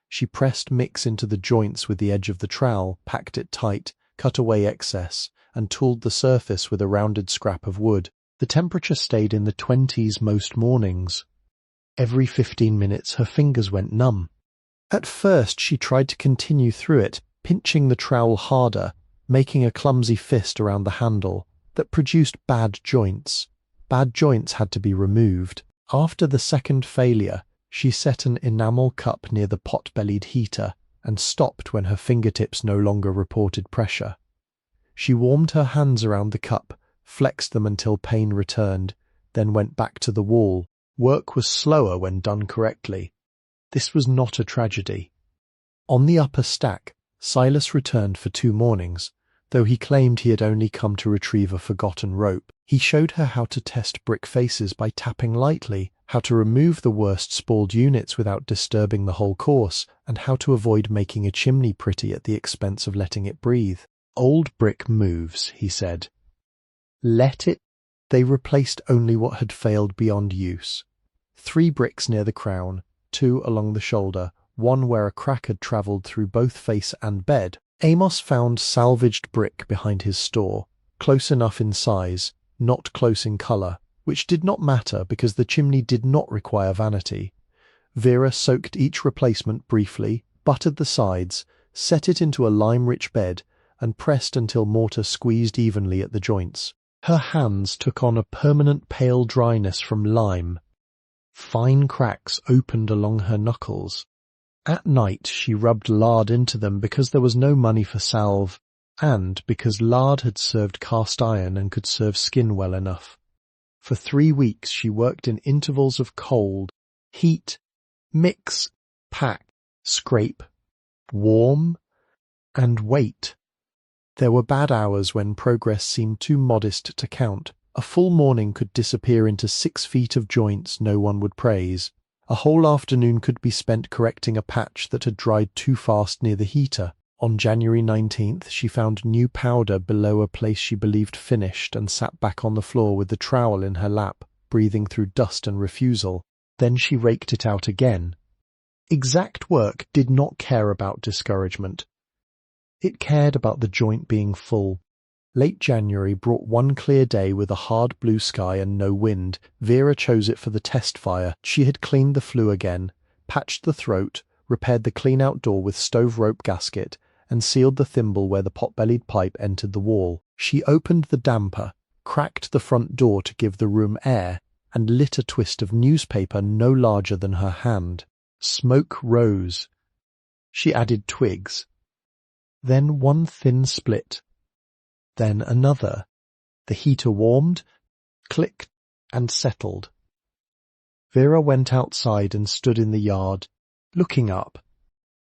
Speaker 2: She pressed mix into the joints with the edge of the trowel, packed it tight, cut away excess, and tooled the surface with a rounded scrap of wood. The temperature stayed in the 20s most mornings. Every 15 minutes her fingers went numb. At first she tried to continue through it, pinching the trowel harder, making a clumsy fist around the handle, that produced bad joints. Bad joints had to be removed. After the second failure, she set an enamel cup near the pot-bellied heater and stopped when her fingertips no longer reported pressure. She warmed her hands around the cup, flexed them until pain returned, then went back to the wall. Work was slower when done correctly. This was not a tragedy. On the upper stack, Silas returned for 2 mornings, though he claimed he had only come to retrieve a forgotten rope. He showed her how to test brick faces by tapping lightly, how to remove the worst spoiled units without disturbing the whole course, and how to avoid making a chimney pretty at the expense of letting it breathe. Old brick moves, he said. Let it. They replaced only what had failed beyond use. 3 bricks near the crown, 2 along the shoulder, 1 where a crack had travelled through both face and bed. Amos found salvaged brick behind his store, close enough in size, not close in colour, which did not matter because the chimney did not require vanity. Vera soaked each replacement briefly, buttered the sides, set it into a lime-rich bed, and pressed until mortar squeezed evenly at the joints. Her hands took on a permanent pale dryness from lime. Fine cracks opened along her knuckles. At night she rubbed lard into them because there was no money for salve, and because lard had served cast iron and could serve skin well enough. For 3 weeks she worked in intervals of cold, heat, mix, pack, scrape, warm, and wait. There were bad hours when progress seemed too modest to count. A full morning could disappear into 6 feet of joints no one would praise. A whole afternoon could be spent correcting a patch that had dried too fast near the heater. On January 19th, she found new powder below a place she believed finished and sat back on the floor with the trowel in her lap, breathing through dust and refusal. Then she raked it out again. Exact work did not care about discouragement. It cared about the joint being full. Late January brought one clear day with a hard blue sky and no wind. Vera chose it for the test fire. She had cleaned the flue again, patched the throat, repaired the clean-out door with stove rope gasket, and sealed the thimble where the pot-bellied pipe entered the wall. She opened the damper, cracked the front door to give the room air, and lit a twist of newspaper no larger than her hand. Smoke rose. She added twigs. Then one thin split. Then another. The heater warmed, clicked, and settled. Vera went outside and stood in the yard, looking up.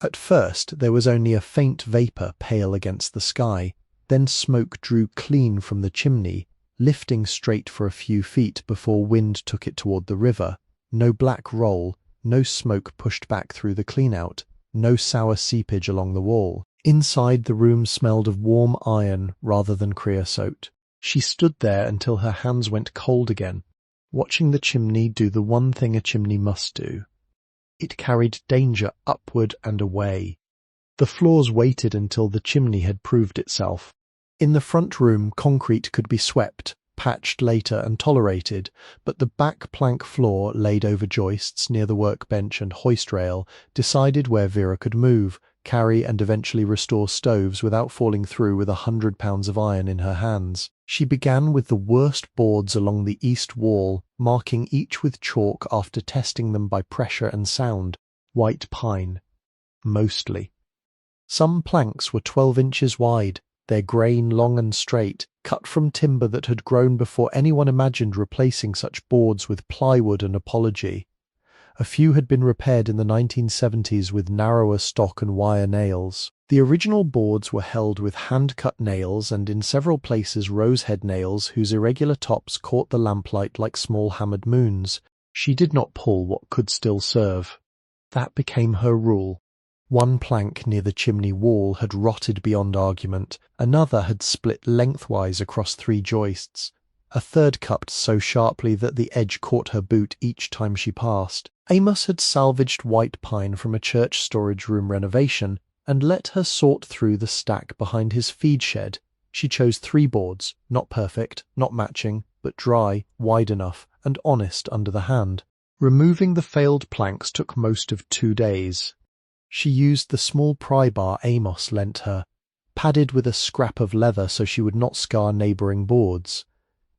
Speaker 2: At first there was only a faint vapour pale against the sky, then smoke drew clean from the chimney, lifting straight for a few feet before wind took it toward the river. No black roll, no smoke pushed back through the clean-out, no sour seepage along the wall. Inside, the room smelled of warm iron rather than creosote. She stood there until her hands went cold again, watching the chimney do the one thing a chimney must do. It carried danger upward and away. The floors waited until the chimney had proved itself. In the front room, concrete could be swept, patched later and tolerated, but the back plank floor laid over joists near the workbench and hoist rail decided where Vera could move, carry and eventually restore stoves without falling through with 100 pounds of iron in her hands. She began with the worst boards along the east wall, marking each with chalk after testing them by pressure and sound. White pine. Mostly. Some planks were 12 inches wide, their grain long and straight, cut from timber that had grown before anyone imagined replacing such boards with plywood and apology. A few had been repaired in the 1970s with narrower stock and wire nails. The original boards were held with hand-cut nails and in several places rosehead nails whose irregular tops caught the lamplight like small hammered moons. She did not pull what could still serve. That became her rule. One plank near the chimney wall had rotted beyond argument, another had split lengthwise across 3 joists, a third cupped so sharply that the edge caught her boot each time she passed. Amos had salvaged white pine from a church storage room renovation and let her sort through the stack behind his feed shed. She chose 3 boards, not perfect, not matching, but dry, wide enough, and honest under the hand. Removing the failed planks took most of 2 days. She used the small pry bar Amos lent her, padded with a scrap of leather so she would not scar neighbouring boards.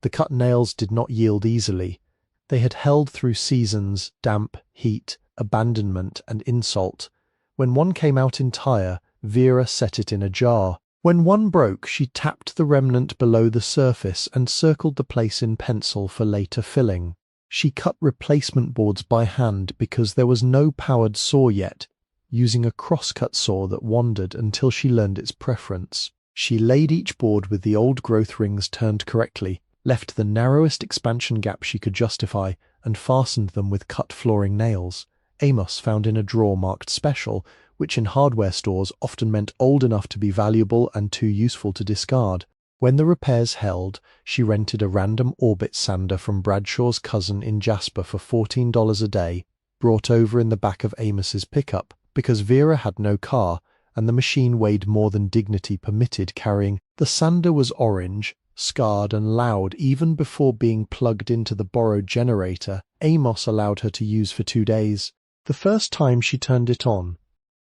Speaker 2: The cut nails did not yield easily. They had held through seasons, damp, heat, abandonment, and insult. When one came out entire, Vera set it in a jar. When one broke, she tapped the remnant below the surface and circled the place in pencil for later filling. She cut replacement boards by hand because there was no powered saw yet, using a crosscut saw that wandered until she learned its preference. She laid each board with the old growth rings turned correctly, left the narrowest expansion gap she could justify, and fastened them with cut flooring nails. Amos found in a drawer marked special, which in hardware stores often meant old enough to be valuable and too useful to discard. When the repairs held, she rented a random orbit sander from Bradshaw's cousin in Jasper for $14 a day, brought over in the back of Amos's pickup, because Vera had no car, and the machine weighed more than dignity permitted carrying. The sander was orange, scarred and loud even before being plugged into the borrowed generator Amos allowed her to use for 2 days. The first time she turned it on,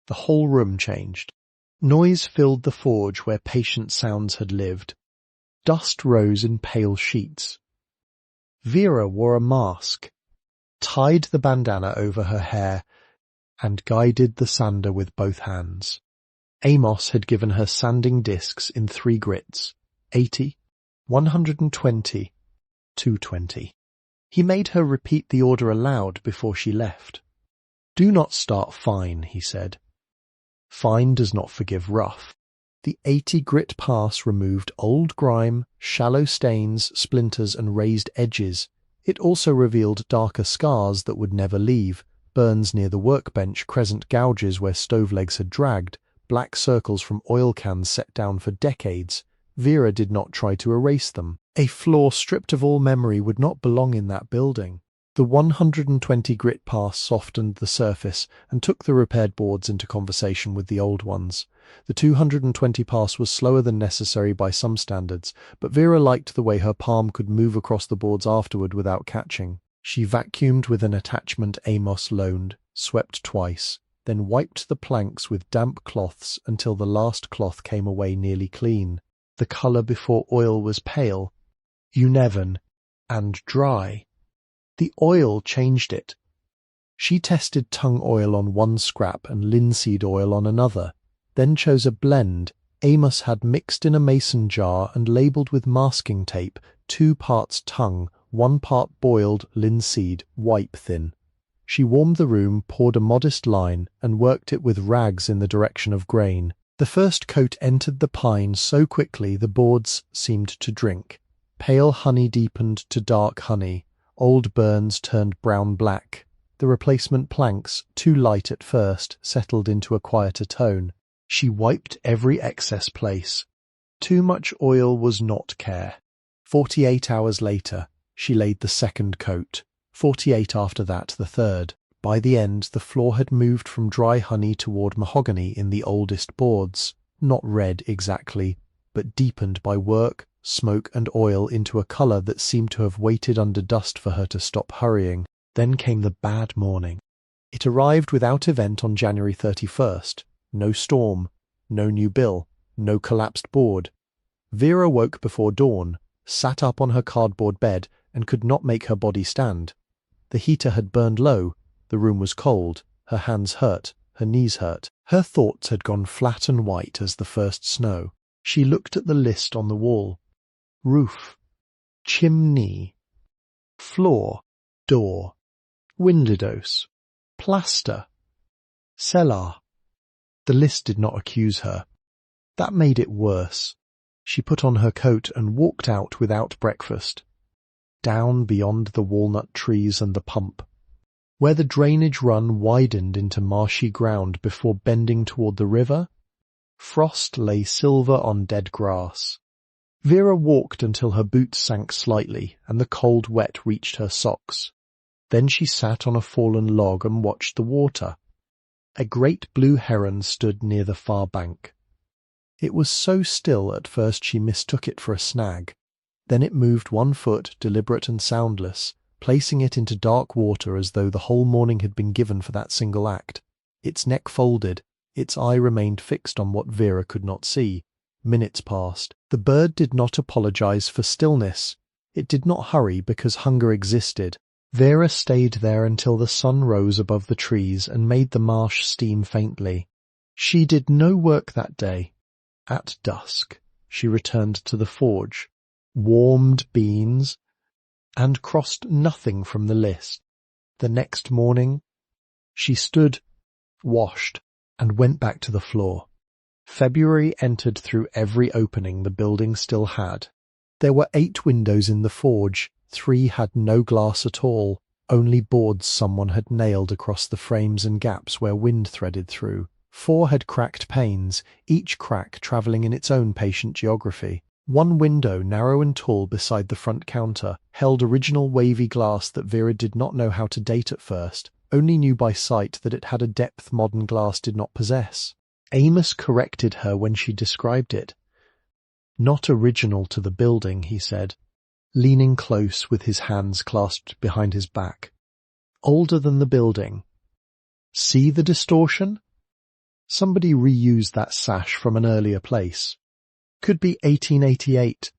Speaker 2: the whole room changed. Noise filled the forge where patient sounds had lived. Dust rose in pale sheets. Vera wore a mask, tied the bandana over her hair, and guided the sander with both hands. Amos had given her sanding discs in 3 grits, 80, 120, 220. He made her repeat the order aloud before she left. "Do not start fine," he said. Fine does not forgive rough. The 80 grit pass removed old grime, shallow stains, splinters and raised edges. It also revealed darker scars that would never leave, burns near the workbench, crescent gouges where stove legs had dragged, black circles from oil cans set down for decades. Vera did not try to erase them. A floor stripped of all memory would not belong in that building. The 120 grit pass softened the surface and took the repaired boards into conversation with the old ones. The 220 pass was slower than necessary by some standards, but Vera liked the way her palm could move across the boards afterward without catching. She vacuumed with an attachment Amos loaned, swept twice, then wiped the planks with damp cloths until the last cloth came away nearly clean. The colour before oil was pale, uneven, and dry. The oil changed it. She tested tung oil on one scrap and linseed oil on another, then chose a blend Amos had mixed in a mason jar and labelled with masking tape, 2 parts tung, 1 part boiled linseed, wipe thin. She warmed the room, poured a modest line, and worked it with rags in the direction of grain. The first coat entered the pine so quickly the boards seemed to drink. Pale honey deepened to dark honey. Old burns turned brown-black. The replacement planks, too light at first, settled into a quieter tone. She wiped every excess place. Too much oil was not care. 48 hours later, she laid the second coat. 48 after that, the third. By the end, the floor had moved from dry honey toward mahogany in the oldest boards. Not red exactly, but deepened by work, smoke and oil into a colour that seemed to have waited under dust for her to stop hurrying. Then came the bad morning. It arrived without event on January 31st. No storm, no new bill, no collapsed board. Vera woke before dawn, sat up on her cardboard bed, and could not make her body stand. The heater had burned low, the room was cold, her hands hurt, her knees hurt. Her thoughts had gone flat and white as the first snow. She looked at the list on the wall. Roof, chimney, floor, door, windows, plaster, cellar. The list did not accuse her. That made it worse. She put on her coat and walked out without breakfast. Down beyond the walnut trees and the pump, where the drainage run widened into marshy ground before bending toward the river, frost lay silver on dead grass. Vera walked until her boots sank slightly and the cold wet reached her socks. Then she sat on a fallen log and watched the water. A great blue heron stood near the far bank. It was so still at first she mistook it for a snag. Then it moved 1 foot, deliberate and soundless, placing it into dark water as though the whole morning had been given for that single act. Its neck folded, its eye remained fixed on what Vera could not see. Minutes passed. The bird did not apologize for stillness. It did not hurry because hunger existed. Vera stayed there until the sun rose above the trees and made the marsh steam faintly. She did no work that day. At dusk, she returned to the forge, warmed beans, and crossed nothing from the list. The next morning, she stood, washed, and went back to the floor. February entered through every opening the building still had. There were 8 windows in the forge. 3 had no glass at all, only boards someone had nailed across the frames and gaps where wind threaded through. 4 had cracked panes, each crack travelling in its own patient geography. 1 window, narrow and tall beside the front counter, held original wavy glass that Vera did not know how to date at first, only knew by sight that it had a depth modern glass did not possess. Amos corrected her when she described it. Not original to the building, he said, leaning close with his hands clasped behind his back. Older than the building. See the distortion? Somebody reused that sash from an earlier place. Could be 1888.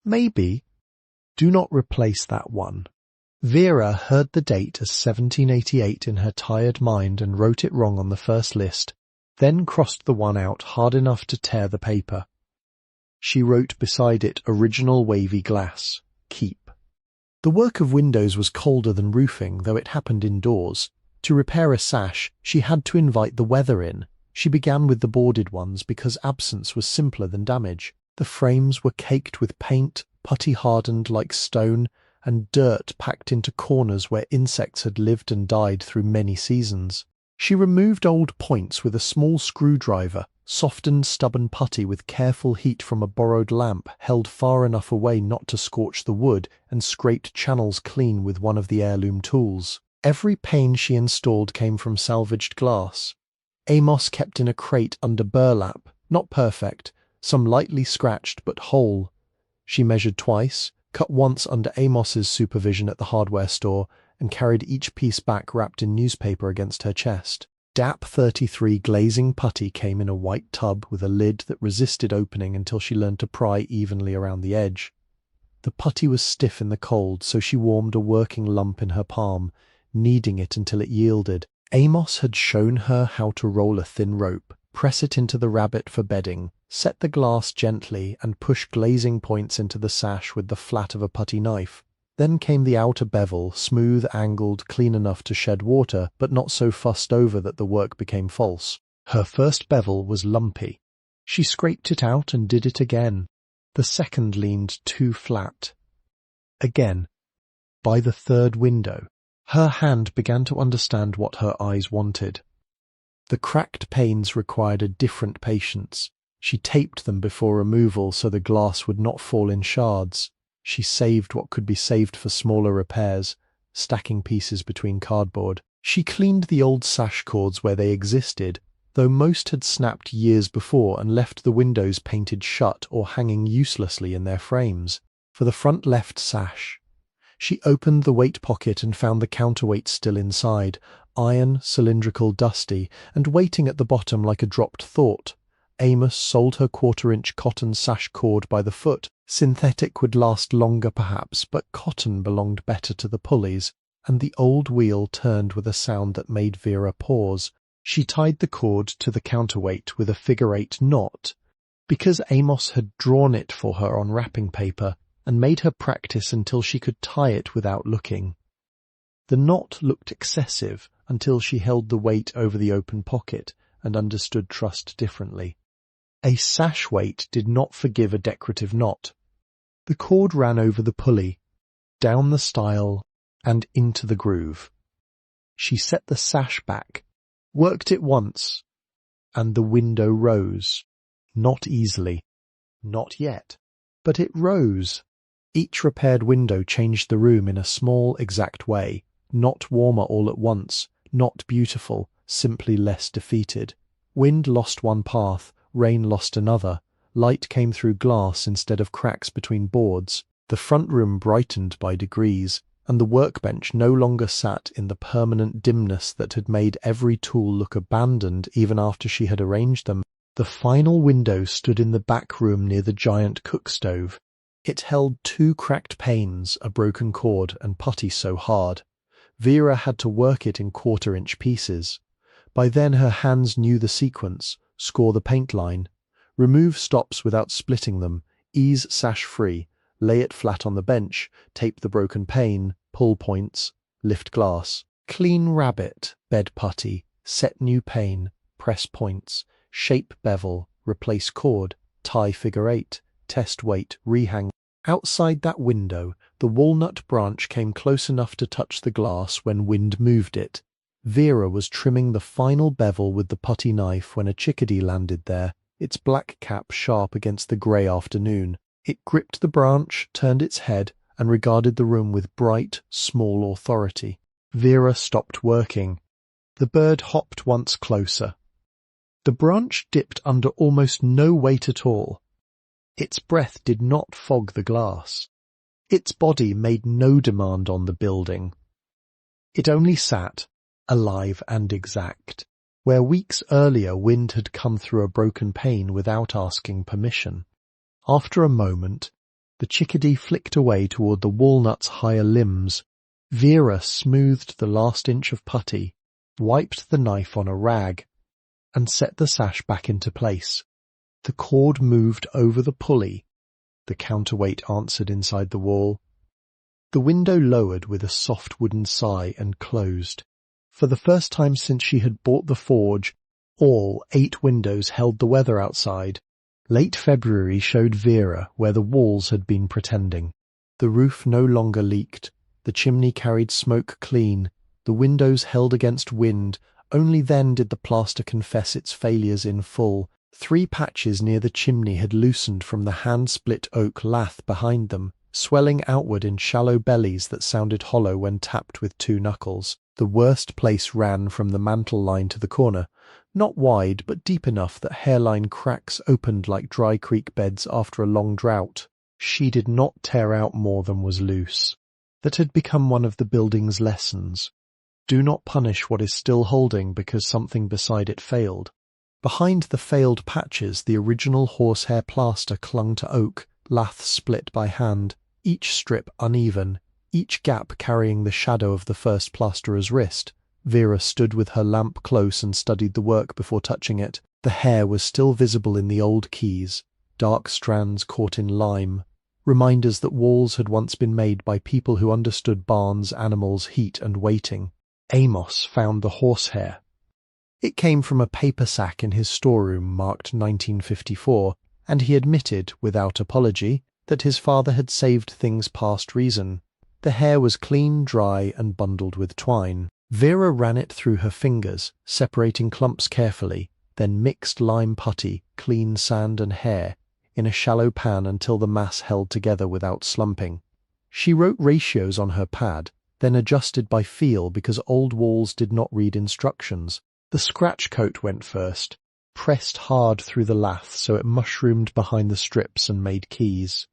Speaker 2: Maybe. Do not replace that one. Vera heard the date as 1788 in her tired mind and wrote it wrong on the first list, then crossed the one out hard enough to tear the paper. She wrote beside it original wavy glass. Keep. The work of windows was colder than roofing, though it happened indoors. To repair a sash, she had to invite the weather in. She began with the boarded ones because absence was simpler than damage. The frames were caked with paint, putty hardened like stone, and dirt packed into corners where insects had lived and died through many seasons. She removed old points with a small screwdriver, softened stubborn putty with careful heat from a borrowed lamp held far enough away not to scorch the wood, and scraped channels clean with one of the heirloom tools. Every pane she installed came from salvaged glass. Amos kept in a crate under burlap, not perfect, some lightly scratched but whole. She measured twice, cut once under Amos's supervision at the hardware store, and carried each piece back wrapped in newspaper against her chest. DAP 33 glazing putty came in a white tub with a lid that resisted opening until she learned to pry evenly around the edge. The putty was stiff in the cold, so she warmed a working lump in her palm, kneading it until it yielded. Amos had shown her how to roll a thin rope, press it into the rabbet for bedding, set the glass gently, and push glazing points into the sash with the flat of a putty knife. Then came the outer bevel, smooth, angled, clean enough to shed water, but not so fussed over that the work became false. Her first bevel was lumpy. She scraped it out and did it again. The second leaned too flat. Again. By the third window, her hand began to understand what her eyes wanted. The cracked panes required a different patience. She taped them before removal so the glass would not fall in shards. She saved what could be saved for smaller repairs, stacking pieces between cardboard. She cleaned the old sash cords where they existed, though most had snapped years before and left the windows painted shut or hanging uselessly in their frames. For the front left sash, she opened the weight pocket and found the counterweight still inside, iron, cylindrical, dusty, and waiting at the bottom like a dropped thought. Amos sold her 1/4-inch cotton sash cord by the foot. Synthetic would last longer perhaps, but cotton belonged better to the pulleys, and the old wheel turned with a sound that made Vera pause. She tied the cord to the counterweight with a figure-8 knot, because Amos had drawn it for her on wrapping paper, and made her practice until she could tie it without looking. The knot looked excessive until she held the weight over the open pocket and understood trust differently. A sash weight did not forgive a decorative knot. The cord ran over the pulley, down the stile, and into the groove. She set the sash back, worked it once, and the window rose. Not easily. Not yet. But it rose. Each repaired window changed the room in a small, exact way, not warmer all at once, not beautiful, simply less defeated. Wind lost one path, rain lost another. Light came through glass instead of cracks between boards. The front room brightened by degrees, and the workbench no longer sat in the permanent dimness that had made every tool look abandoned even after she had arranged them. The final window stood in the back room near the giant cookstove. It held 2 cracked panes, a broken cord, and putty so hard. Vera had to work it in 1/4-inch pieces. By then her hands knew the sequence: score the paint line, remove stops without splitting them, ease sash free, lay it flat on the bench, tape the broken pane, pull points, lift glass, clean rabbet, bed putty, set new pane, press points, shape bevel, replace cord, tie figure-8, test weight, rehang. Outside that window, the walnut branch came close enough to touch the glass when wind moved it. Vera was trimming the final bevel with the putty knife when a chickadee landed there, its black cap sharp against the grey afternoon. It gripped the branch, turned its head, and regarded the room with bright, small authority. Vera stopped working. The bird hopped once closer. The branch dipped under almost no weight at all. Its breath did not fog the glass. Its body made no demand on the building. It only sat, alive and exact, where weeks earlier wind had come through a broken pane without asking permission. After a moment, the chickadee flicked away toward the walnut's higher limbs. Vera smoothed the last inch of putty, wiped the knife on a rag, and set the sash back into place. The cord moved over the pulley. The counterweight answered inside the wall. The window lowered with a soft wooden sigh and closed. For the first time since she had bought the forge, all 8 windows held the weather outside. Late February showed Vera where the walls had been pretending. The roof no longer leaked. The chimney carried smoke clean. The windows held against wind. Only then did the plaster confess its failures in full. 3 patches near the chimney had loosened from the hand-split oak lath behind them, swelling outward in shallow bellies that sounded hollow when tapped with 2 knuckles. The worst place ran from the mantel line to the corner, not wide but deep enough that hairline cracks opened like dry creek beds after a long drought. She did not tear out more than was loose. that had become one of the building's lessons. Do not punish what is still holding because something beside it failed. Behind the failed patches, the original horsehair plaster clung to oak, laths split by hand, each strip uneven, each gap carrying the shadow of the first plasterer's wrist. Vera stood with her lamp close and studied the work before touching it. The hair was still visible in the old keys, dark strands caught in lime, reminders that walls had once been made by people who understood barns, animals, heat and waiting. Amos found the horsehair. It came from a paper sack in his storeroom marked 1954, and he admitted, without apology, that his father had saved things past reason. The hair was clean, dry, and bundled with twine. Vera ran it through her fingers, separating clumps carefully, then mixed lime putty, clean sand and hair, in a shallow pan until the mass held together without slumping. She wrote ratios on her pad, then adjusted by feel because old walls did not read instructions. The scratch coat went first, pressed hard through the lath so it mushroomed behind the strips and made keys.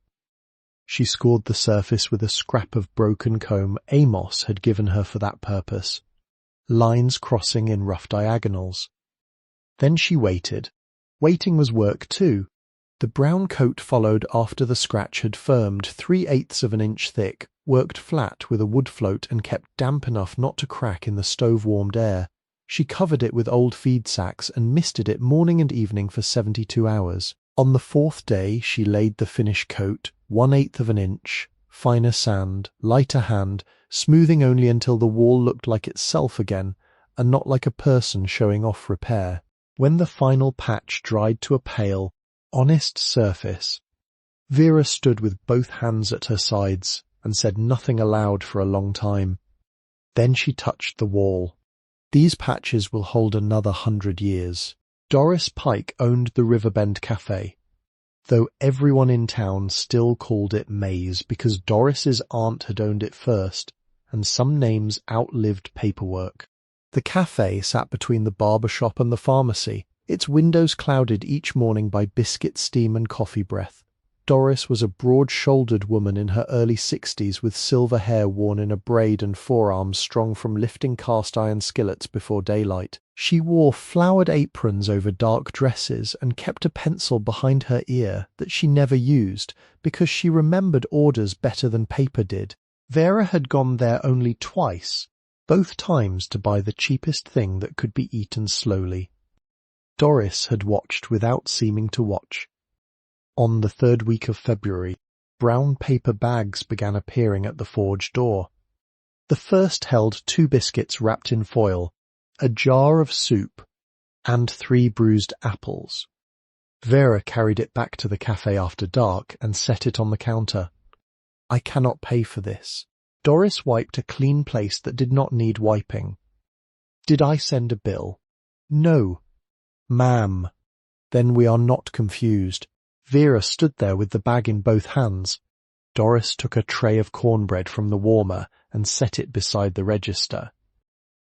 Speaker 2: She scored the surface with a scrap of broken comb Amos had given her for that purpose, lines crossing in rough diagonals. Then she waited. Waiting was work too. The brown coat followed after the scratch had firmed 3/8 of an inch thick, worked flat with a wood float and kept damp enough not to crack in the stove-warmed air. She covered it with old feed sacks and misted it morning and evening for 72 hours. On the 4th day she laid the finished coat, 1/8 of an inch, finer sand, lighter hand, smoothing only until the wall looked like itself again, and not like a person showing off repair. When the final patch dried to a pale, honest surface, Vera stood with both hands at her sides and said nothing aloud for a long time. Then she touched the wall. These patches will hold another 100 years. Doris Pike owned the Riverbend Cafe, though everyone in town still called it May's because Doris's aunt had owned it first, and some names outlived paperwork. The cafe sat between the barber shop and the pharmacy, its windows clouded each morning by biscuit steam and coffee breath. Doris was a broad-shouldered woman in her early 60s with silver hair worn in a braid and forearms strong from lifting cast-iron skillets before daylight. She wore flowered aprons over dark dresses and kept a pencil behind her ear that she never used because she remembered orders better than paper did. Vera had gone there only twice, both times to buy the cheapest thing that could be eaten slowly. Doris had watched without seeming to watch. On the 3rd week of February, brown paper bags began appearing at the forge door. The first held 2 biscuits wrapped in foil, a jar of soup, and 3 bruised apples. Vera carried it back to the cafe after dark and set it on the counter. "I cannot pay for this." Doris wiped a clean place that did not need wiping. "Did I send a bill?" "No." "Ma'am." "Then we are not confused." Vera stood there with the bag in both hands. Doris took a tray of cornbread from the warmer and set it beside the register.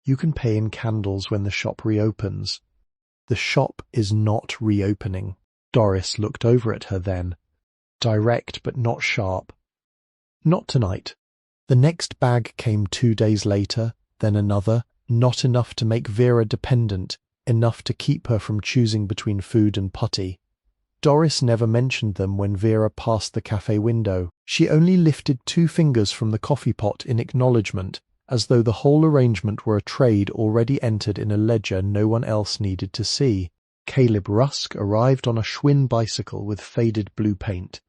Speaker 2: "You can pay in candles when the shop reopens." "The shop is not reopening." Doris looked over at her then, direct but not sharp. "Not tonight." The next bag came 2 days later, then another, not enough to make Vera dependent, enough to keep her from choosing between food and putty. Doris never mentioned them when Vera passed the cafe window. She only lifted 2 fingers from the coffee pot in acknowledgement, as though the whole arrangement were a trade already entered in a ledger no one else needed to see. Caleb Rusk arrived on a Schwinn bicycle with faded blue paint.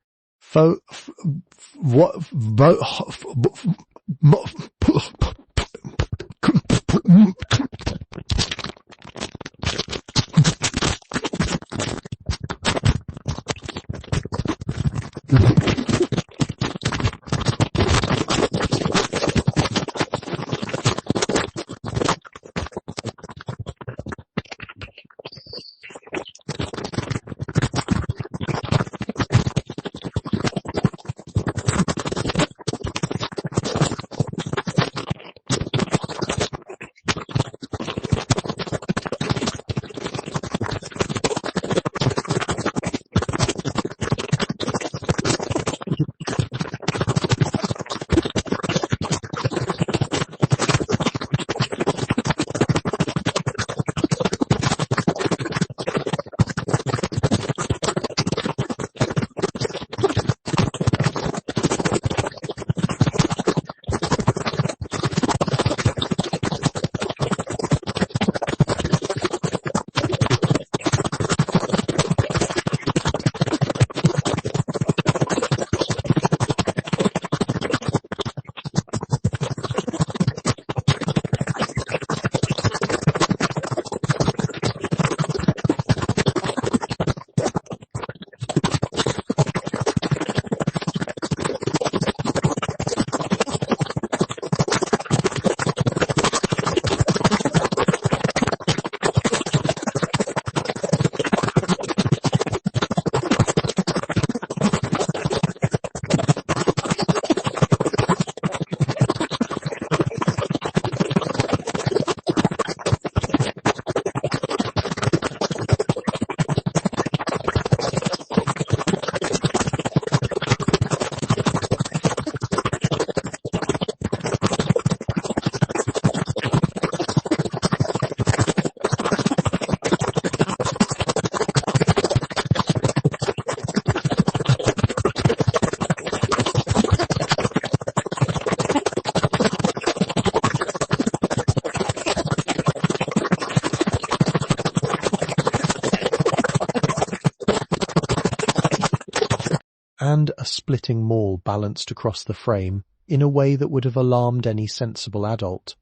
Speaker 2: a splitting maul balanced across the frame in a way that would have alarmed any sensible adult.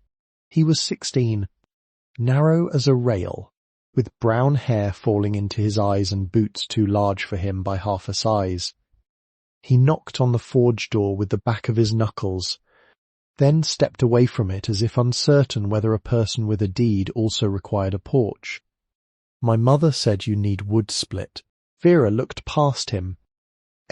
Speaker 2: He was 16, narrow as a rail, with brown hair falling into his eyes and boots too large for him by half a size. He knocked on the forge door with the back of his knuckles, then stepped away from it as if uncertain whether a person with a deed also required a porch. My mother said you need wood split. Vera looked past him.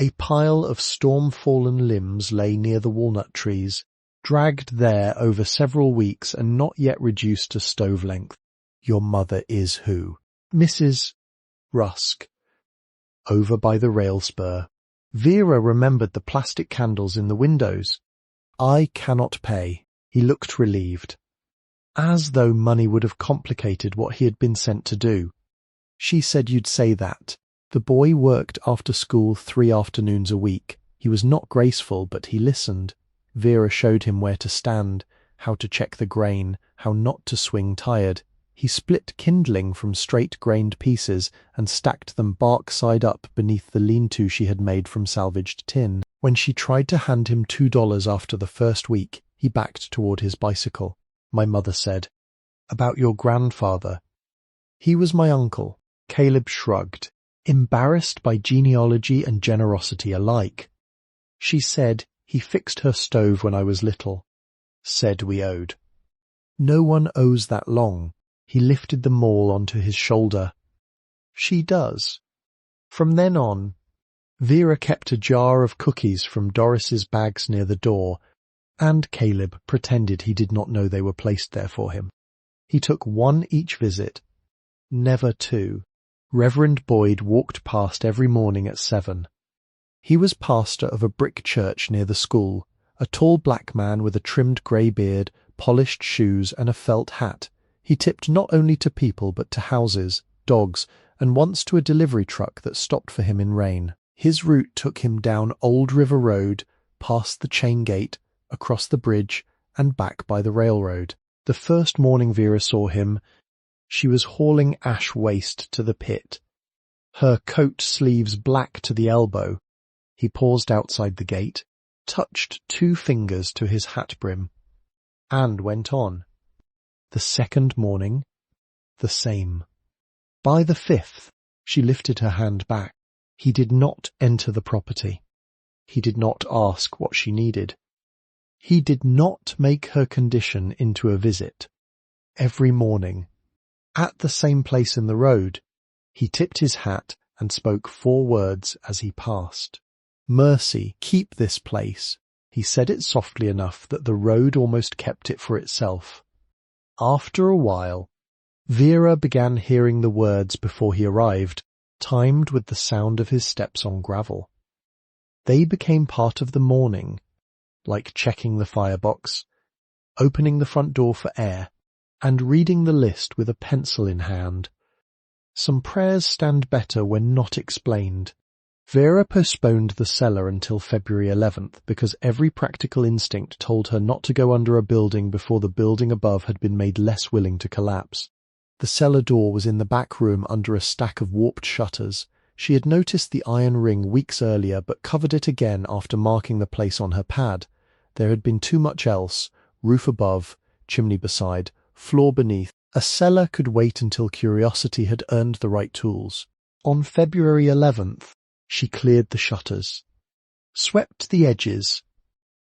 Speaker 2: A pile of storm-fallen limbs lay near the walnut trees, dragged there over several weeks and not yet reduced to stove length. Your mother is who? Mrs. Rusk. Over by the rail spur. Vera remembered the plastic candles in the windows. I cannot pay. He looked relieved. As though money would have complicated what he had been sent to do. She said you'd say that. The boy worked after school 3 afternoons a week. He was not graceful, but he listened. Vera showed him where to stand, how to check the grain, how not to swing tired. He split kindling from straight-grained pieces and stacked them bark side up beneath the lean-to she had made from salvaged tin. When she tried to hand him $2 after the first week, he backed toward his bicycle. My mother said, "About your grandfather." "He was my uncle." Caleb shrugged, embarrassed by genealogy and generosity alike. She said, "He fixed her stove when I was little." Said we owed. "No one owes that long." He lifted the maul onto his shoulder. "She does." From then on, Vera kept a jar of cookies from Doris's bags near the door, and Caleb pretended he did not know they were placed there for him. He took one each visit, never two. Reverend Boyd walked past every morning at 7. He was pastor of a brick church near the school, a tall black man with a trimmed grey beard, polished shoes and a felt hat. He tipped not only to people but to houses, dogs, and once to a delivery truck that stopped for him in rain. His route took him down Old River Road, past the chain gate, across the bridge, and back by the railroad. The first morning Vera saw him, she was hauling ash waste to the pit, her coat sleeves black to the elbow. He paused outside the gate, touched 2 fingers to his hat brim, and went on. The second morning, the same. By the 5th, she lifted her hand back. He did not enter the property. He did not ask what she needed. He did not make her condition into a visit. Every morning, at the same place in the road, he tipped his hat and spoke 4 words as he passed. "Mercy, keep this place." He said it softly enough that the road almost kept it for itself. After a while, Vera began hearing the words before he arrived, timed with the sound of his steps on gravel. They became part of the morning, like checking the firebox, opening the front door for air, and reading the list with a pencil in hand. Some prayers stand better when not explained. Vera postponed the cellar until February 11th because every practical instinct told her not to go under a building before the building above had been made less willing to collapse. The cellar door was in the back room under a stack of warped shutters. She had noticed the iron ring weeks earlier but covered it again after marking the place on her pad. There had been too much else: roof above, chimney beside, floor beneath. A cellar could wait until curiosity had earned the right tools. On February 11th, she cleared the shutters, swept the edges,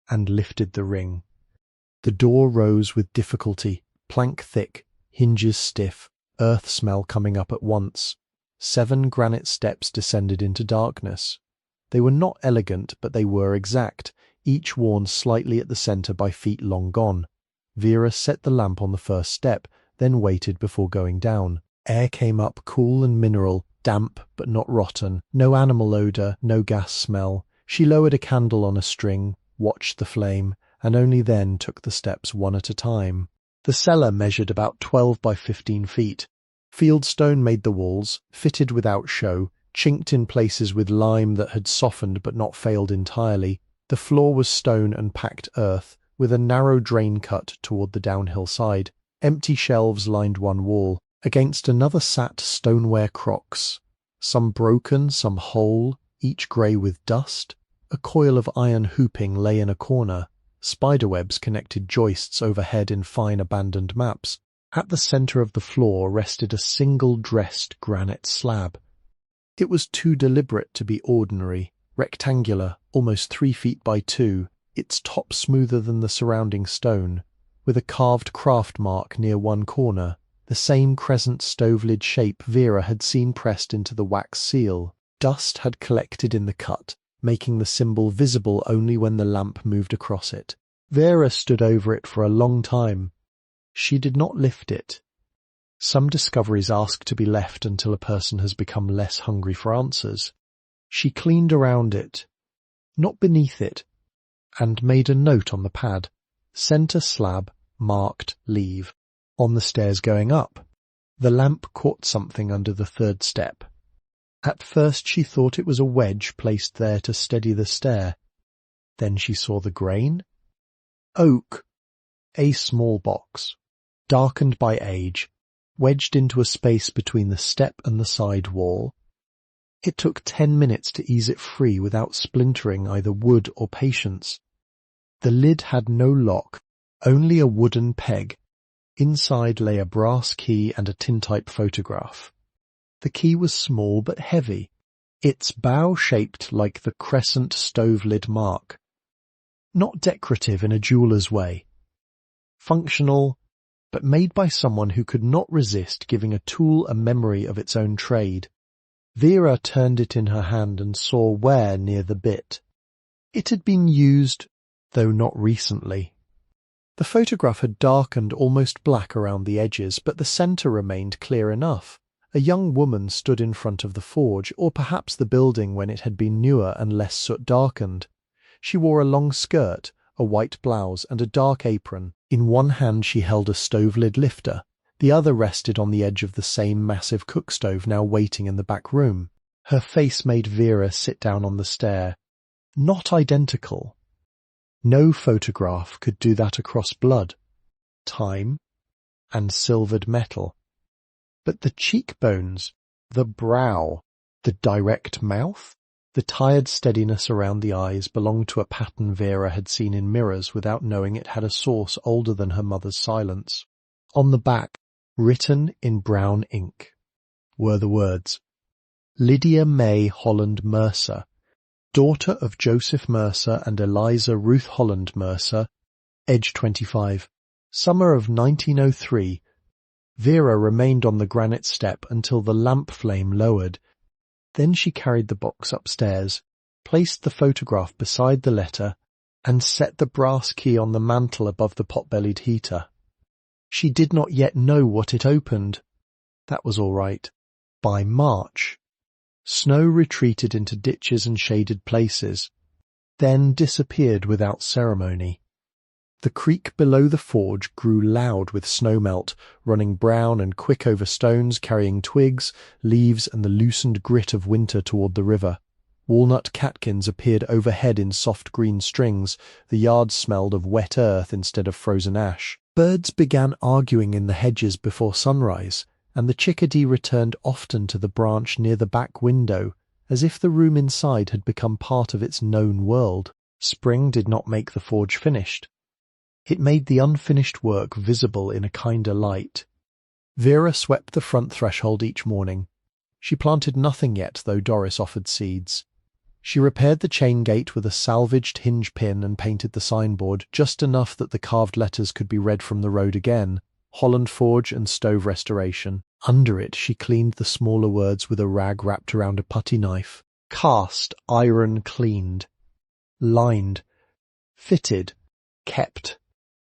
Speaker 2: and lifted the ring. The door rose with difficulty, plank thick, hinges stiff, earth smell coming up at once. 7 granite steps descended into darkness. They were not elegant, but they were exact, each worn slightly at the centre by feet long gone. Vera set the lamp on the first step, then waited before going down. Air came up cool and mineral, damp but not rotten, no animal odour, no gas smell. She lowered a candle on a string, watched the flame, and only then took the steps one at a time. The cellar measured about 12 by 15 feet. Fieldstone made the walls, fitted without show, chinked in places with lime that had softened but not failed entirely. The floor was stone and packed earth, with a narrow drain cut toward the downhill side. Empty shelves lined one wall. Against another sat stoneware crocks, some broken, some whole, each grey with dust. A coil of iron hooping lay in a corner. Spiderwebs connected joists overhead in fine abandoned maps. At the center of the floor rested a single dressed granite slab. It was too deliberate to be ordinary, rectangular, almost 3 feet by 2, its top smoother than the surrounding stone, with a carved craft mark near one corner, the same crescent stove lid shape Vera had seen pressed into the wax seal. Dust had collected in the cut, making the symbol visible only when the lamp moved across it. Vera stood over it for a long time. She did not lift it. Some discoveries ask to be left until a person has become less hungry for answers. She cleaned around it, not beneath it, and made a note on the pad. Center slab, marked leave. On the stairs going up, the lamp caught something under the third step. At first she thought it was a wedge placed there to steady the stair. Then she saw the grain. Oak. A small box, darkened by age, wedged into a space between the step and the side wall. It took 10 minutes to ease it free without splintering either wood or patience. The lid had no lock, only a wooden peg. Inside lay a brass key and a tintype photograph. The key was small but heavy, its bow shaped like the crescent stove lid mark. Not decorative in a jeweller's way. Functional, but made by someone who could not resist giving a tool a memory of its own trade. Vera turned it in her hand and saw wear near the bit. It had been used, though not recently. The photograph had darkened almost black around the edges, but the centre remained clear enough. A young woman stood in front of the forge, or perhaps the building when it had been newer and less soot-darkened. She wore a long skirt, a white blouse, and a dark apron. In one hand she held a stove-lid lifter. The other rested on the edge of the same massive cookstove now waiting in the back room. Her face made Vera sit down on the stair. Not identical. No photograph could do that across blood, time, and silvered metal. But the cheekbones, the brow, the direct mouth, the tired steadiness around the eyes belonged to a pattern Vera had seen in mirrors without knowing it had a source older than her mother's silence. On the back, written in brown ink, were the words, Lydia May Holland Mercer, daughter of Joseph Mercer and Eliza Ruth Holland Mercer, age 25, summer of 1903. Vera remained on the granite step until the lamp flame lowered. Then she carried the box upstairs, placed the photograph beside the letter, and set the brass key on the mantel above the pot-bellied heater. She did not yet know what it opened. That was all right. By March, snow retreated into ditches and shaded places, then disappeared without ceremony. The creek below the forge grew loud with snowmelt, running brown and quick over stones, carrying twigs, leaves, and the loosened grit of winter toward the river. Walnut catkins appeared overhead in soft green strings. The yard smelled of wet earth instead of frozen ash. Birds began arguing in the hedges before sunrise, and the chickadee returned often to the branch near the back window, as if the room inside had become part of its known world. Spring did not make the forge finished. It made the unfinished work visible in a kinder light. Vera swept the front threshold each morning. She planted nothing yet, though Doris offered seeds. She repaired the chain gate with a salvaged hinge pin and painted the signboard, just enough that the carved letters could be read from the road again, Holland Forge and Stove Restoration. Under it she cleaned the smaller words with a rag wrapped around a putty knife. Cast, iron cleaned. Lined. Fitted. Kept.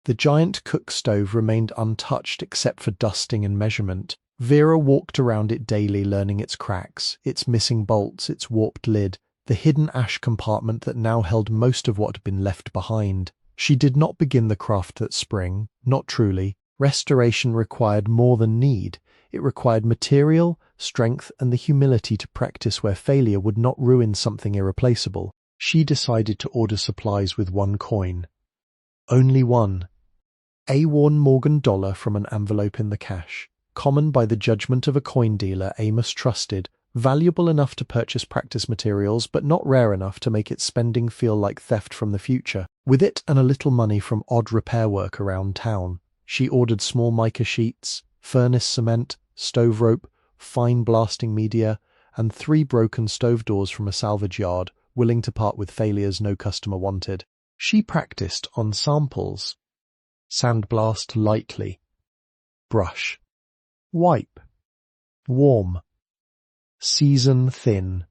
Speaker 2: The giant cook stove remained untouched except for dusting and measurement. Vera walked around it daily, learning its cracks, its missing bolts, its warped lid, the hidden ash compartment that now held most of what had been left behind. She did not begin the craft that spring, not truly. Restoration required more than need. It required material, strength, and the humility to practice where failure would not ruin something irreplaceable. She decided to order supplies with one coin. Only one. A worn Morgan dollar from an envelope in the cash. Common by the judgment of a coin dealer Amos trusted, valuable enough to purchase practice materials, but not rare enough to make its spending feel like theft from the future. With it and a little money from odd repair work around town, she ordered small mica sheets, furnace cement, stove rope, fine blasting media, and 3 broken stove doors from a salvage yard, willing to part with failures no customer wanted. She practiced on samples. Sandblast lightly. Brush. Wipe. Warm. Season thin.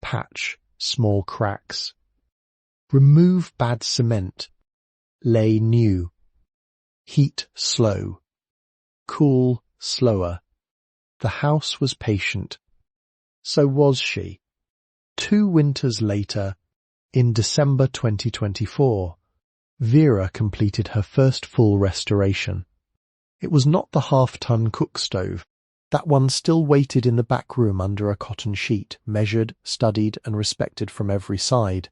Speaker 2: Patch small cracks. Remove bad cement. Lay new. Heat slow. Cool slower. The house was patient. So was she. 2 winters later, in December 2024, Vera completed her first full restoration. It was not the half-ton cookstove. That one still waited in the back room under a cotton sheet, measured, studied, and respected from every side.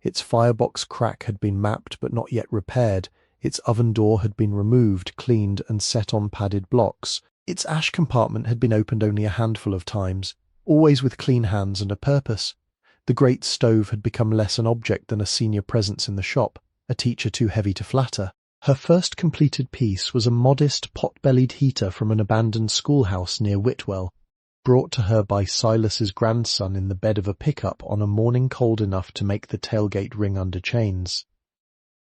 Speaker 2: Its firebox crack had been mapped but not yet repaired. Its oven door had been removed, cleaned, and set on padded blocks. Its ash compartment had been opened only a handful of times, always with clean hands and a purpose. The great stove had become less an object than a senior presence in the shop, a teacher too heavy to flatter. Her first completed piece was a modest pot-bellied heater from an abandoned schoolhouse near Whitwell, brought to her by Silas's grandson in the bed of a pickup on a morning cold enough to make the tailgate ring under chains.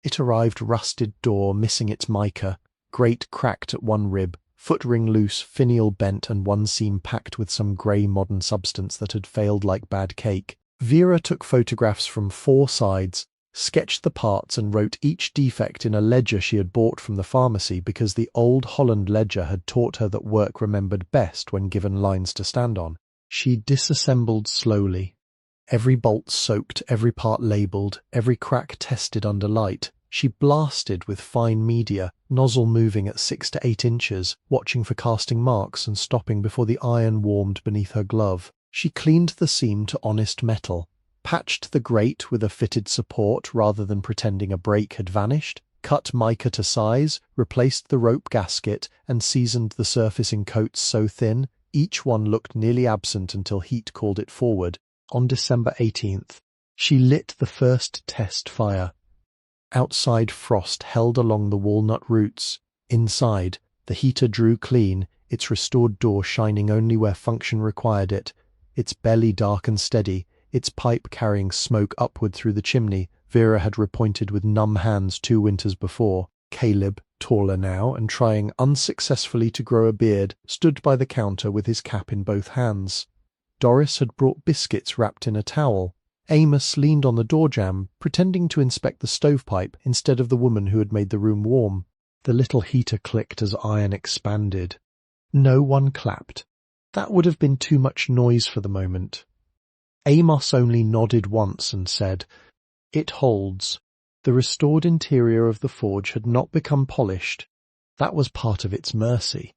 Speaker 2: It arrived rusted door, missing its mica, grate cracked at one rib, foot ring loose, finial bent, and one seam packed with some grey modern substance that had failed like bad cake. Vera took photographs from 4 sides, sketched the parts, and wrote each defect in a ledger she had bought from the pharmacy because the old Holland ledger had taught her that work remembered best when given lines to stand on. She disassembled slowly. Every bolt soaked, every part labelled, every crack tested under light. She blasted with fine media, nozzle moving at 6 to 8 inches, watching for casting marks and stopping before the iron warmed beneath her glove. She cleaned the seam to honest metal, patched the grate with a fitted support rather than pretending a break had vanished, cut mica to size, replaced the rope gasket, and seasoned the surface in coats so thin, each one looked nearly absent until heat called it forward. On December 18th, she lit the first test fire. Outside frost held along the walnut roots. Inside, the heater drew clean, its restored door shining only where function required it, its belly dark and steady, its pipe carrying smoke upward through the chimney Vera had repointed with numb hands 2 winters before. Caleb, taller now and trying unsuccessfully to grow a beard, stood by the counter with his cap in both hands. Doris had brought biscuits wrapped in a towel. Amos leaned on the doorjamb, pretending to inspect the stovepipe instead of the woman who had made the room warm. The little heater clicked as iron expanded. No one clapped. That would have been too much noise for the moment. Amos only nodded once and said, "It holds." The restored interior of the forge had not become polished. That was part of its mercy.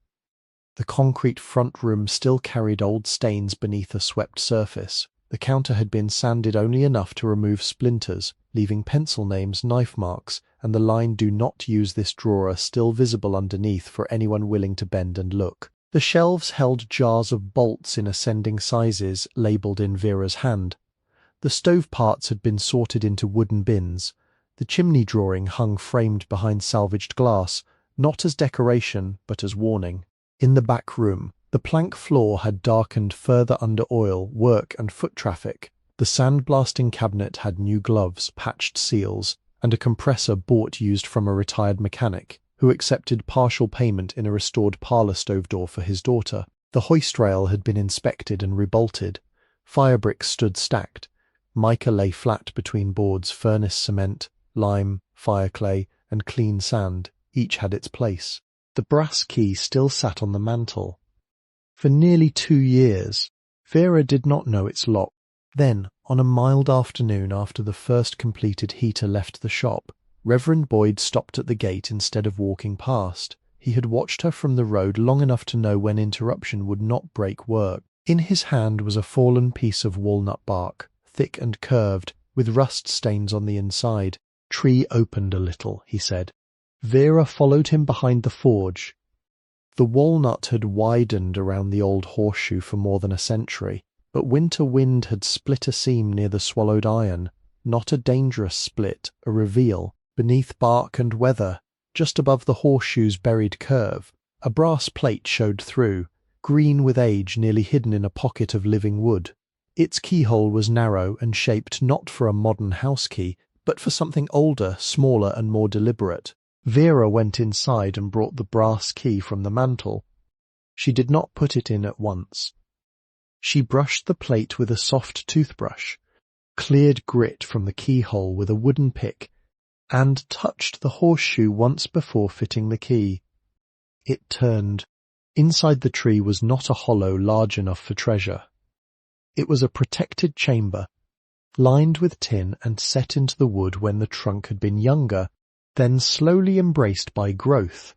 Speaker 2: The concrete front room still carried old stains beneath a swept surface. The counter had been sanded only enough to remove splinters, leaving pencil names, knife marks, and the line "Do not use this drawer" still visible underneath for anyone willing to bend and look. The shelves held jars of bolts in ascending sizes, labelled in Vera's hand. The stove parts had been sorted into wooden bins. The chimney drawing hung framed behind salvaged glass, not as decoration, but as warning. In the back room, the plank floor had darkened further under oil, work, and foot traffic. The sandblasting cabinet had new gloves, patched seals, and a compressor bought used from a retired mechanic, who accepted partial payment in a restored parlour stove door for his daughter. The hoist rail had been inspected and rebolted. Fire bricks stood stacked. Mica lay flat between boards, furnace cement, lime, fire clay, and clean sand. Each had its place. The brass key still sat on the mantel. For nearly 2 years, Vera did not know its lock. Then, on a mild afternoon after the first completed heater left the shop, Reverend Boyd stopped at the gate instead of walking past. He had watched her from the road long enough to know when interruption would not break work. In his hand was a fallen piece of walnut bark, thick and curved, with rust stains on the inside. "Tree opened a little," he said. Vera followed him behind the forge. The walnut had widened around the old horseshoe for more than a century. but winter wind had split a seam near the swallowed iron. Not a dangerous split, a reveal. Beneath bark and weather, just above the horseshoe's buried curve, a brass plate showed through, green with age, nearly hidden in a pocket of living wood. Its keyhole was narrow and shaped not for a modern house key, but for something older, smaller and more deliberate. Vera went inside and brought the brass key from the mantel. She did not put it in at once. She brushed the plate with a soft toothbrush, cleared grit from the keyhole with a wooden pick, and touched the horseshoe once before fitting the key. It turned. Inside the tree was not a hollow large enough for treasure. It was a protected chamber, lined with tin and set into the wood when the trunk had been younger, then slowly embraced by growth.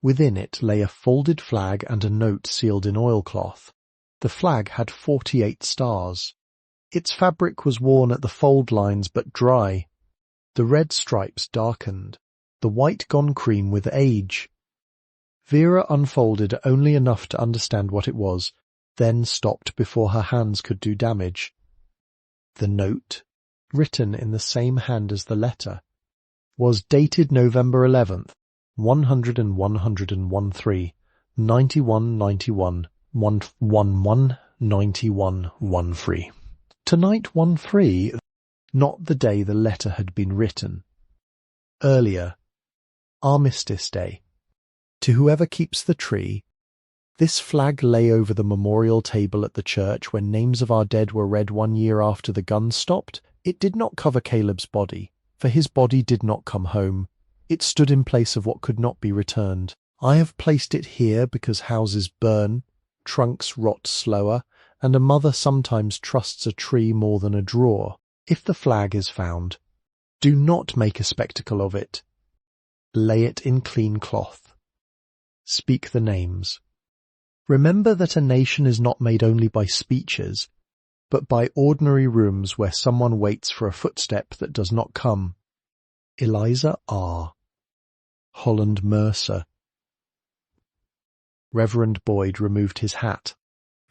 Speaker 2: Within it lay a folded flag and a note sealed in oilcloth. The flag had 48 stars. Its fabric was worn at the fold lines but dry. The red stripes darkened, the white gone cream with age. Vera unfolded only enough to understand what it was, then stopped before her hands could do damage. The note, written in the same hand as the letter, was dated November 11th, 100-101-3, 91-91, 111-91-13. Tonight 1-3, not the day the letter had been written. Earlier, Armistice Day. To whoever keeps the tree, this flag lay over the memorial table at the church when names of our dead were read 1 year after the guns stopped. It did not cover Caleb's body, for his body did not come home. It stood in place of what could not be returned. I have placed it here because houses burn, trunks rot slower, and a mother sometimes trusts a tree more than a drawer. If the flag is found, do not make a spectacle of it. Lay it in clean cloth. Speak the names. Remember that a nation is not made only by speeches, but by ordinary rooms where someone waits for a footstep that does not come. Eliza Holland Mercer. Reverend Boyd removed his hat.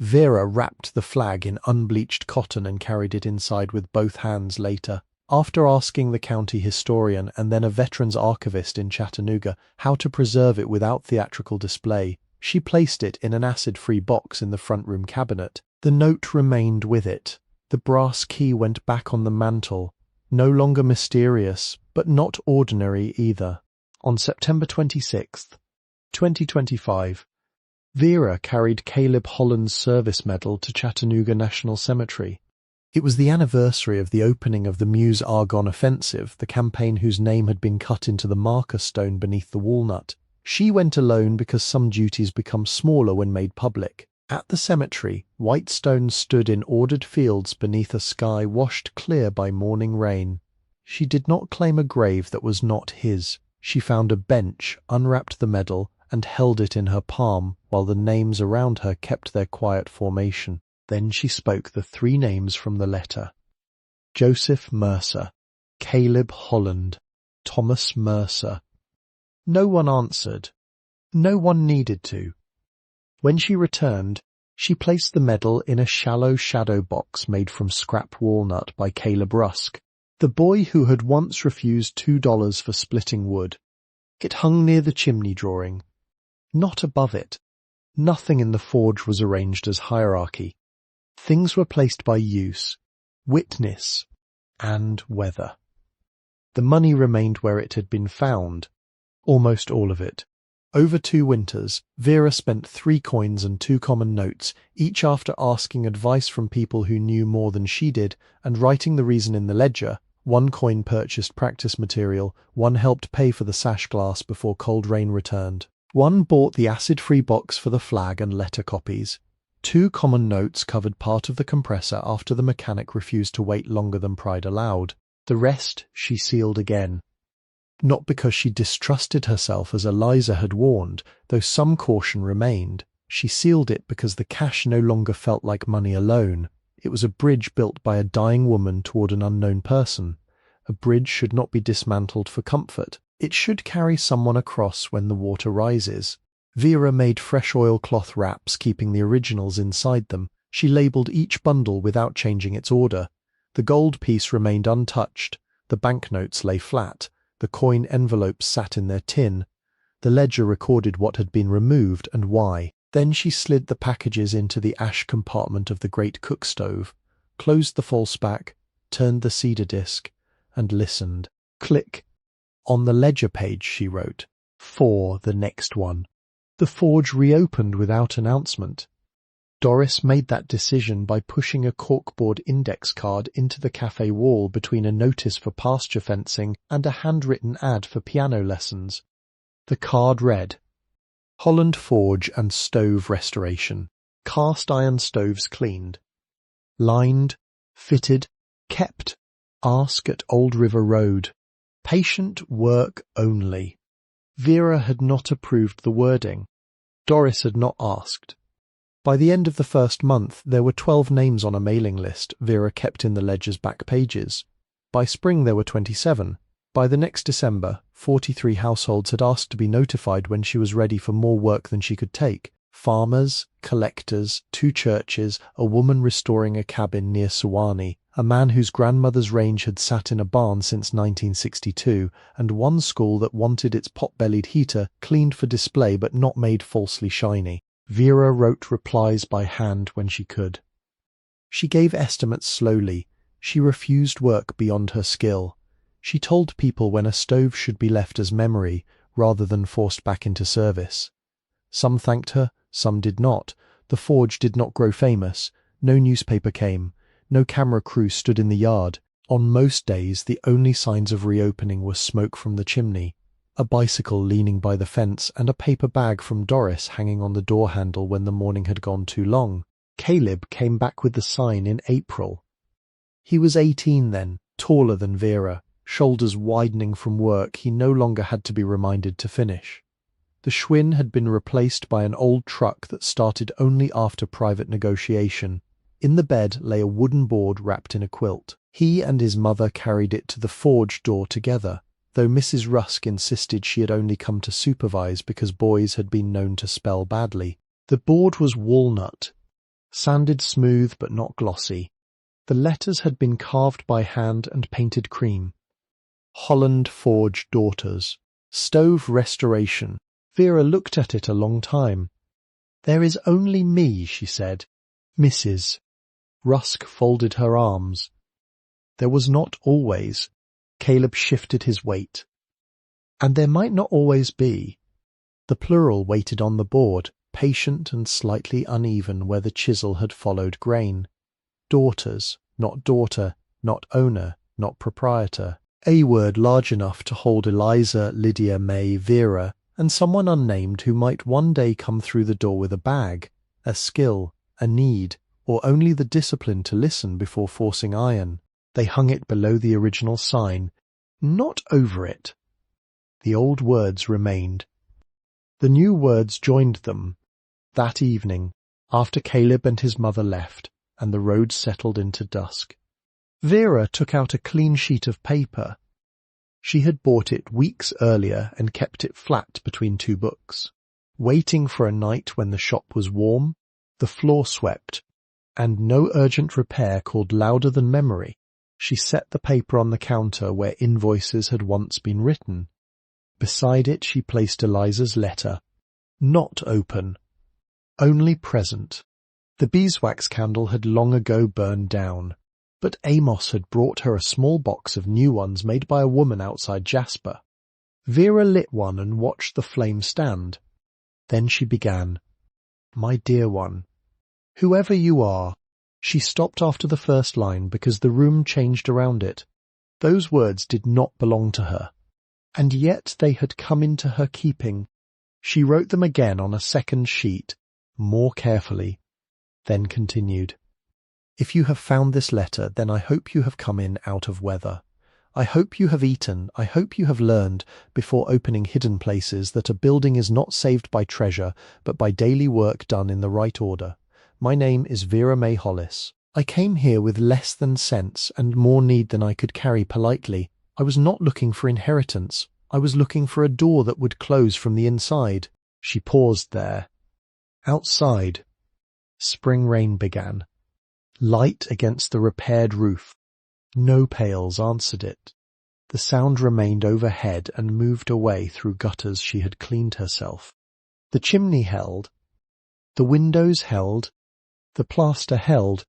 Speaker 2: Vera wrapped the flag in unbleached cotton and carried it inside with both hands later. After asking the county historian and then a veterans archivist in Chattanooga how to preserve it without theatrical display, she placed it in an acid-free box in the front room cabinet. The note remained with it. The brass key went back on the mantel, no longer mysterious, but not ordinary either. On September 26th, 2025, Vera carried Caleb Holland's service medal to Chattanooga National Cemetery. It was the anniversary of the opening of the Meuse-Argonne Offensive, the campaign whose name had been cut into the marker stone beneath the walnut. She went alone because some duties become smaller when made public. At the cemetery, white stones stood in ordered fields beneath a sky washed clear by morning rain. She did not claim a grave that was not his. She found a bench, unwrapped the medal, and held it in her palm, while the names around her kept their quiet formation. Then she spoke the 3 names from the letter. Joseph Mercer, Caleb Holland, Thomas Mercer. No one answered. No one needed to. When she returned, she placed the medal in a shallow shadow box made from scrap walnut by Caleb Rusk, the boy who had once refused $2 for splitting wood. It hung near the chimney drawing. Not above it. Nothing in the forge was arranged as hierarchy. Things were placed by use, witness, and weather. The money remained where it had been found. Almost all of it. Over 2 winters, Vera spent 3 coins and 2 common notes, each after asking advice from people who knew more than she did, and writing the reason in the ledger. 1 coin purchased practice material, 1 helped pay for the sash glass before cold rain returned. 1 bought the acid-free box for the flag and letter copies. 2 common notes covered part of the compressor after the mechanic refused to wait longer than pride allowed. The rest she sealed again. Not because she distrusted herself as Eliza had warned, though some caution remained. She sealed it because the cash no longer felt like money alone. It was a bridge built by a dying woman toward an unknown person. A bridge should not be dismantled for comfort. It should carry someone across when the water rises. Vera made fresh oilcloth wraps, keeping the originals inside them. She labelled each bundle without changing its order. The gold piece remained untouched, the banknotes lay flat, the coin envelopes sat in their tin. The ledger recorded what had been removed and why. Then she slid the packages into the ash compartment of the great cookstove, closed the false back, turned the cedar disc, and listened. Click. On the ledger page she wrote, "For the next one." The forge reopened without announcement. Doris made that decision by pushing a corkboard index card into the cafe wall between a notice for pasture fencing and a handwritten ad for piano lessons. The card read, "Holland Forge and Stove Restoration. Cast iron stoves cleaned. Lined, fitted, kept. Ask at Old River Road. Patient work only." Vera had not approved the wording. Doris had not asked. By the end of the first month, there were 12 names on a mailing list Vera kept in the ledger's back pages. By spring, there were 27. By the next December, 43 households had asked to be notified when she was ready for more work than she could take. Farmers, collectors, 2 churches, a woman restoring a cabin near Sewanee, a man whose grandmother's range had sat in a barn since 1962, and one school that wanted its pot-bellied heater cleaned for display but not made falsely shiny. Vera wrote replies by hand when she could. She gave estimates slowly. She refused work beyond her skill. She told people when a stove should be left as memory rather than forced back into service. Some thanked her, some did not. The forge did not grow famous. No newspaper came. No camera crew stood in the yard. On most days, the only signs of reopening were smoke from the chimney, a bicycle leaning by the fence, and a paper bag from Doris hanging on the door handle when the morning had gone too long. Caleb came back with the sign in April. He was 18 then, taller than Vera, shoulders widening from work he no longer had to be reminded to finish. The Schwinn had been replaced by an old truck that started only after private negotiation. In the bed lay a wooden board wrapped in a quilt. He and his mother carried it to the forge door together, though Mrs. Rusk insisted she had only come to supervise because boys had been known to spell badly. The board was walnut, sanded smooth but not glossy. The letters had been carved by hand and painted cream. Holland Forge Daughters. Stove Restoration. Vera looked at it a long time. "There is only me," she said. "Mrs." Rusk folded her arms. "There was not always." Caleb shifted his weight. "And there might not always be." The plural waited on the board, patient and slightly uneven where the chisel had followed grain. Daughters, not daughter, not owner, not proprietor. A word large enough to hold Eliza, Lydia, May, Vera, and someone unnamed who might one day come through the door with a bag, a skill, a need, or only the discipline to listen before forcing iron. They hung it below the original sign, not over it. The old words remained. The new words joined them that evening, after Caleb and his mother left, and the road settled into dusk. Vera took out a clean sheet of paper. She had bought it weeks earlier and kept it flat between 2 books. Waiting for a night when the shop was warm, the floor swept, and no urgent repair called louder than memory, she set the paper on the counter where invoices had once been written. Beside it she placed Eliza's letter. Not open. Only present. The beeswax candle had long ago burned down, but Amos had brought her a small box of new ones made by a woman outside Jasper. Vera lit one and watched the flame stand. Then she began. "My dear one, whoever you are." She stopped after the first line because the room changed around it. Those words did not belong to her, and yet they had come into her keeping. She wrote them again on a second sheet, more carefully, then continued. "If you have found this letter, then I hope you have come in out of weather. I hope you have eaten, I hope you have learned, before opening hidden places, that a building is not saved by treasure, but by daily work done in the right order. My name is Vera May Hollis. I came here with less than sense and more need than I could carry politely. I was not looking for inheritance. I was looking for a door that would close from the inside." She paused there. "Outside." Spring rain began. Light against the repaired roof. No pails answered it. The sound remained overhead and moved away through gutters she had cleaned herself. The chimney held. The windows held. The plaster held.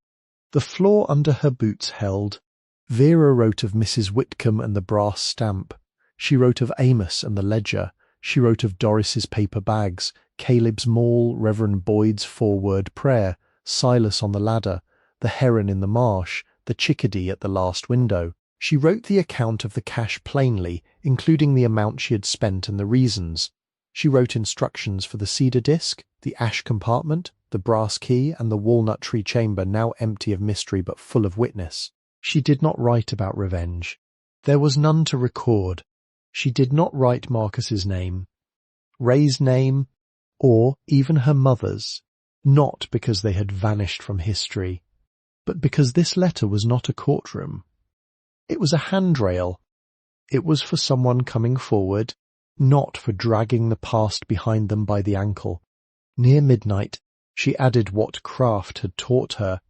Speaker 2: The floor under her boots held. Vera wrote of Mrs. Whitcomb and the brass stamp. She wrote of Amos and the ledger. She wrote of Doris's paper bags, Caleb's maul, Reverend Boyd's four-word prayer, Silas on the ladder, the heron in the marsh, the chickadee at the last window. She wrote the account of the cash plainly, including the amount she had spent and the reasons. She wrote instructions for the cedar disc, the ash compartment, the brass key, and the walnut tree chamber, now empty of mystery but full of witness. She did not write about revenge. There was none to record. She did not write Marcus's name, Ray's name, or even her mother's, not because they had vanished from history, but because this letter was not a courtroom. It was a handrail. It was for someone coming forward, not for dragging the past behind them by the ankle. Near midnight, she added what Kraft had taught her.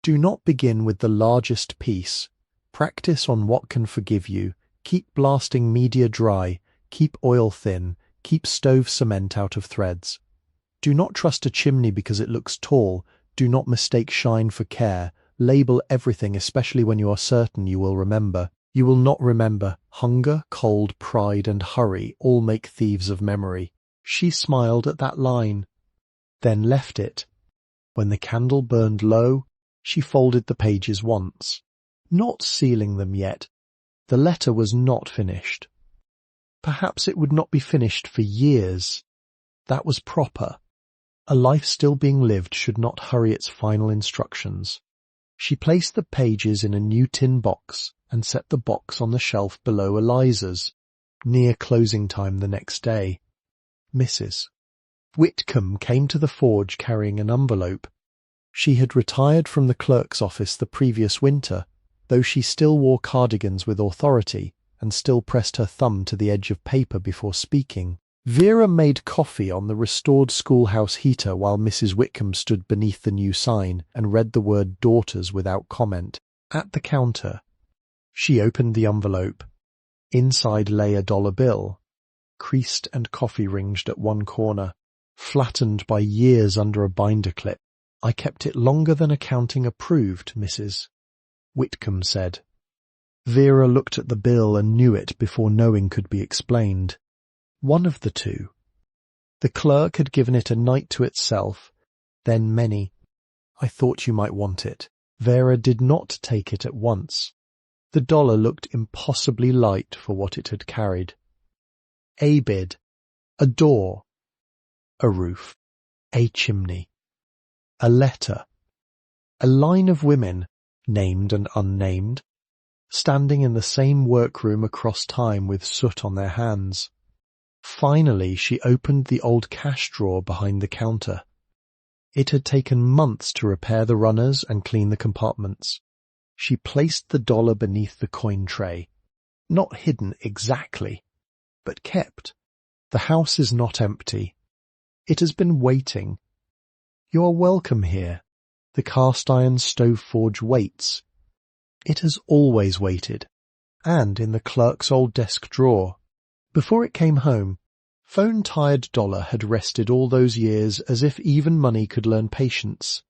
Speaker 2: Do not begin with the largest piece. Practice on what can forgive you. Keep blasting media dry. Keep oil thin. Keep stove cement out of threads. Do not trust a chimney because it looks tall. Do not mistake shine for care. Label everything, especially when you are certain you will remember. You will not remember. Hunger, cold, pride, and hurry all make thieves of memory. She smiled at that line, then left it. When the candle burned low, she folded the pages once, not sealing them yet. The letter was not finished. Perhaps it would not be finished for years. That was proper. A life still being lived should not hurry its final instructions. She placed the pages in a new tin box and set the box on the shelf below Eliza's. Near closing time the next day, Mrs. Whitcomb came to the forge carrying an envelope. She had retired from the clerk's office the previous winter, though she still wore cardigans with authority and still pressed her thumb to the edge of paper before speaking. Vera made coffee on the restored schoolhouse heater while Mrs. Whitcomb stood beneath the new sign and read the word daughters without comment. At the counter, she opened the envelope. Inside lay a dollar bill, creased and coffee-ringed at one corner, flattened by years under a binder clip. I kept it longer than accounting approved, Mrs. Whitcomb said. Vera looked at the bill and knew it before knowing could be explained. One of the two. The clerk had given it a night to itself, then many. I thought you might want it. Vera did not take it at once. The dollar looked impossibly light for what it had carried. A bid, a door, a roof, a chimney, a letter, a line of women, named and unnamed, standing in the same workroom across time with soot on their hands. Finally, she opened the old cash drawer behind the counter. It had taken months to repair the runners and clean the compartments. She placed the dollar beneath the coin tray, not hidden exactly, but kept. The house is not empty. It has been waiting. You are welcome here. The cast-iron stove forge waits. It has always waited, and in the clerk's old desk drawer. Before it came home, phone-tired dollar had rested all those years as if even money could learn patience.